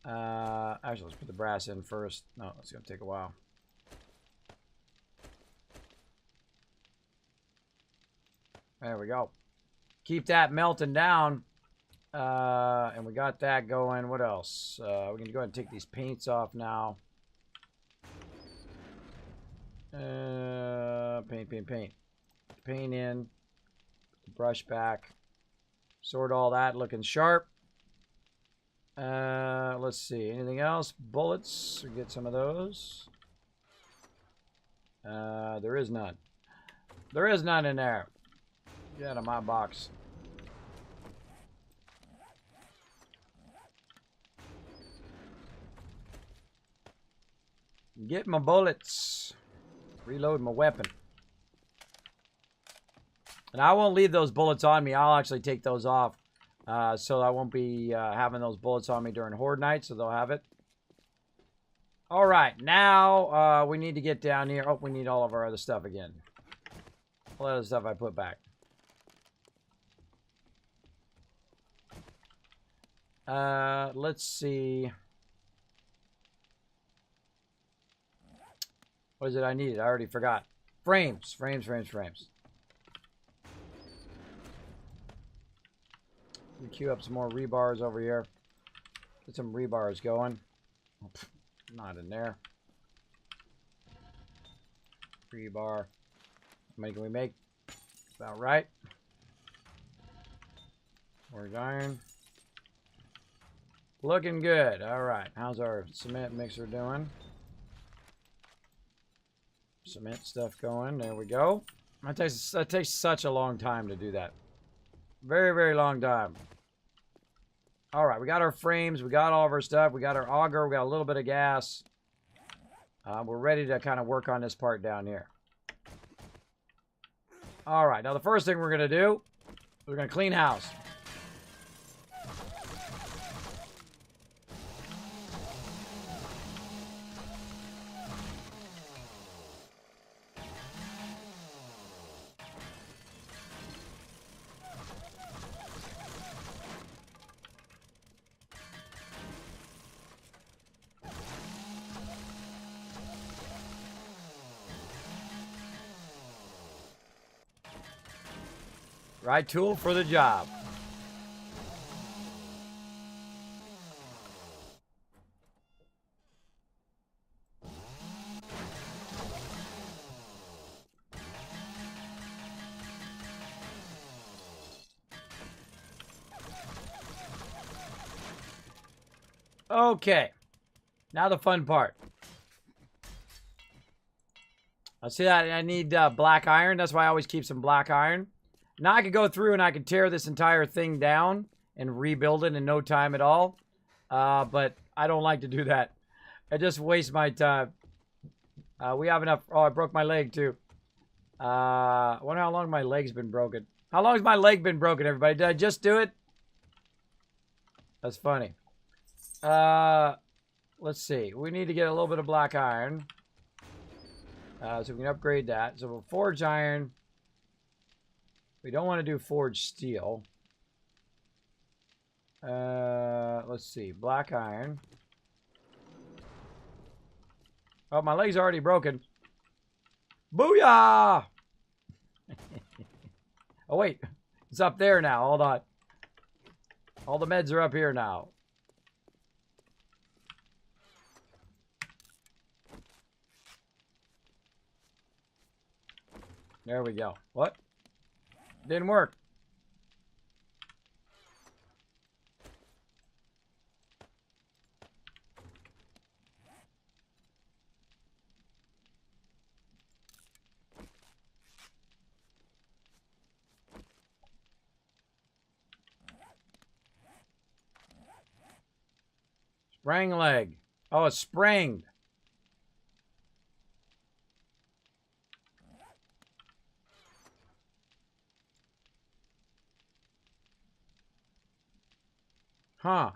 Actually, let's put the brass in first. No, it's going to take a while. There we go. Keep that melting down. And we got that going. What else? We're going to go ahead and take these paints off now. Paint. Paint in. Brush back. Sort all that looking sharp. Let's see. Anything else? Bullets. We get some of those. There is none. There is none in there. Get out of my box. Get my bullets. Reload my weapon. And I won't leave those bullets on me. I'll actually take those off. So I won't be having those bullets on me during Horde night. So they'll have it. Alright. Now we need to get down here. Oh, we need all of our other stuff again. All the other stuff I put back. Let's see. What is it I needed? I already forgot. Frames. Frames. We queue up some more rebars over here. Get some rebars going. Oh, not in there. Rebar. How many can we make? About right. Forged iron. Looking good. Alright. How's our cement mixer doing? Cement stuff going. There we go. That takes such a long time to do that. Very, very long time. Alright, we got our frames. We got all of our stuff. We got our auger. We got a little bit of gas. We're ready to kind of work on this part down here. Alright, now the first thing we're going to do, we're going to clean house. Right tool for the job. Okay. Now the fun part. I see that I need black iron. That's why I always keep some black iron. Now I could go through and I could tear this entire thing down and rebuild it in no time at all. But I don't like to do that. I just waste my time. We have enough. Oh, I broke my leg too. I wonder how long my leg's been broken. How long has my leg been broken, everybody? Did I just do it? That's funny. Let's see. We need to get a little bit of black iron. So we can upgrade that. So we'll forge iron. We don't want to do forged steel. Let's see. Black iron. Oh, my leg's already broken. Booyah! Oh, wait. It's up there now. Hold on. All the meds are up here now. There we go. What? Didn't work. Sprang leg. Oh, it's spranged. Huh.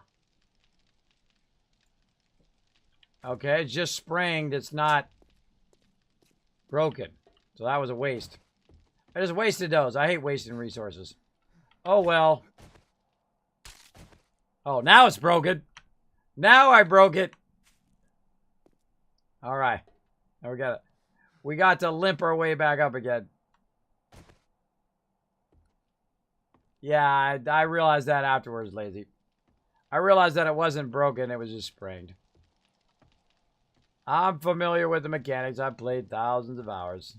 Okay, it's just spranged. It's not broken. So that was a waste. I just wasted those. I hate wasting resources. Oh, well. Oh, now it's broken. Now I broke it. All right. Now we got it. We got to limp our way back up again. Yeah, I realized that afterwards, Lazy. I realized that it wasn't broken, it was just sprained. I'm familiar with the mechanics. I've played thousands of hours.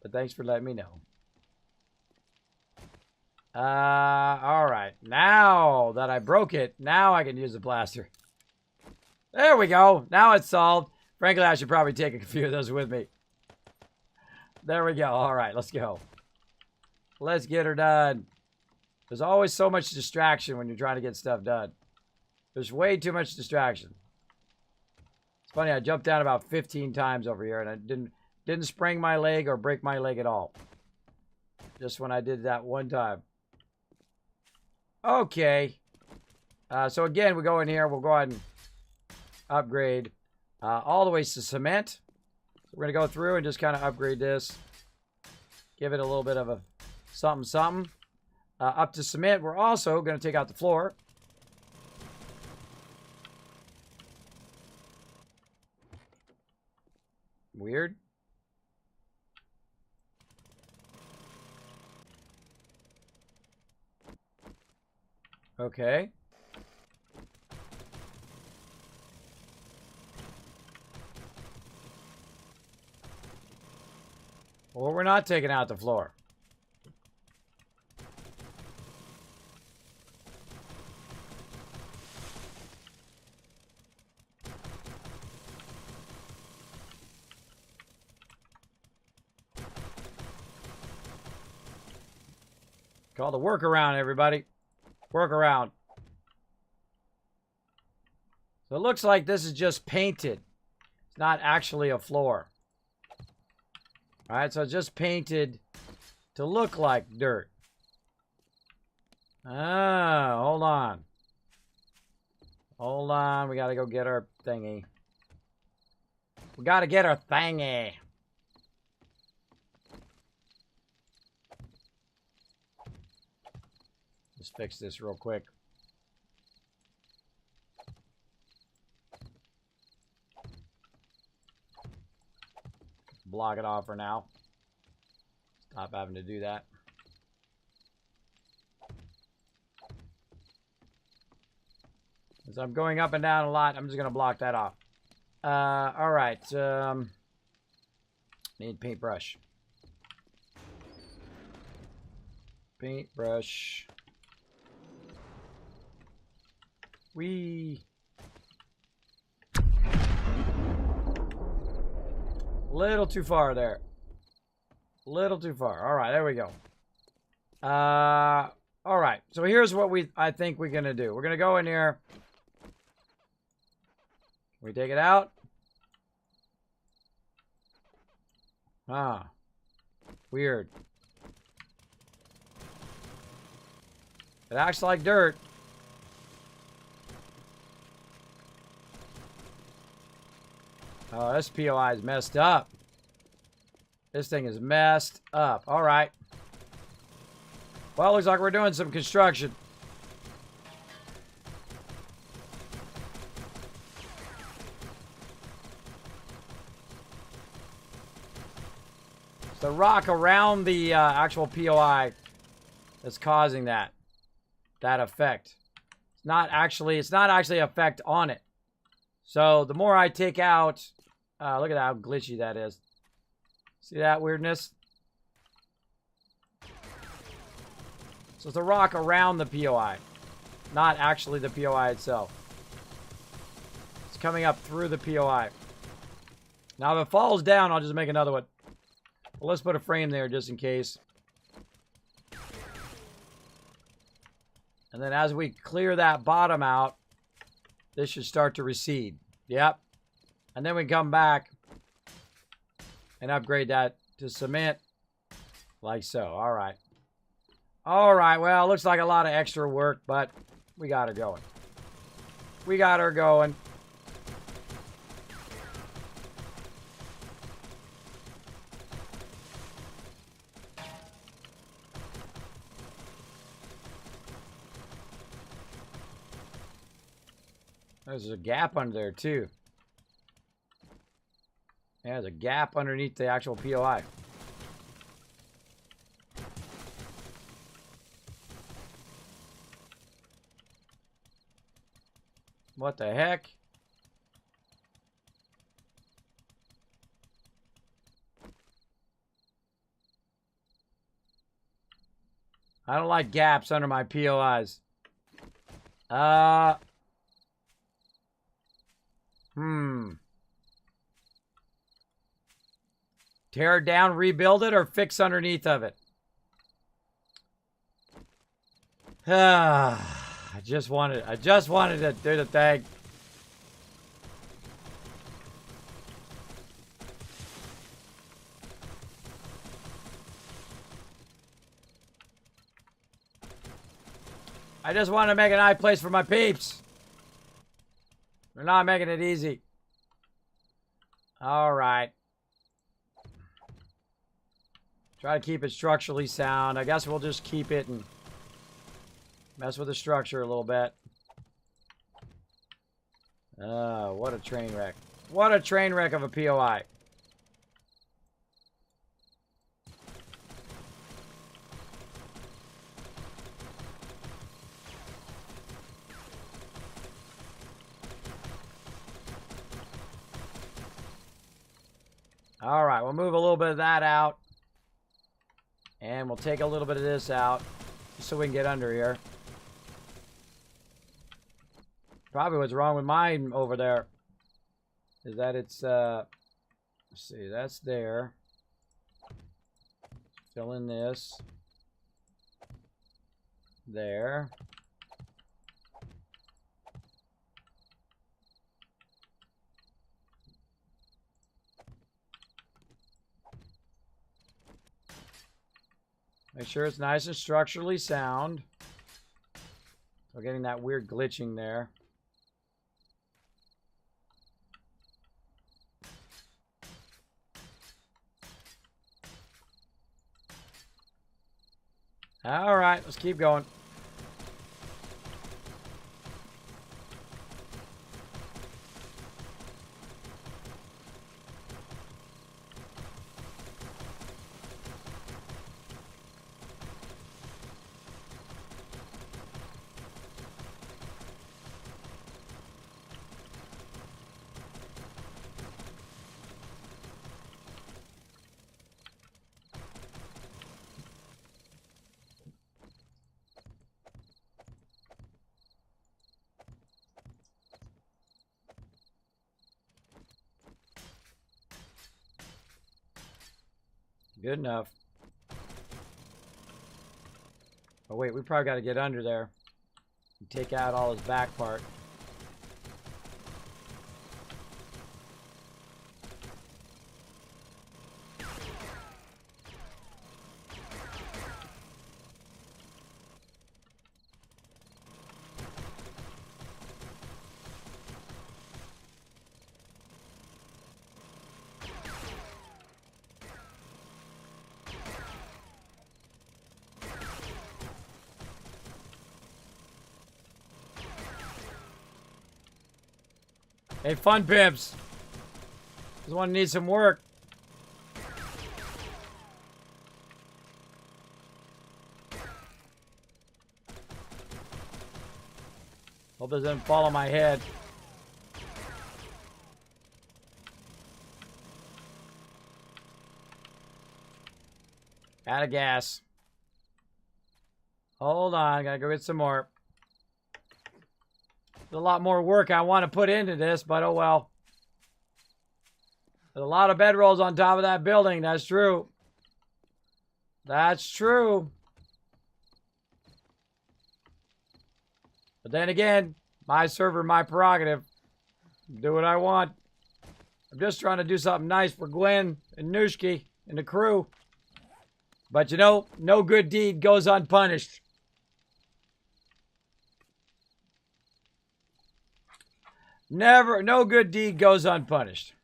But thanks for letting me know. Alright. Now that I broke it, now I can use the plaster. There we go. Now it's solved. Frankly, I should probably take a few of those with me. There we go. Alright, let's go. Let's get her done. There's always so much distraction when you're trying to get stuff done. There's way too much distraction. It's funny, I jumped down about 15 times over here and I didn't sprain my leg or break my leg at all. Just when I did that one time. Okay. So again, we go in here. We'll go ahead and upgrade all the way to cement. So we're going to go through and just kind of upgrade this. Give it a little bit of a something, something. Up to cement, we're also going to take out the floor. Weird. Okay. Or we're not taking out the floor. Called a workaround, everybody. Workaround. So it looks like this is just painted. It's not actually a floor. Alright, so it's just painted to look like dirt. Ah, hold on. Hold on, we gotta go get our thingy. We gotta get our thingy. Let's fix this real quick. Block it off for now. Stop having to do that. As I'm going up and down a lot, I'm just going to block that off. Alright. Need paintbrush. Paintbrush. Little too far there. Little too far. Alright, there we go. Alright. So here's what I think we're gonna do. We're gonna go in here. We take it out. Ah. Weird. It acts like dirt. Oh, this POI is messed up. This thing is messed up. All right. Well, looks like we're doing some construction. It's the rock around the actual POI that's causing that effect. It's not actually effect on it. So the more I take out, look at how glitchy that is. See that weirdness? So it's a rock around the POI, not actually the POI itself. It's coming up through the POI. Now if it falls down, I'll just make another one. Well, let's put a frame there just in case. And then as we clear that bottom out, this should start to recede. Yep. And then we come back and upgrade that to cement like so. All right. All right. Well, looks like a lot of extra work, but we got her going. We got her going. There's a gap under there, too. Yeah, there's a gap underneath the actual POI. What the heck? I don't like gaps under my POIs. Tear it down, rebuild it, or fix underneath of it? I just wanted to do the thing. I just want to make a nice place for my peeps. They're not making it easy. All right. Try to keep it structurally sound. I guess we'll just keep it and mess with the structure a little bit. Oh, what a train wreck. What a train wreck of a POI. All right, we'll move a little bit of that out. And we'll take a little bit of this out just so we can get under here. Probably what's wrong with mine over there is that it's, let's see, that's there. Fill in this. There. Make sure it's nice and structurally sound. We're getting that weird glitching there. All right, let's keep going. Good enough. Oh wait, we probably got to get under there and take out all his back part. Hey, fun pimps. This one needs some work. Hope it doesn't fall on my head. Out of gas. Hold on, gotta go get some more. There's a lot more work I want to put into this, but oh well. There's a lot of bedrolls on top of that building. That's true. That's true. But then again, my server, my prerogative. Do what I want. I'm just trying to do something nice for Gwen and Nushki and the crew. But you know, no good deed goes unpunished. Never, no good deed goes unpunished.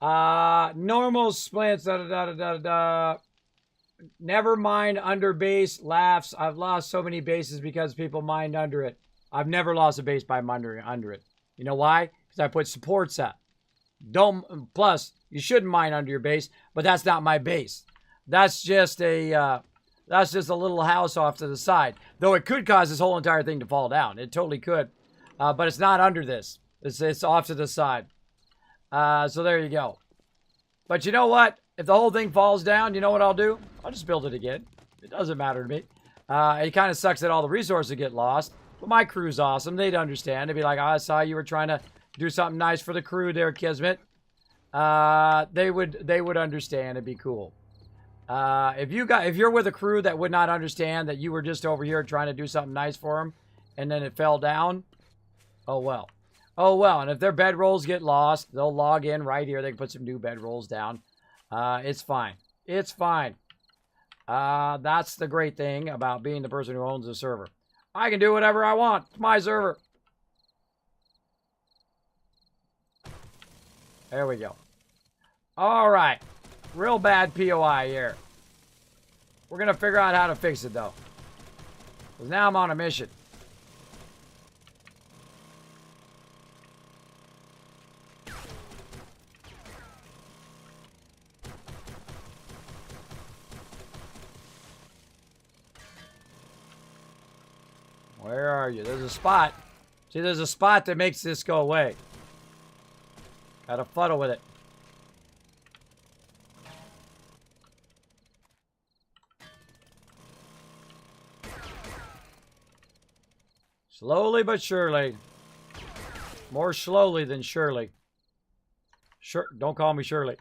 Normal splits, Never mind under base, laughs. I've lost so many bases because people mined under it. I've never lost a base by minding under it. You know why? Because I put supports up. Plus, you shouldn't mine under your base, but that's not my base. That's just a little house off to the side. Though it could cause this whole entire thing to fall down. It totally could. But it's not under this. It's off to the side. So there you go. But you know what? If the whole thing falls down, you know what I'll do? I'll just build it again. It doesn't matter to me. It kind of sucks that all the resources get lost. But my crew's awesome. They'd understand. They'd be like, oh, I saw you were trying to do something nice for the crew there, Kismet. They would understand. It'd be cool. If you're with a crew that would not understand that you were just over here trying to do something nice for them, and then it fell down, oh well. Oh well. And if their bedrolls get lost, they'll log in right here. They can put some new bedrolls down. It's fine. It's fine. That's the great thing about being the person who owns the server. I can do whatever I want. It's my server. There we go. All right. Real bad POI here. We're going to figure out how to fix it, though. Because now I'm on a mission. Where are you? There's a spot. See, there's a spot that makes this go away. Gotta fuddle with it. Slowly but surely. More slowly than surely. Sure, don't call me Shirley.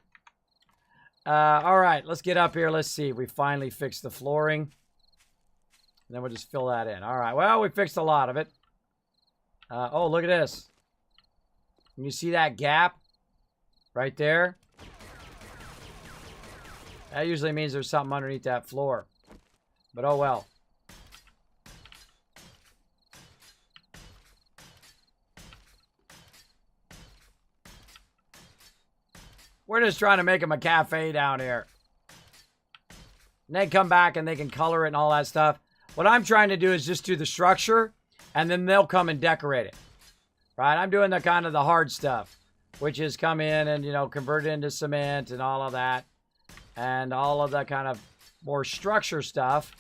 All right, let's get up here. Let's see. We finally fixed the flooring. And then we'll just fill that in. All right. Well, we fixed a lot of it. Oh, look at this. Can you see that gap right there? That usually means there's something underneath that floor. But oh well. We're just trying to make them a cafe down here. And they come back and they can color it and all that stuff. What I'm trying to do is just do the structure, and then they'll come and decorate it. Right? I'm doing the kind of the hard stuff, which is come in and, you know, convert it into cement and all of that. And all of the kind of more structure stuff.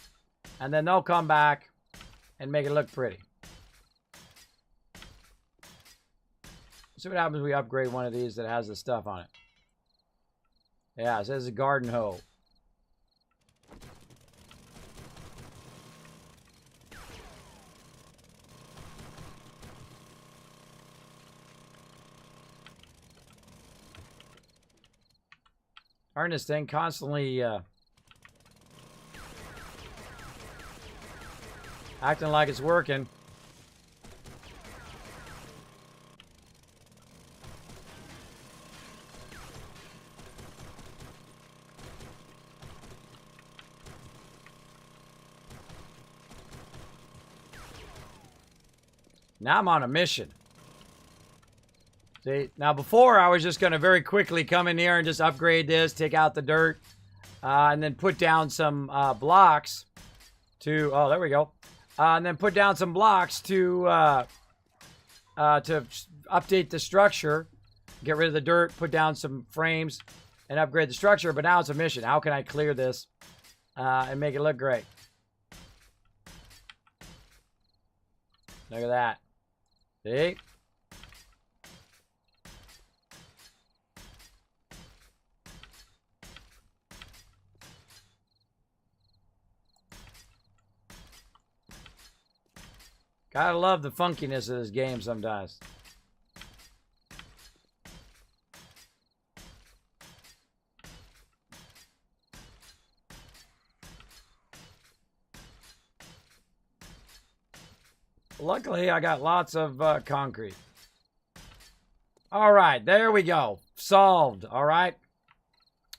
And then they'll come back and make it look pretty. See what happens when we upgrade one of these that has the stuff on it. Yeah, it says a garden hoe. Darn this thing constantly acting like it's working. Now I'm on a mission. See, now before I was just going to very quickly come in here and just upgrade this, take out the dirt, and then put down some blocks to, oh, there we go. And then put down some blocks to update the structure, get rid of the dirt, put down some frames, and upgrade the structure. But now it's a mission. How can I clear this and make it look great? Look at that. See? Gotta love the funkiness of this game sometimes. Luckily, I got lots of concrete. All right, there we go. Solved, all right?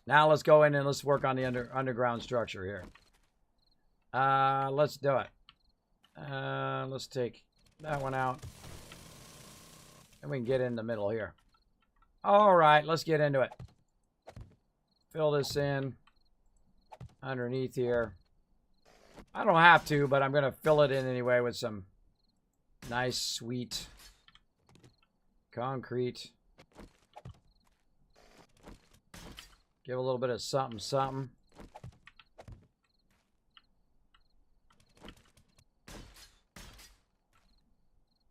Now let's go in and let's work on the underground structure here. Let's do it. Let's take that one out. And we can get in the middle here. All right, let's get into it. Fill this in underneath here. I don't have to, but I'm going to fill it in anyway with some nice, sweet concrete. Give a little bit of something, something.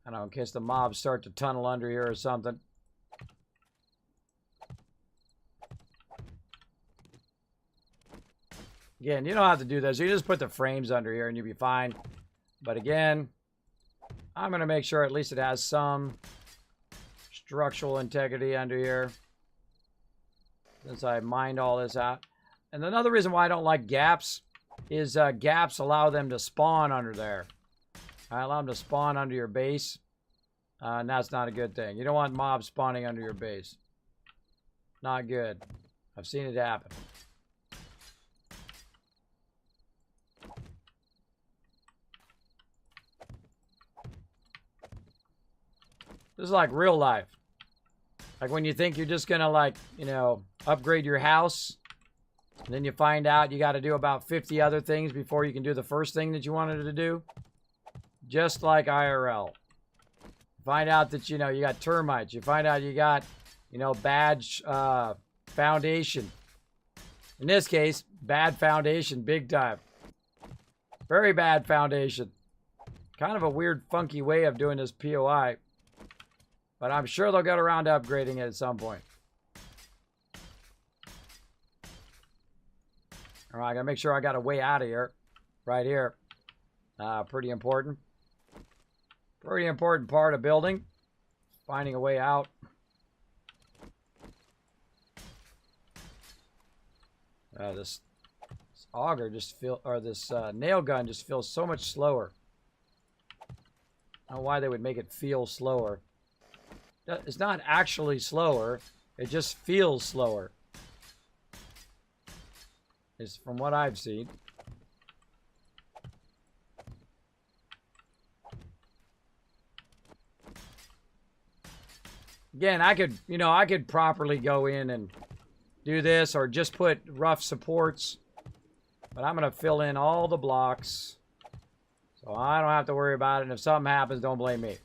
I don't know, in case the mobs start to tunnel under here or something. Again, you don't have to do this. You just put the frames under here and you'll be fine. But again, I'm going to make sure at least it has some structural integrity under here. Since I mined all this out. And another reason why I don't like gaps is gaps allow them to spawn under there. I allow them to spawn under your base. And that's not a good thing. You don't want mobs spawning under your base. Not good. I've seen it happen. This is like real life. Like when you think you're just gonna like, you know, upgrade your house. And then you find out you got to do about 50 other things before you can do the first thing that you wanted to do. Just like IRL. Find out that, you know, you got termites. You find out you got, you know, bad foundation. In this case, bad foundation, big time. Very bad foundation. Kind of a weird, funky way of doing this POI. But I'm sure they'll get around to upgrading it at some point. All right, I gotta make sure I got a way out of here. Right here. Pretty important. Pretty important part of building. Finding a way out. This auger just feel, or this nail gun just feels so much slower. I don't know why they would make it feel slower. It's not actually slower. It just feels slower. It's from what I've seen. Again, I could, you know, I could properly go in and do this or just put rough supports. But I'm going to fill in all the blocks. So I don't have to worry about it. And if something happens, don't blame me.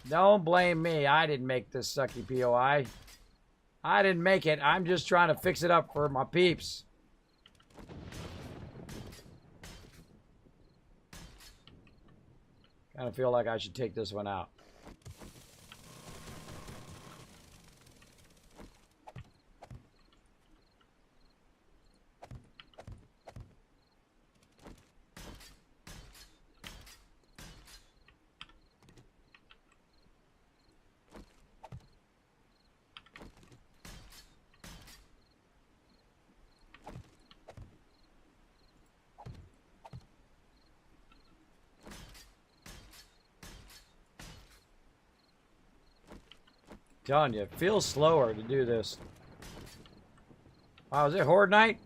Don't blame me. I didn't make this sucky POI. I didn't make it. I'm just trying to fix it up for my peeps. Kind of feel like I should take this one out. Telling you, it feels slower to do this. Wow, is it Horde Night?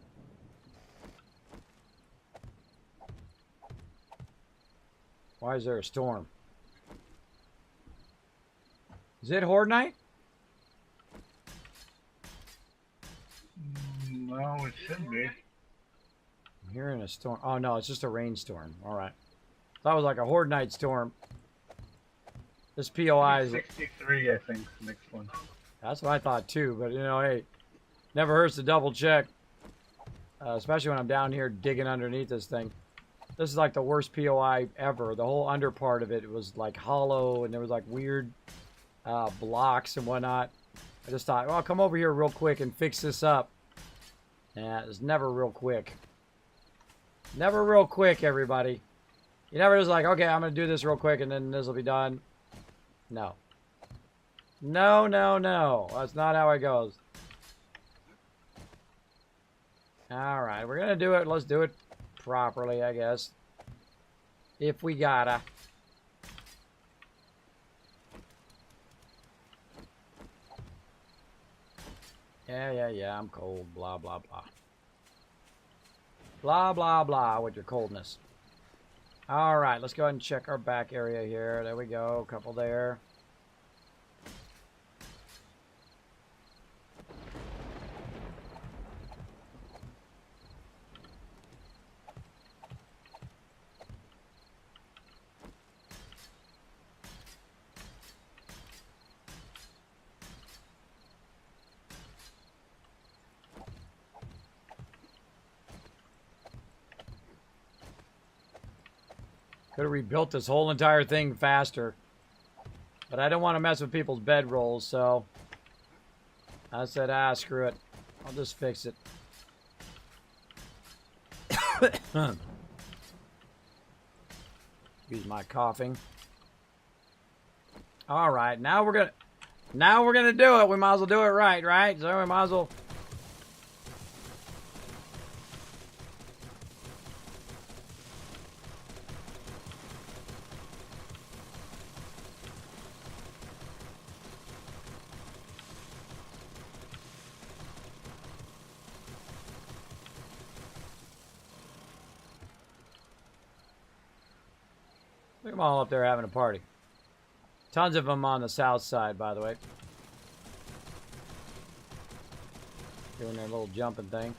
Why is there a storm? Is it Horde Night? No, it should be. I'm hearing a storm. Oh no, it's just a rainstorm. All right. That was like a Horde Night storm. This POI is 63, I think, next one. That's what I thought too, but you know, hey, never hurts to double check. Especially when I'm down here digging underneath this thing. This is like the worst POI ever. The whole under part of it was like hollow and there was like weird blocks and whatnot. I just thought, well, I'll come over here real quick and fix this up. Yeah, it's never real quick. Never real quick, everybody. You never just like, okay, I'm going to do this real quick and then this will be done. No. No, no, no. That's not how it goes. Alright, we're going to do it. Let's do it properly, I guess. If we gotta. Yeah, I'm cold. Blah, blah, blah. Blah, blah, blah with your coldness. Alright, let's go ahead and check our back area here. There we go. A couple there. Could have rebuilt this whole entire thing faster. But I don't want to mess with people's bedrolls, so I said, screw it. I'll just fix it. Excuse my coughing. All right, now we're gonna do it. We might as well do it right? So we might as well. Look at them all up there having a party. Tons of them on the south side, by the way. Doing their little jumping thing.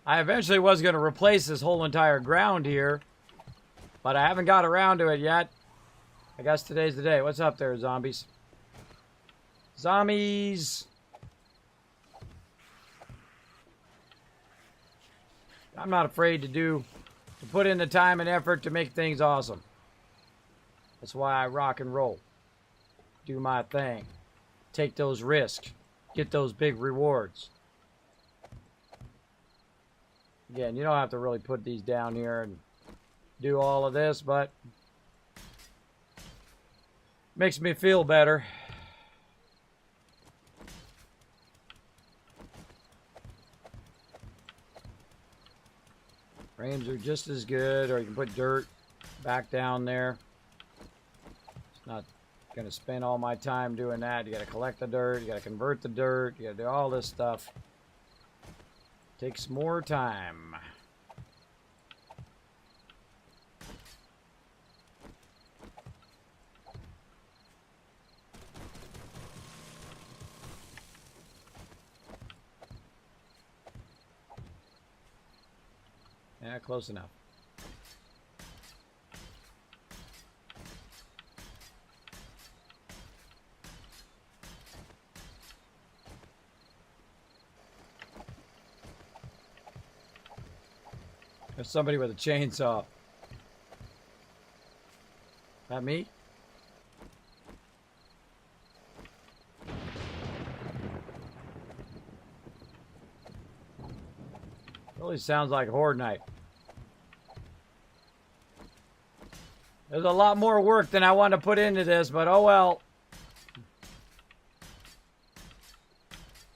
I eventually was going to replace this whole entire ground here, but I haven't got around to it yet. I guess today's the day. What's up there, zombies? Zombies! I'm not afraid to put in the time and effort to make things awesome. That's why I rock and roll. Do my thing. Take those risks. Get those big rewards. Again, you don't have to really put these down here and do all of this, but makes me feel better. Frames are just as good, or you can put dirt back down there. It's not going to spend all my time doing that. You got to collect the dirt, you got to convert the dirt, you got to do all this stuff. Takes more time. Yeah, close enough. There's somebody with a chainsaw. That me? Really sounds like Horde Night. There's a lot more work than I want to put into this, but oh well.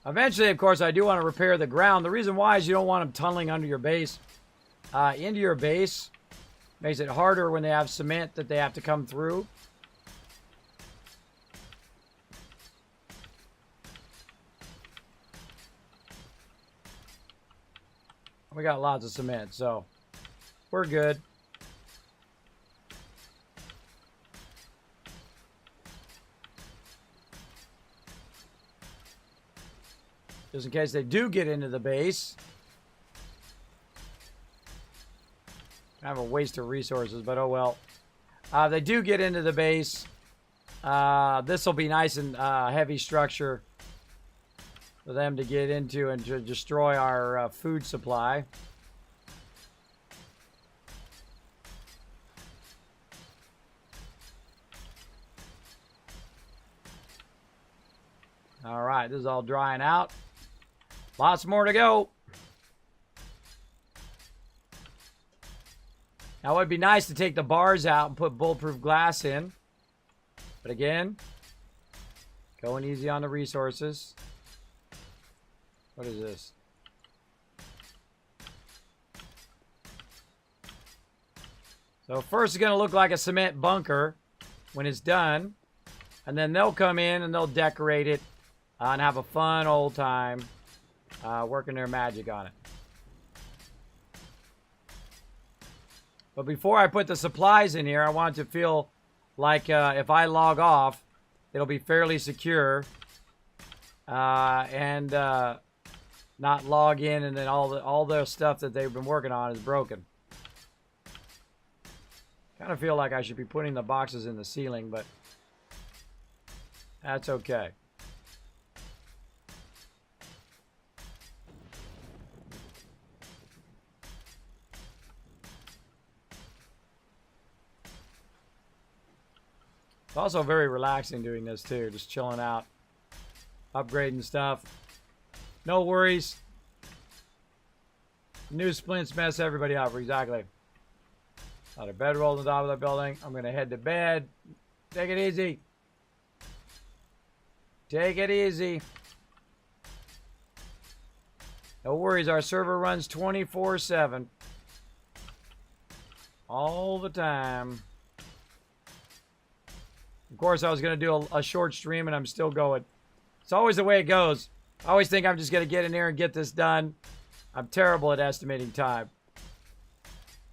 Eventually, of course, I do want to repair the ground. The reason why is you don't want them tunneling under your base. Into your base. Makes it harder when they have cement that they have to come through. We got lots of cement, so we're good. Just in case they do get into the base. Kind of a waste of resources, but oh well. They do get into the base. This will be nice and heavy structure for them to get into and to destroy our food supply. All right, this is all drying out. Lots more to go. Now, it would be nice to take the bars out and put bulletproof glass in. But again, going easy on the resources. What is this? So first it's going to look like a cement bunker when it's done. And then they'll come in and they'll decorate it and have a fun old time working their magic on it. But before I put the supplies in here, I want it to feel like if I log off, it'll be fairly secure. And not log in and then all the stuff that they've been working on is broken. Kind of feel like I should be putting the boxes in the ceiling, but that's okay. It's also very relaxing doing this too, just chilling out, upgrading stuff. No worries. New splints mess everybody up, exactly. Got a bedroll on the top of the building. I'm gonna head to bed. Take it easy. Take it easy. No worries, our server runs 24/7. All the time. Of course, I was going to do a short stream, and I'm still going. It's always the way it goes. I always think I'm just going to get in here and get this done. I'm terrible at estimating time.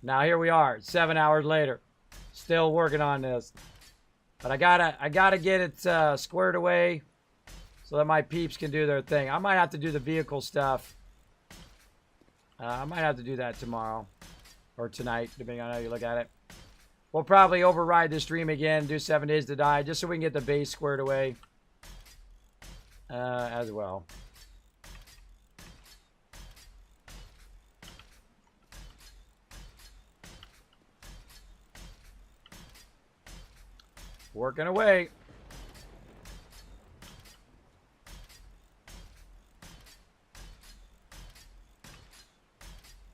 Now, here we are, 7 hours later. Still working on this. But I gotta get it squared away so that my peeps can do their thing. I might have to do the vehicle stuff. I might have to do that tomorrow. Or tonight, depending on how you look at it. We'll probably override the stream again, do 7 Days to Die, just so we can get the base squared away as well. Working away.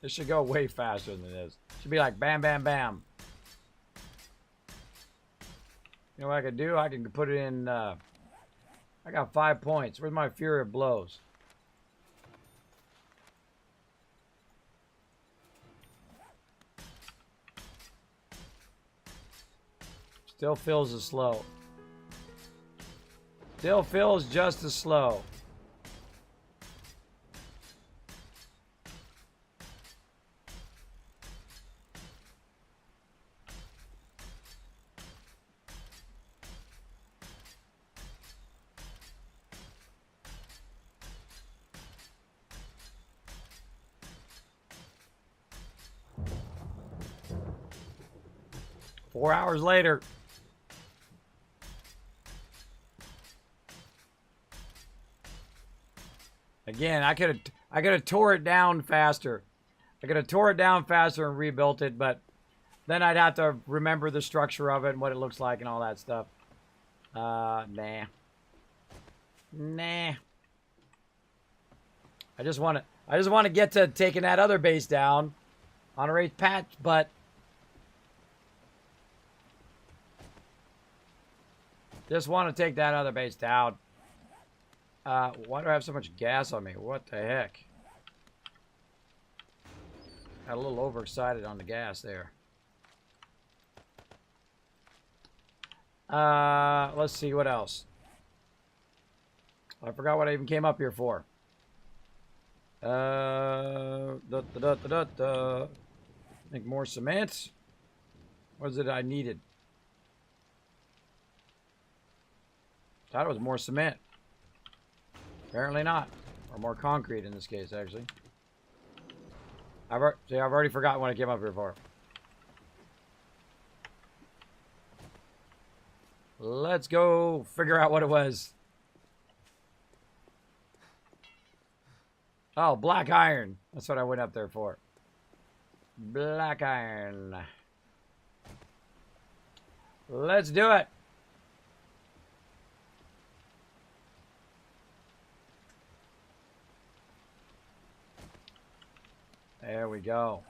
This should go way faster than this. Should be like bam, bam, bam. You know what I could do? I can put it in, I got 5 points. Where's my Fury of Blows? Still feels as slow. Still feels just as slow. Four hours later. Again, I could have tore it down faster. I could have tore it down faster and rebuilt it, but then I'd have to remember the structure of it and what it looks like and all that stuff. Nah. I just want to get to taking that other base down on a rate patch, but just want to take that other base down. Why do I have so much gas on me? What the heck? Got a little overexcited on the gas there. Let's see what else. I forgot what I even came up here for. Make more cement. What is it I needed? Thought it was more cement. Apparently not. Or more concrete in this case, actually. I've already forgotten what I came up here for. Let's go figure out what it was. Oh, black iron. That's what I went up there for. Black iron. Let's do it. There we go.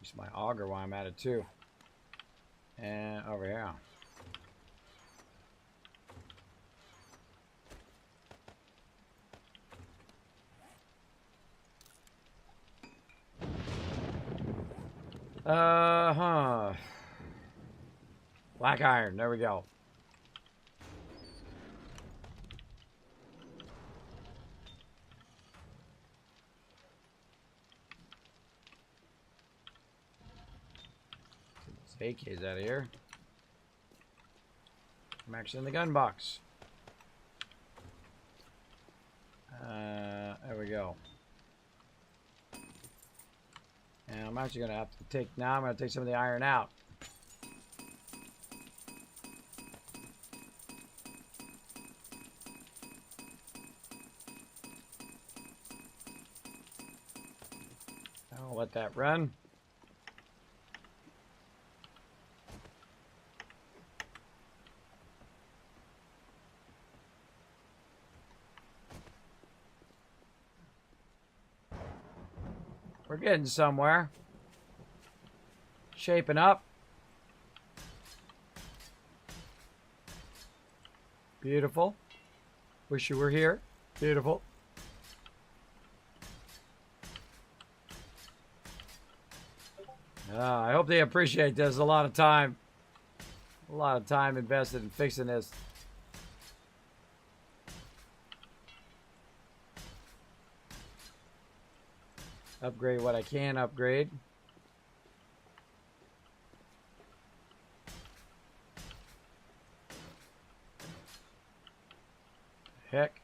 Use my auger while I'm at it too. And over here. Black iron, there we go. AKs out of here. I'm actually in the gun box. There we go. And I'm actually gonna have to take, now I'm gonna take some of the iron out. I'll let that run. We're getting somewhere. Shaping up. Beautiful. Wish you were here. Beautiful. I hope they appreciate this. A lot of time. A lot of time invested in fixing this. Upgrade what I can upgrade. Heck.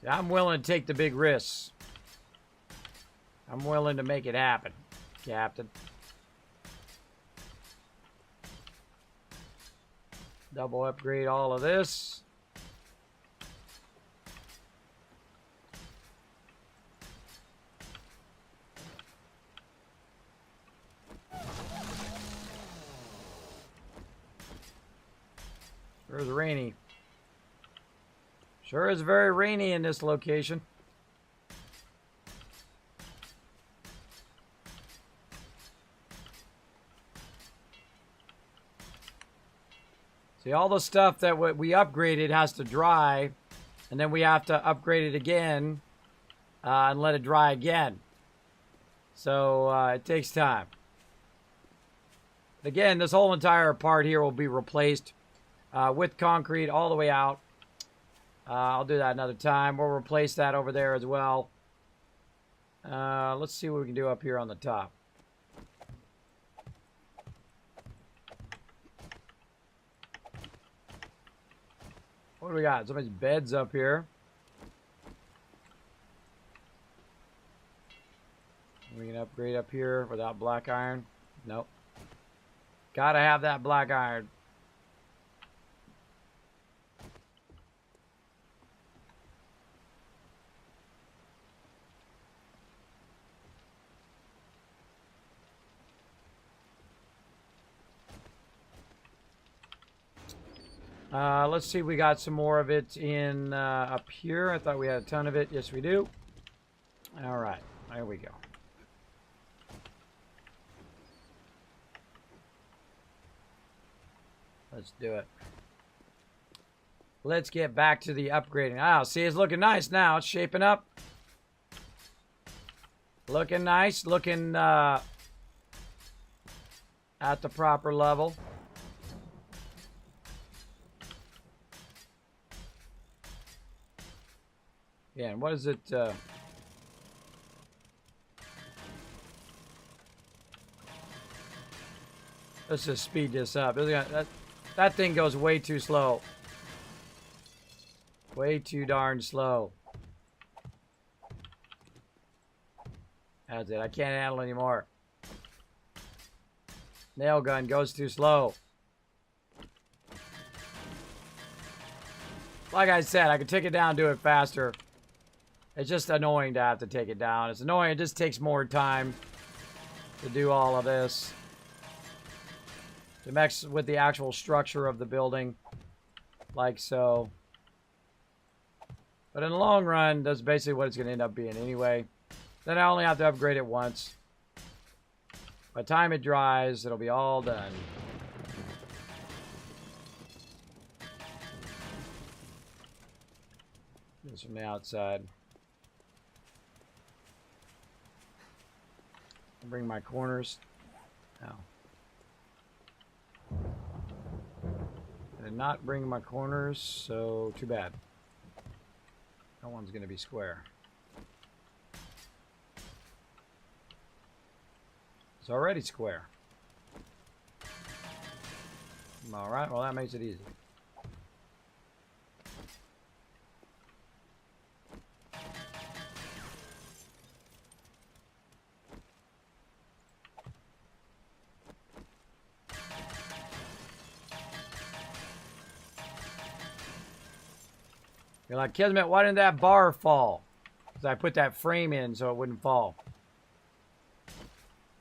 I'm willing to take the big risks. I'm willing to make it happen, Captain. Double upgrade all of this. Sure is rainy. Sure is very rainy in this location. See, all the stuff that we upgraded has to dry, and then we have to upgrade it again and let it dry again. So it takes time. Again, this whole entire part here will be replaced with concrete all the way out. I'll do that another time. We'll replace that over there as well. Let's see what we can do up here on the top. What do we got? Somebody's beds up here. We can upgrade up here without black iron. Nope. Gotta have that black iron. Let's see, we got some more of it in up here. I thought we had a ton of it. Yes, we do. All right, there we go. Let's do it. Let's get back to the upgrading. Ah, see, it's looking nice now. It's shaping up. Looking nice. Looking at the proper level. Yeah, and what is it? Let's just speed this up. That thing goes way too slow. Way too darn slow. That's it. I can't handle anymore. Nail gun goes too slow. Like I said, I could take it down, do it faster. It's just annoying to have to take it down. It's annoying. It just takes more time to do all of this. To mix with the actual structure of the building. Like so. But in the long run, that's basically what it's going to end up being anyway. Then I only have to upgrade it once. By the time it dries, it'll be all done. This from the outside. Bring my corners. No. I did not bring my corners, so too bad. That one's going to be square. It's already square. All right, well, that makes it easy. You're like, Kismet, why didn't that bar fall? Because I put that frame in so it wouldn't fall.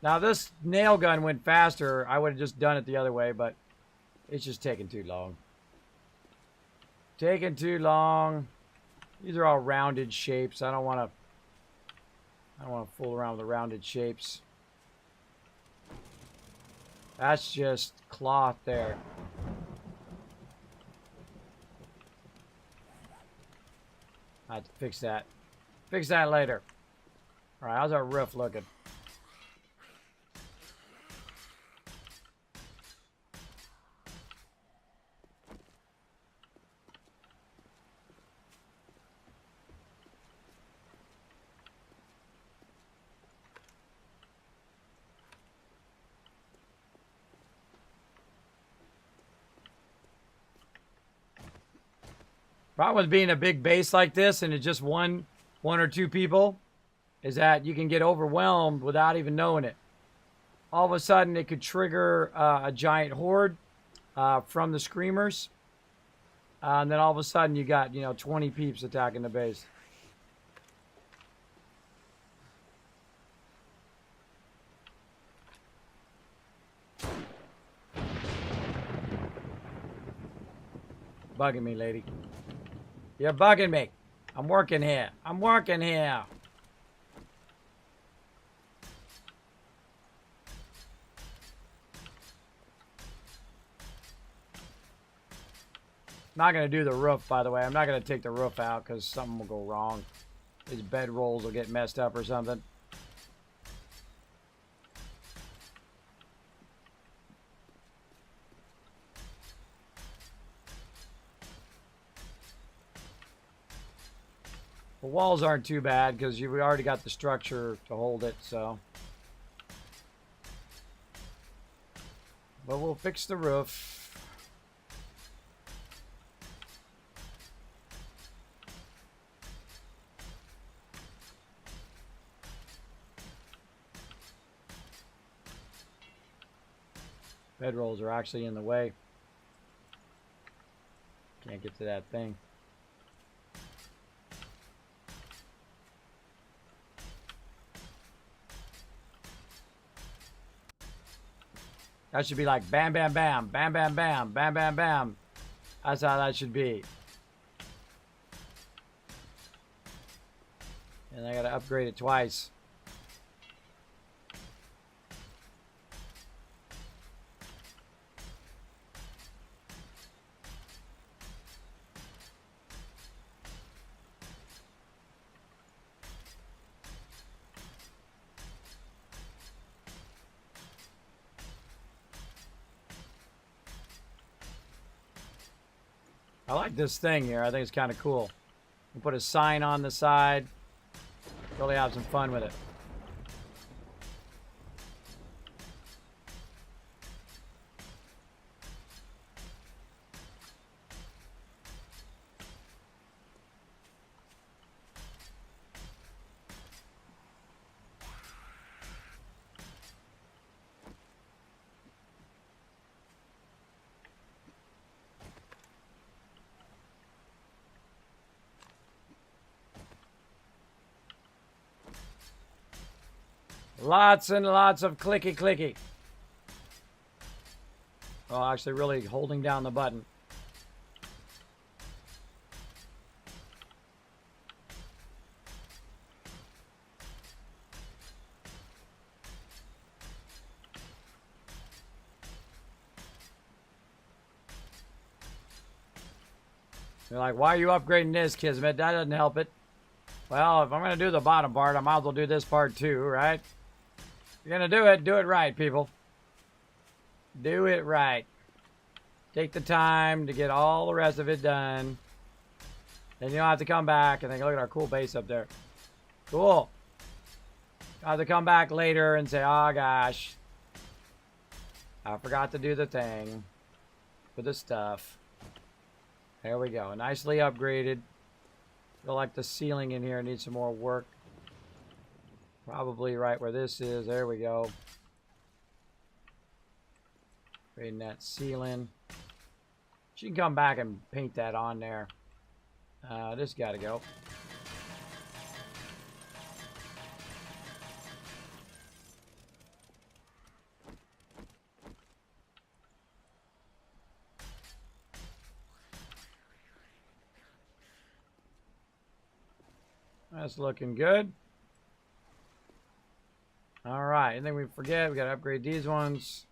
Now, this nail gun went faster. I would have just done it the other way, but it's just taking too long. Taking too long. These are all rounded shapes. I don't want to fool around with the rounded shapes. That's just cloth there. I have to fix that. Fix that later. All right, how's our roof looking? Problem with being a big base like this and it's just one or two people is that you can get overwhelmed without even knowing it. All of a sudden, it could trigger a giant horde from the screamers. And then all of a sudden, you got, 20 peeps attacking the base. Bugging me, lady. You're bugging me. I'm working here. I'm working here. Not going to do the roof, by the way. I'm not going to take the roof out because something will go wrong. These bed rolls will get messed up or something. The walls aren't too bad because we already got the structure to hold it, so. But we'll fix the roof. Bedrolls are actually in the way. Can't get to that thing. That should be like bam, bam, bam, bam, bam, bam, bam, bam, bam. That's how that should be. And I gotta upgrade it twice. I like this thing here. I think it's kind of cool. We'll put a sign on the side. Really have some fun with it. Lots and lots of clicky clicky. Oh, actually really holding down the button. You're like, why are you upgrading this, Kismet? That doesn't help it. Well, if I'm going to do the bottom part, I might as well do this part too, right? you're gonna do it right, people. Do it right. Take the time to get all the rest of it done. Then you don't have to come back and then look at our cool base up there. Cool. I have to come back later and say, oh gosh, I forgot to do the thing with the stuff. There we go. Nicely upgraded. Feel like the ceiling in here needs some more work. Probably right where this is. There we go. Creating that ceiling. She can come back and paint that on there. This got to go. That's looking good. All right, and then we forget we got to upgrade these ones.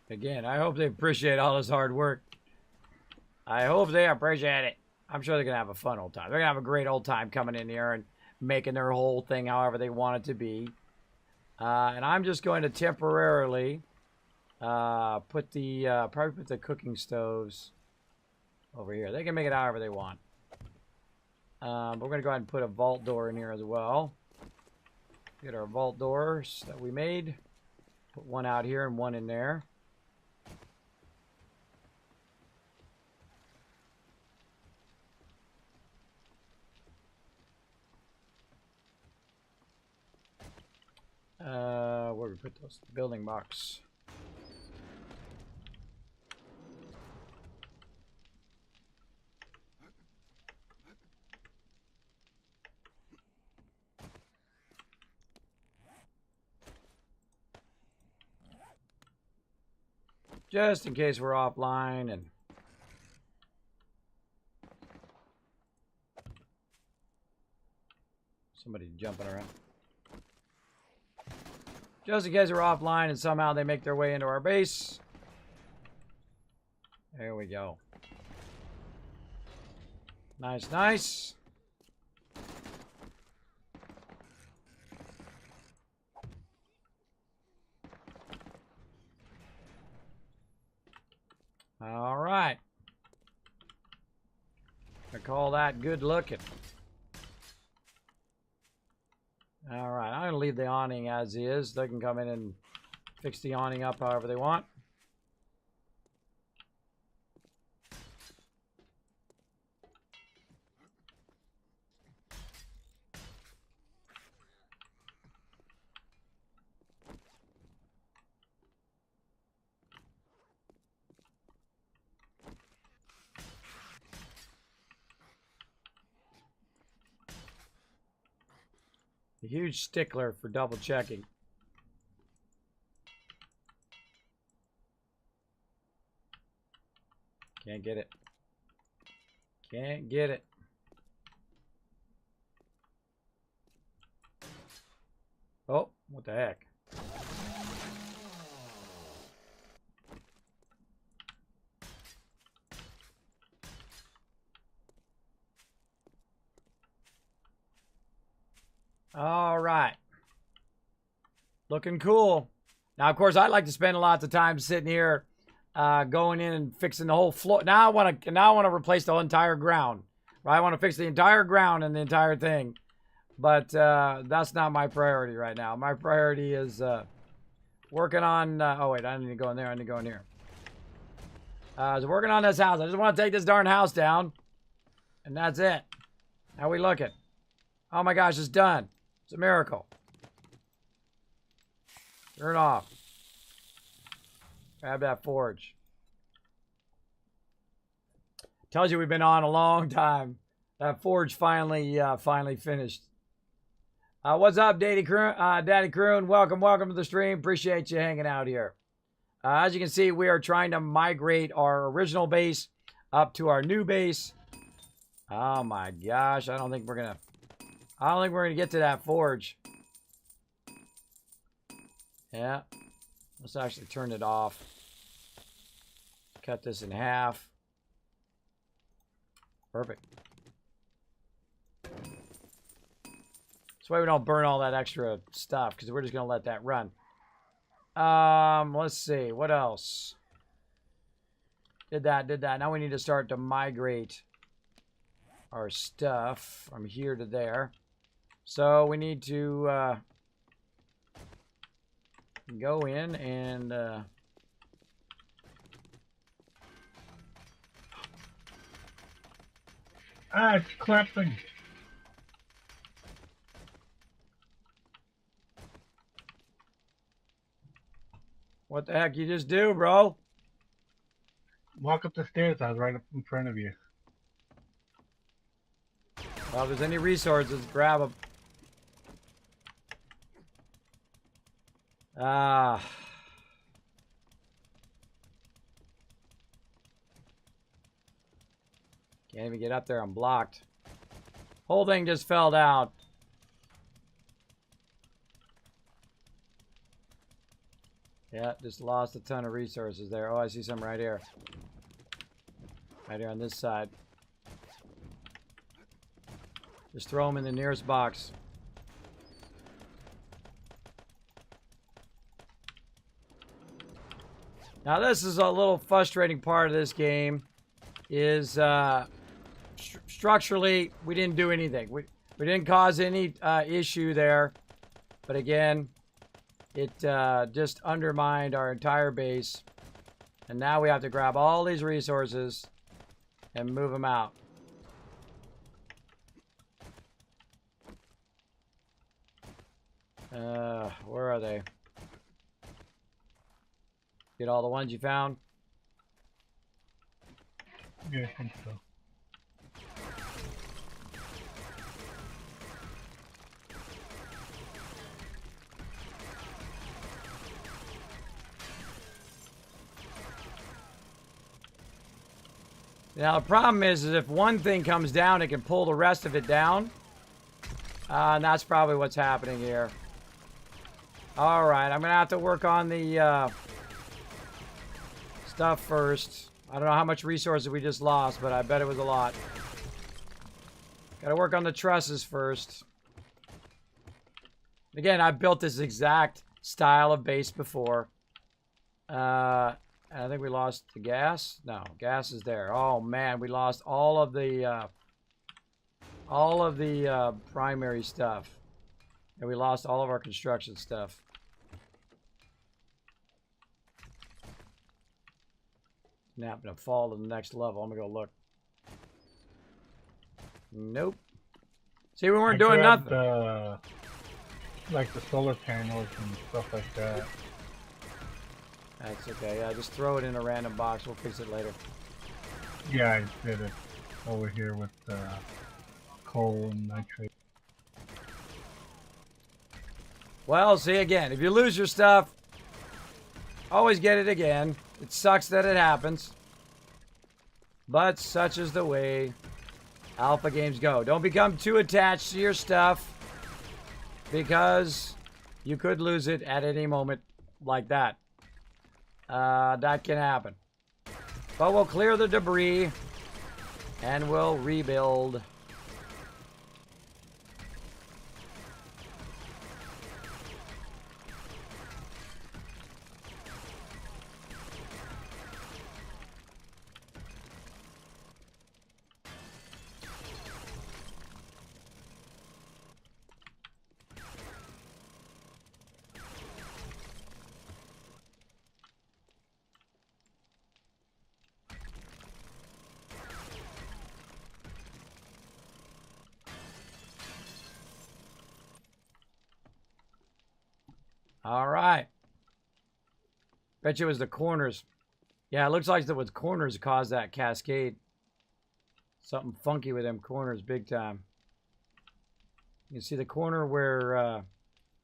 Again, I hope they appreciate all this hard work. I hope they appreciate it. I'm sure they're going to have a fun old time. They're going to have a great old time coming in here and making their whole thing however they want it to be. And I'm just going to temporarily probably put the cooking stoves over here. They can make it however they want. But we're going to go ahead and put a vault door in here as well. Get our vault doors that we made. Put one out here and one in there. Where do we put those? Building box. Just in case we're offline and somebody jumping around. Just in case we're offline and somehow they make their way into our base. There we go. Nice, nice. All right. I call that good looking. All right, I'm going to leave the awning as is. They can come in and fix the awning up however they want. A huge stickler for double checking. Can't get it. Can't get it. Oh, what the heck? All right. Looking cool. Now, of course, I like to spend lots of time sitting here going in and fixing the whole floor. Now I want to replace the entire ground. Right? I want to fix the entire ground and the entire thing. But that's not my priority right now. My priority is working on... oh, wait. I need to go in there. I need to go in here. I was working on this house. I just want to take this darn house down. And that's it. How we looking? Oh, my gosh. It's done. It's a miracle. Turn it off. Grab that forge. Tells you we've been on a long time. That forge finally finished. What's up, Daddy Croon? Welcome to the stream. Appreciate you hanging out here. As you can see, we are trying to migrate our original base up to our new base. Oh my gosh, I don't think we're gonna get to that forge. Yeah. Let's actually turn it off. Cut this in half. Perfect. That's why we don't burn all that extra stuff, because we're just going to let that run. Let's see. What else? Did that. Now we need to start to migrate our stuff from here to there. So we need to go in and it's collapsing. what the heck you just do, bro? Walk up the stairs. I was right up in front of you. Well, if there's any resources, grab them. Ah. Can't even get up there. I'm blocked. Whole thing just fell down. Yeah, just lost a ton of resources there. Oh, I see some right here. Right here on this side. Just throw them in the nearest box. Now this is a little frustrating part of this game. Is structurally we didn't do anything. We didn't cause any issue there. But again, it just undermined our entire base. And now we have to grab all these resources and move them out. Where are they? Get all the ones you found? Yeah, I think so. Now the problem is if one thing comes down, it can pull the rest of it down. And that's probably what's happening here. Alright, I'm going to have to work on the stuff first. I don't know how much resources we just lost, but I bet it was a lot. Got to work on the trusses first. Again, I've built this exact style of base before. I think we lost the gas. No, gas is there. Oh man, we lost all of the primary stuff, and we lost all of our construction stuff. Now I'm gonna fall to the next level. I'm gonna go look. Nope. See, we weren't doing nothing. Like the solar panels and stuff like that. That's okay. Yeah, just throw it in a random box. We'll fix it later. Yeah, I did it over here with coal and nitrate. Well, see again. If you lose your stuff, always get it again. It sucks that it happens, but such is the way alpha games go. Don't become too attached to your stuff, because you could lose it at any moment like that. That can happen. But we'll clear the debris and we'll rebuild. All right. Bet you it was the corners. Yeah, it looks like it was corners that caused that cascade. Something funky with them corners big time. You see the corner where I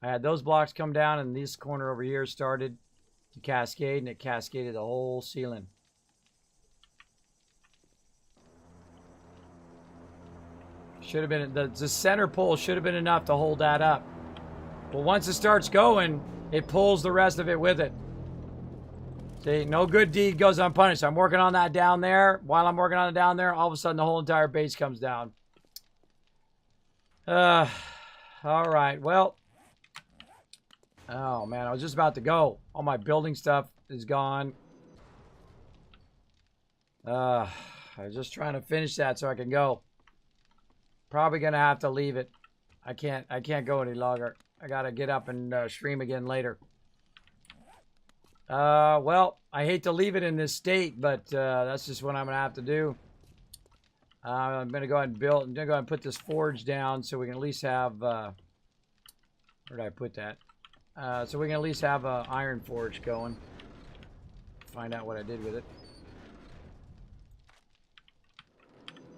had those blocks come down, and this corner over here started to cascade, and it cascaded the whole ceiling. Should have been, the center pole should have been enough to hold that up. But once it starts going, it pulls the rest of it with it. See, no good deed goes unpunished. I'm working on that down there. While I'm working on it down there, all of a sudden the whole entire base comes down. All right, well. Oh, man, I was just about to go. All my building stuff is gone. I was just trying to finish that so I can go. Probably gonna have to leave it. I can't go any longer. I gotta get up and stream again later. Well, I hate to leave it in this state, but that's just what I'm gonna have to do. I'm gonna go ahead and build. I'm gonna go ahead and put this forge down so we can at least have. Where did I put that? So we can at least have a iron forge going. Find out what I did with it.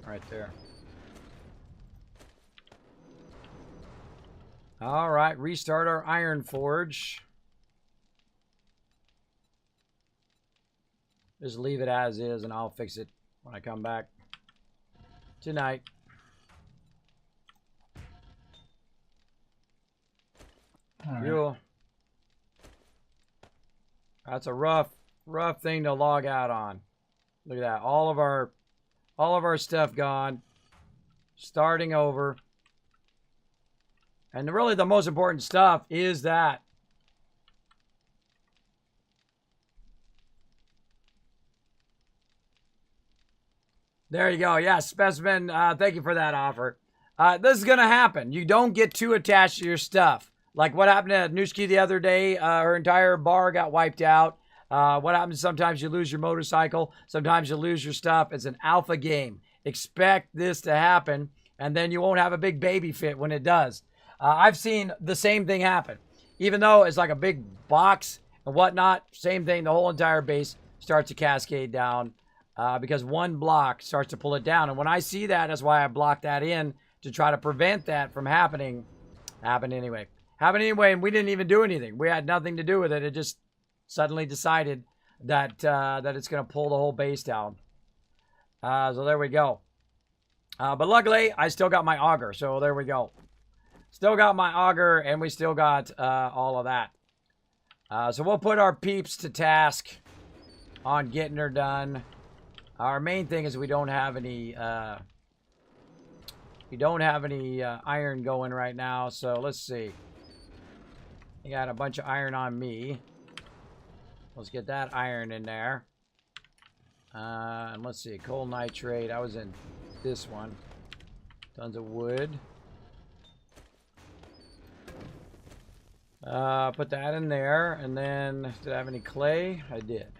Right there. All right, restart our iron forge. Just leave it as is, and I'll fix it when I come back tonight. Fuel. That's a rough thing to log out on. Look at that. All of our stuff gone. Starting over. And really the most important stuff is that. There you go. Yeah, Specimen, thank you for that offer. This is going to happen. You don't get too attached to your stuff. Like what happened to Nushki the other day. Her entire bar got wiped out. What happens sometimes you lose your motorcycle. Sometimes you lose your stuff. It's an alpha game. Expect this to happen. And then you won't have a big baby fit when it does. I've seen the same thing happen. Even though it's like a big box and whatnot, same thing. The whole entire base starts to cascade down because one block starts to pull it down. And when I see that, that's why I block that in to try to prevent that from happening. Happened anyway, and we didn't even do anything. We had nothing to do with it. It just suddenly decided that that it's going to pull the whole base down. So there we go. But luckily, I still got my auger. So there we go. Still got my auger, and we still got all of that. So we'll put our peeps to task on getting her done. Our main thing is we don't have any iron going right now. So let's see. I got a bunch of iron on me. Let's get that iron in there. And let's see, coal nitrate. I was in this one. Tons of wood. Put that in there, and then did I have any clay? I did.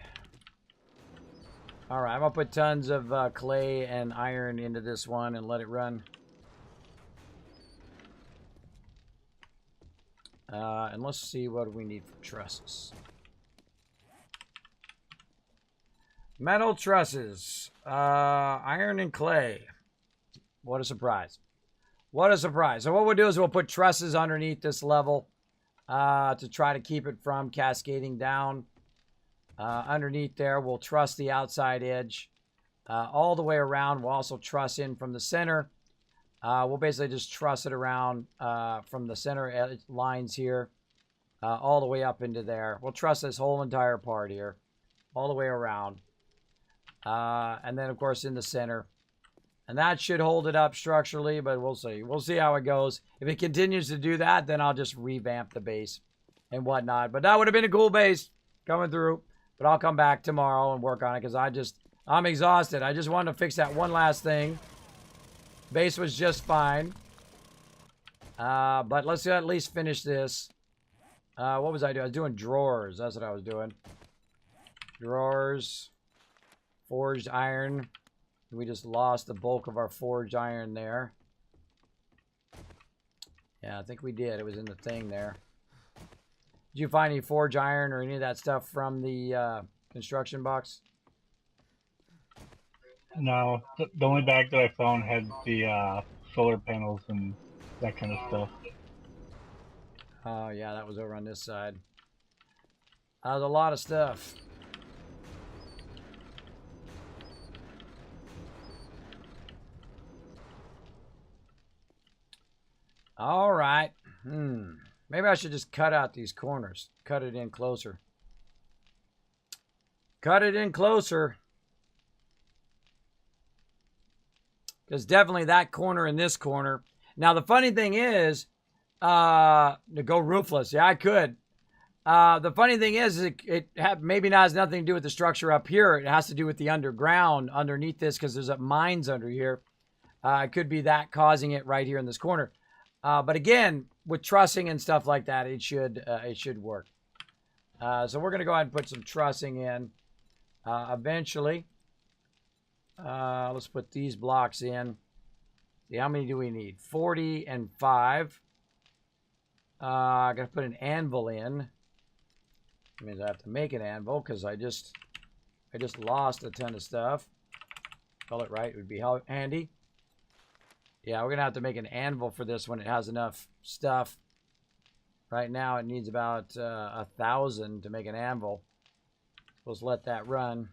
All right, I'm gonna put tons of clay and iron into this one and let it run. And let's see what we need for trusses. Metal trusses, iron and clay. What a surprise. What a surprise. So what we'll do is we'll put trusses underneath this level to try to keep it from cascading down. Underneath there, we'll truss the outside edge all the way around. We'll also truss in from the center. We'll basically just truss it around from the center lines here all the way up into there. We'll truss this whole entire part here all the way around. And then, of course, in the center. And that should hold it up structurally, but we'll see. We'll see how it goes. If it continues to do that, then I'll just revamp the base and whatnot. But that would have been a cool base coming through. But I'll come back tomorrow and work on it because I'm exhausted. I just wanted to fix that one last thing. Base was just fine. But let's at least finish this. What was I doing? I was doing drawers. That's what I was doing. Drawers. Forged iron. We just lost the bulk of our forged iron there. Yeah, I think we did. It was in the thing there. Did you find any forged iron or any of that stuff from the construction box? No, the only bag that I found had the solar panels and that kind of stuff. Oh, yeah, that was over on this side. That was a lot of stuff. All right. Man, Maybe I should just cut out these corners. Cut it in closer. Cut it in closer. Because definitely that corner and this corner. Now, the funny thing is, to go roofless. Yeah, I could. The funny thing is, maybe not has nothing to do with the structure up here. It has to do with the underground underneath this because there's mines under here. It could be that causing it right here in this corner. But again, with trussing and stuff like that, it should work. So we're going to go ahead and put some trussing in eventually. Let's put these blocks in. See, how many do we need? 40 and 5. I got to put an anvil in. That means I have to make an anvil because I just lost a ton of stuff. Spell it right would be handy. Yeah, we're going to have to make an anvil for this when it has enough stuff. Right now it needs about 1,000 to make an anvil. Let's let that run.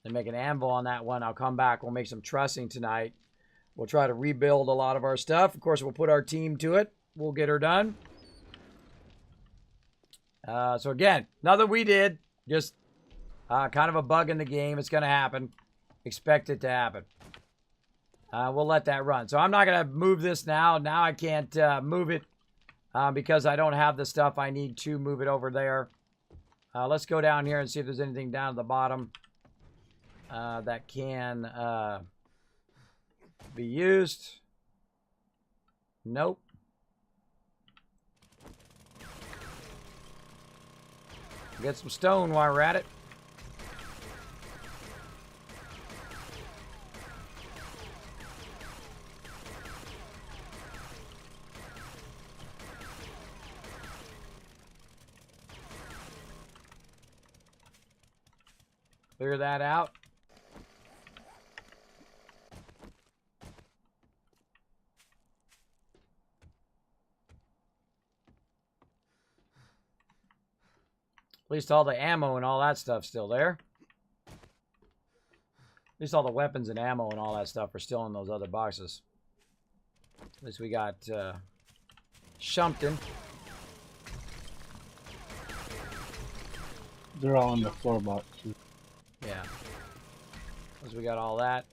And make an anvil on that one. I'll come back. We'll make some trussing tonight. We'll try to rebuild a lot of our stuff. Of course, we'll put our team to it. We'll get her done. So again, nothing we did. Just kind of a bug in the game. It's going to happen. Expect it to happen. We'll let that run. So I'm not going to move this now. Now I can't move it because I don't have the stuff I need to move it over there. Let's go down here and see if there's anything down at the bottom that can be used. Nope. Get some stone while we're at it. Clear that out. At least all the ammo and all that stuff's still there. At least all the weapons and ammo and all that stuff are still in those other boxes. At least we got Shumpton. They're all in the floor box too. Yeah. Because we got all that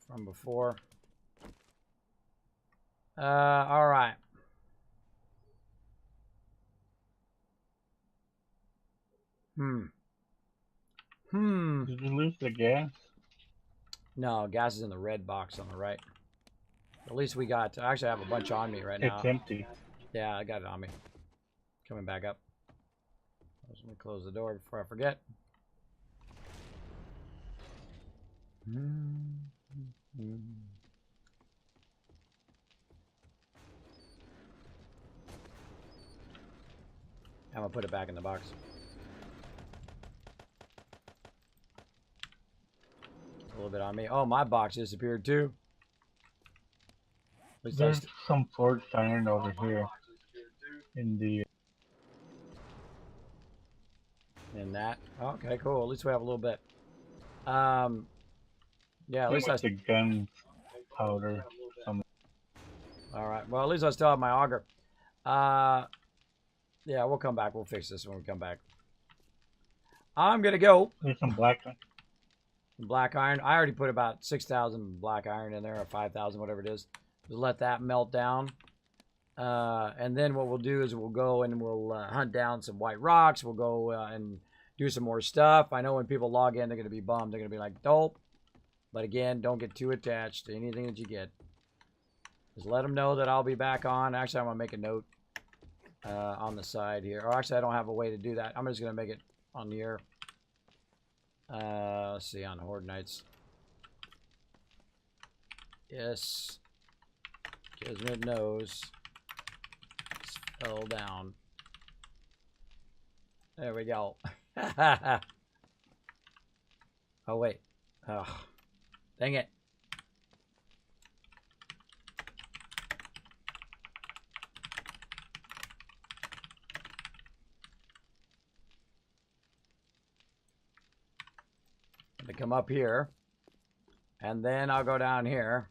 from before. All right. Did you lose the gas? No, gas is in the red box on the right. At least we got... Actually, I have a bunch on me right now. It's empty. Yeah, I got it on me. Coming back up. Let me close the door before I forget. I'm gonna put it back in the box. A little bit on me. Oh, my box disappeared too. At least There's some forged iron over here in the. in that. Okay, cool. At least we have a little bit. Yeah, at least I. The gun powder. All right. Well, at least I still have my auger. Yeah, we'll come back. We'll fix this when we come back. I'm gonna go. There's some black iron. I already put about 6,000 black iron in there, or 5,000, whatever it is. Just let that melt down. And then what we'll do is we'll go and we'll hunt down some white rocks. We'll go and do some more stuff. I know when people log in, they're going to be bummed. They're going to be like, dope. But again, don't get too attached to anything that you get. Just let them know that I'll be back on. Actually, I'm going to make a note on the side here. Or actually, I don't have a way to do that. I'm just going to make it on here. Let's see, on Horde Nights. Yes. Kismet knows. Fell down. There we go. Oh, wait. Oh, dang it. To come up here, and then I'll go down here.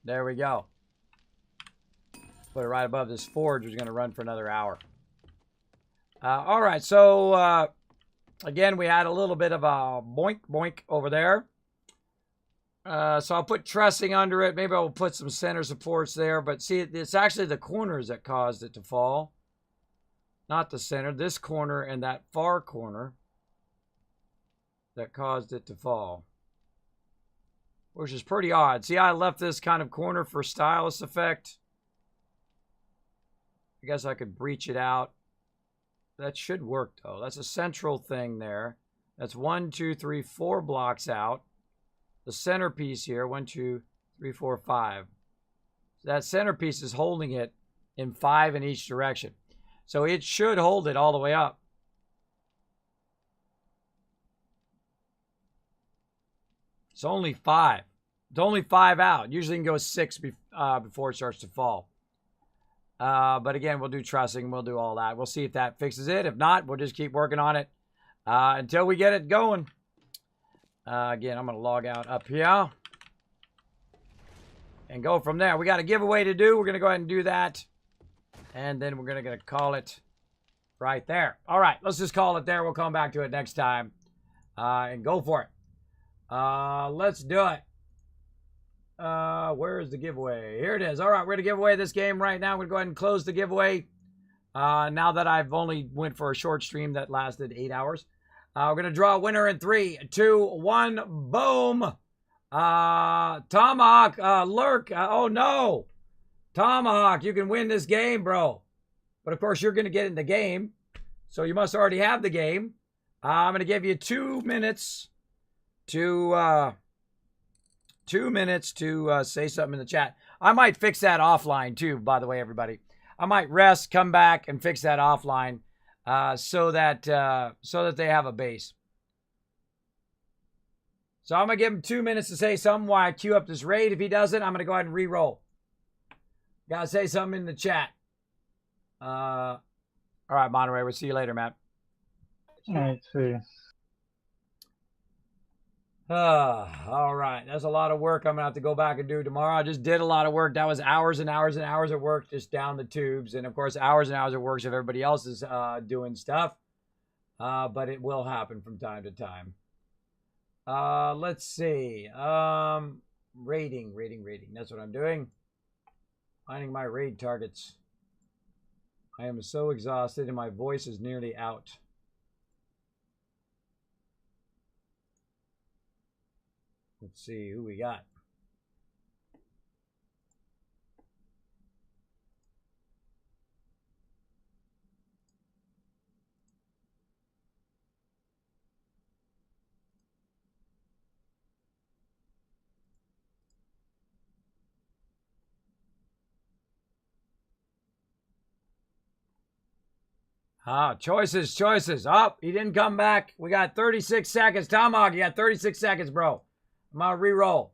There we go. Put it right above this forge, which is going to run for another hour. All right, so again, we had a little bit of a boink boink over there. So I'll put trussing under it. Maybe I'll put some center supports there. But see, it's actually the corners that caused it to fall. Not the center. This corner and that far corner that caused it to fall. Which is pretty odd. See how I left this kind of corner for stylus effect? I guess I could breach it out. That should work, though. That's a central thing there. That's 1, 2, 3, 4 blocks out. The centerpiece here, 1, 2, 3, 4, 5. So that centerpiece is holding it in 5 in each direction. So it should hold it all the way up. It's only 5. It's only 5 out. Usually you can go 6 before it starts to fall. But again, we'll do trussing. We'll do all that. We'll see if that fixes it. If not, we'll just keep working on it until we get it going. Again, I'm going to log out up here and go from there. We got a giveaway to do. We're going to go ahead and do that. And then we're going to call it right there. All right, let's just call it there. We'll come back to it next time and go for it. Let's do it. Where is the giveaway? Here it is. All right, we're going to give away this game right now. We're going to go ahead and close the giveaway. Now that I've only went for a short stream that lasted 8 hours. We're going to draw a winner in 3, 2, 1. Boom. Tomahawk, Lurk. Oh, no. Tomahawk, you can win this game, bro. But, of course, you're going to get in the game. So you must already have the game. I'm going to give you 2 minutes to... 2 minutes to say something in the chat. I might fix that offline too, by the way, everybody. I might rest, come back, and fix that offline so that they have a base. So I'm going to give him 2 minutes to say something while I queue up this raid. If he doesn't, I'm going to go ahead and re-roll. Got to say something in the chat. All right, Monterey, we'll see you later, Matt. All right, see. All right. That's a lot of work I'm going to have to go back and do tomorrow. I just did a lot of work. That was hours and hours and hours of work just down the tubes. And, of course, hours and hours of work if everybody else is doing stuff. But it will happen from time to time. Let's see. Raiding. That's what I'm doing. Finding my raid targets. I am so exhausted and my voice is nearly out. Let's see who we got. Choices. Oh, he didn't come back. We got 36 seconds. Tomahawk, you got 36 seconds, bro. I'm going to re-roll.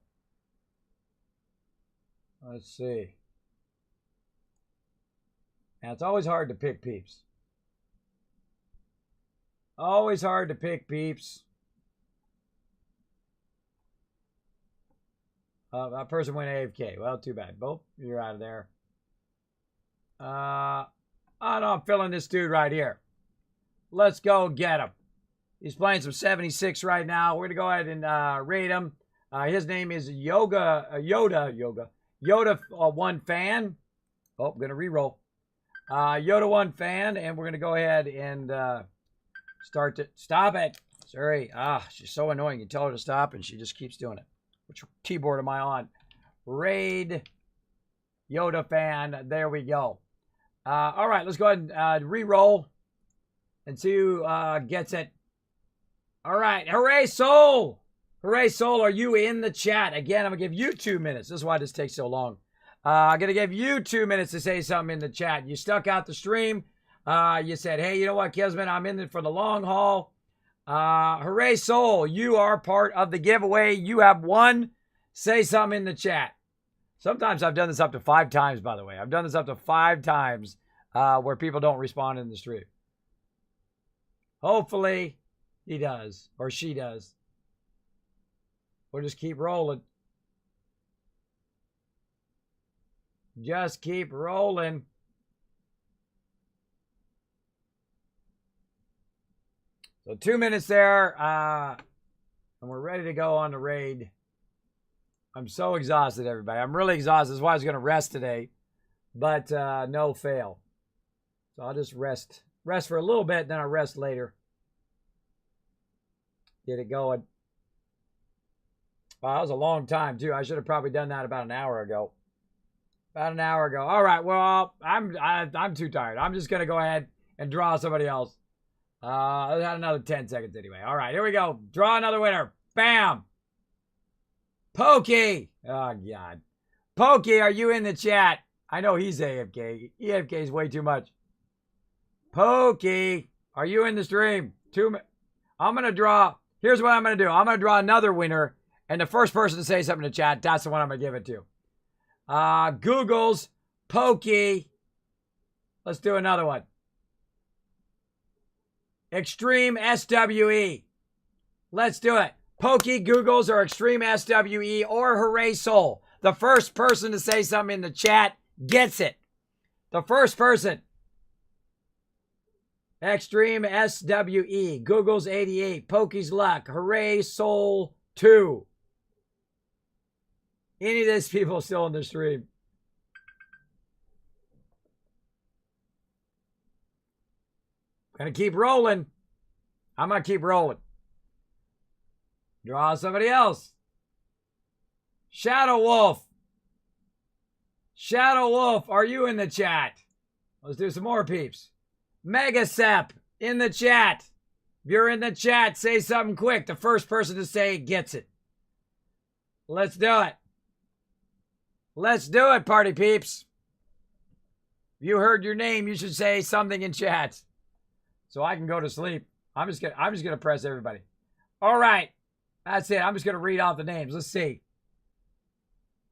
Let's see. Now, it's always hard to pick peeps. Always hard to pick peeps. That person went AFK. Well, too bad. Both, you're out of there. Oh, no, I'm feeling this dude right here. Let's go get him. He's playing some 76 right now. We're going to go ahead and raid him. His name is Yoda 1 fan. Oh, I'm going to re-roll. Yoda 1 fan, and we're going to go ahead and start to... Stop it. Sorry. She's so annoying. You tell her to stop, and she just keeps doing it. Which keyboard am I on? Raid Yoda fan. There we go. All right, let's go ahead and re-roll and see who gets it. All right. Hooray, Soul. Hooray, Soul, are you in the chat? Again, I'm going to give you 2 minutes. This is why this takes so long. I'm going to give you 2 minutes to say something in the chat. You stuck out the stream. You said, hey, you know what, Kismet, I'm in it for the long haul. Hooray, Soul, you are part of the giveaway. You have won. Say something in the chat. Sometimes I've done this up to 5 times, by the way. I've done this up to 5 times where people don't respond in the stream. Hopefully, he does or she does. We'll just keep rolling. Just keep rolling. So 2 minutes there, and we're ready to go on the raid. I'm so exhausted, everybody. I'm really exhausted. That's why I was going to rest today, but no fail. So I'll just rest for a little bit, then I'll rest later. Get it going. Wow, that was a long time too. I should have probably done that about an hour ago. About an hour ago. All right. Well, I'm too tired. I'm just gonna go ahead and draw somebody else. I had another 10 seconds anyway. All right, here we go. Draw another winner. Bam. Pokey. Oh God. Pokey, are you in the chat? I know he's AFK. AFK is way too much. Pokey, are you in the stream? I'm gonna draw. Here's what I'm gonna do. I'm gonna draw another winner, and the first person to say something in the chat, that's the one I'm gonna give it to. Google's Pokey. Let's do another one. Extreme SWE. Let's do it. Pokey, Googles, or Extreme SWE, or Hooray Soul. The first person to say something in the chat gets it. The first person. Extreme SWE, Google's 88, Pokey's Luck, Hooray Soul 2. Any of these people still in the stream? Gonna keep rolling. I'm gonna keep rolling. Draw somebody else. Shadow Wolf. Shadow Wolf, are you in the chat? Let's do some more peeps. Megasep in the chat. If you're in the chat, say something quick. The first person to say it gets it. Let's do it. Let's do it, party peeps. If you heard your name, you should say something in chat so I can go to sleep. I'm just gonna press everybody. All right. That's it. I'm just gonna read off the names. Let's see.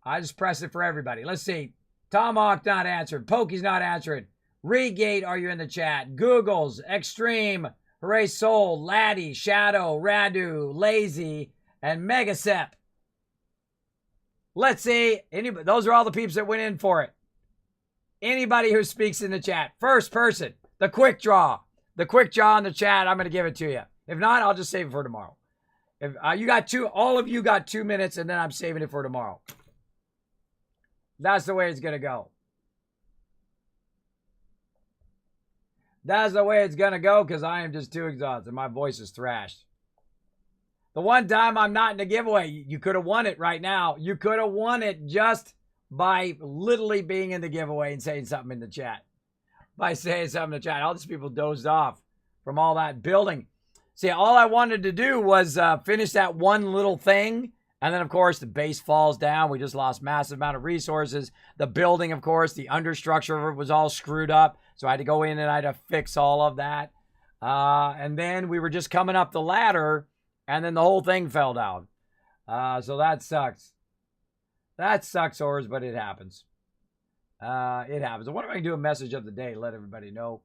I just pressed it for everybody. Let's see. Tomahawk not answered. Pokey's not answered. Regate, are you in the chat? Googles, Extreme, Hooray Soul, Laddie, Shadow, Radu, Lazy, and Megasep. Let's see. Those are all the peeps that went in for it. Anybody who speaks in the chat. First person, the quick draw. The quick draw in the chat, I'm going to give it to you. If not, I'll just save it for tomorrow. If you got all of you got 2 minutes, and then I'm saving it for tomorrow. That's the way it's going to go. That's the way it's going to go because I am just too exhausted. My voice is thrashed. The one time I'm not in the giveaway, you could have won it right now. You could have won it just by literally being in the giveaway and saying something in the chat. By saying something in the chat. All these people dozed off from all that building. See, all I wanted to do was finish that one little thing. And then, of course, the base falls down. We just lost massive amount of resources. The building, of course, the understructure of it was all screwed up. So I had to go in and I had to fix all of that. And then we were just coming up the ladder. And then the whole thing fell down. So that sucks. That sucks, Ors, but it happens. It happens. I wonder if I can do a message of the day. Let everybody know.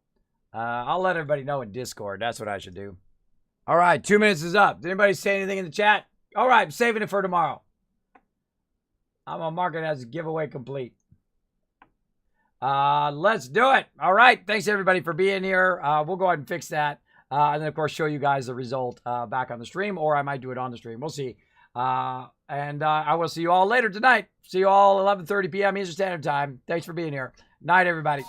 I'll let everybody know in Discord. That's what I should do. All right, 2 minutes is up. Did anybody say anything in the chat? All right, I'm saving it for tomorrow. I'm going to mark it as giveaway complete. Let's do it. All right, thanks everybody for being here. We'll go ahead and fix that. And then, of course, show you guys the result back on the stream, or I might do it on the stream. We'll see. And I will see you all later tonight. See you all 11:30 p.m. Eastern Standard Time. Thanks for being here. Night, everybody.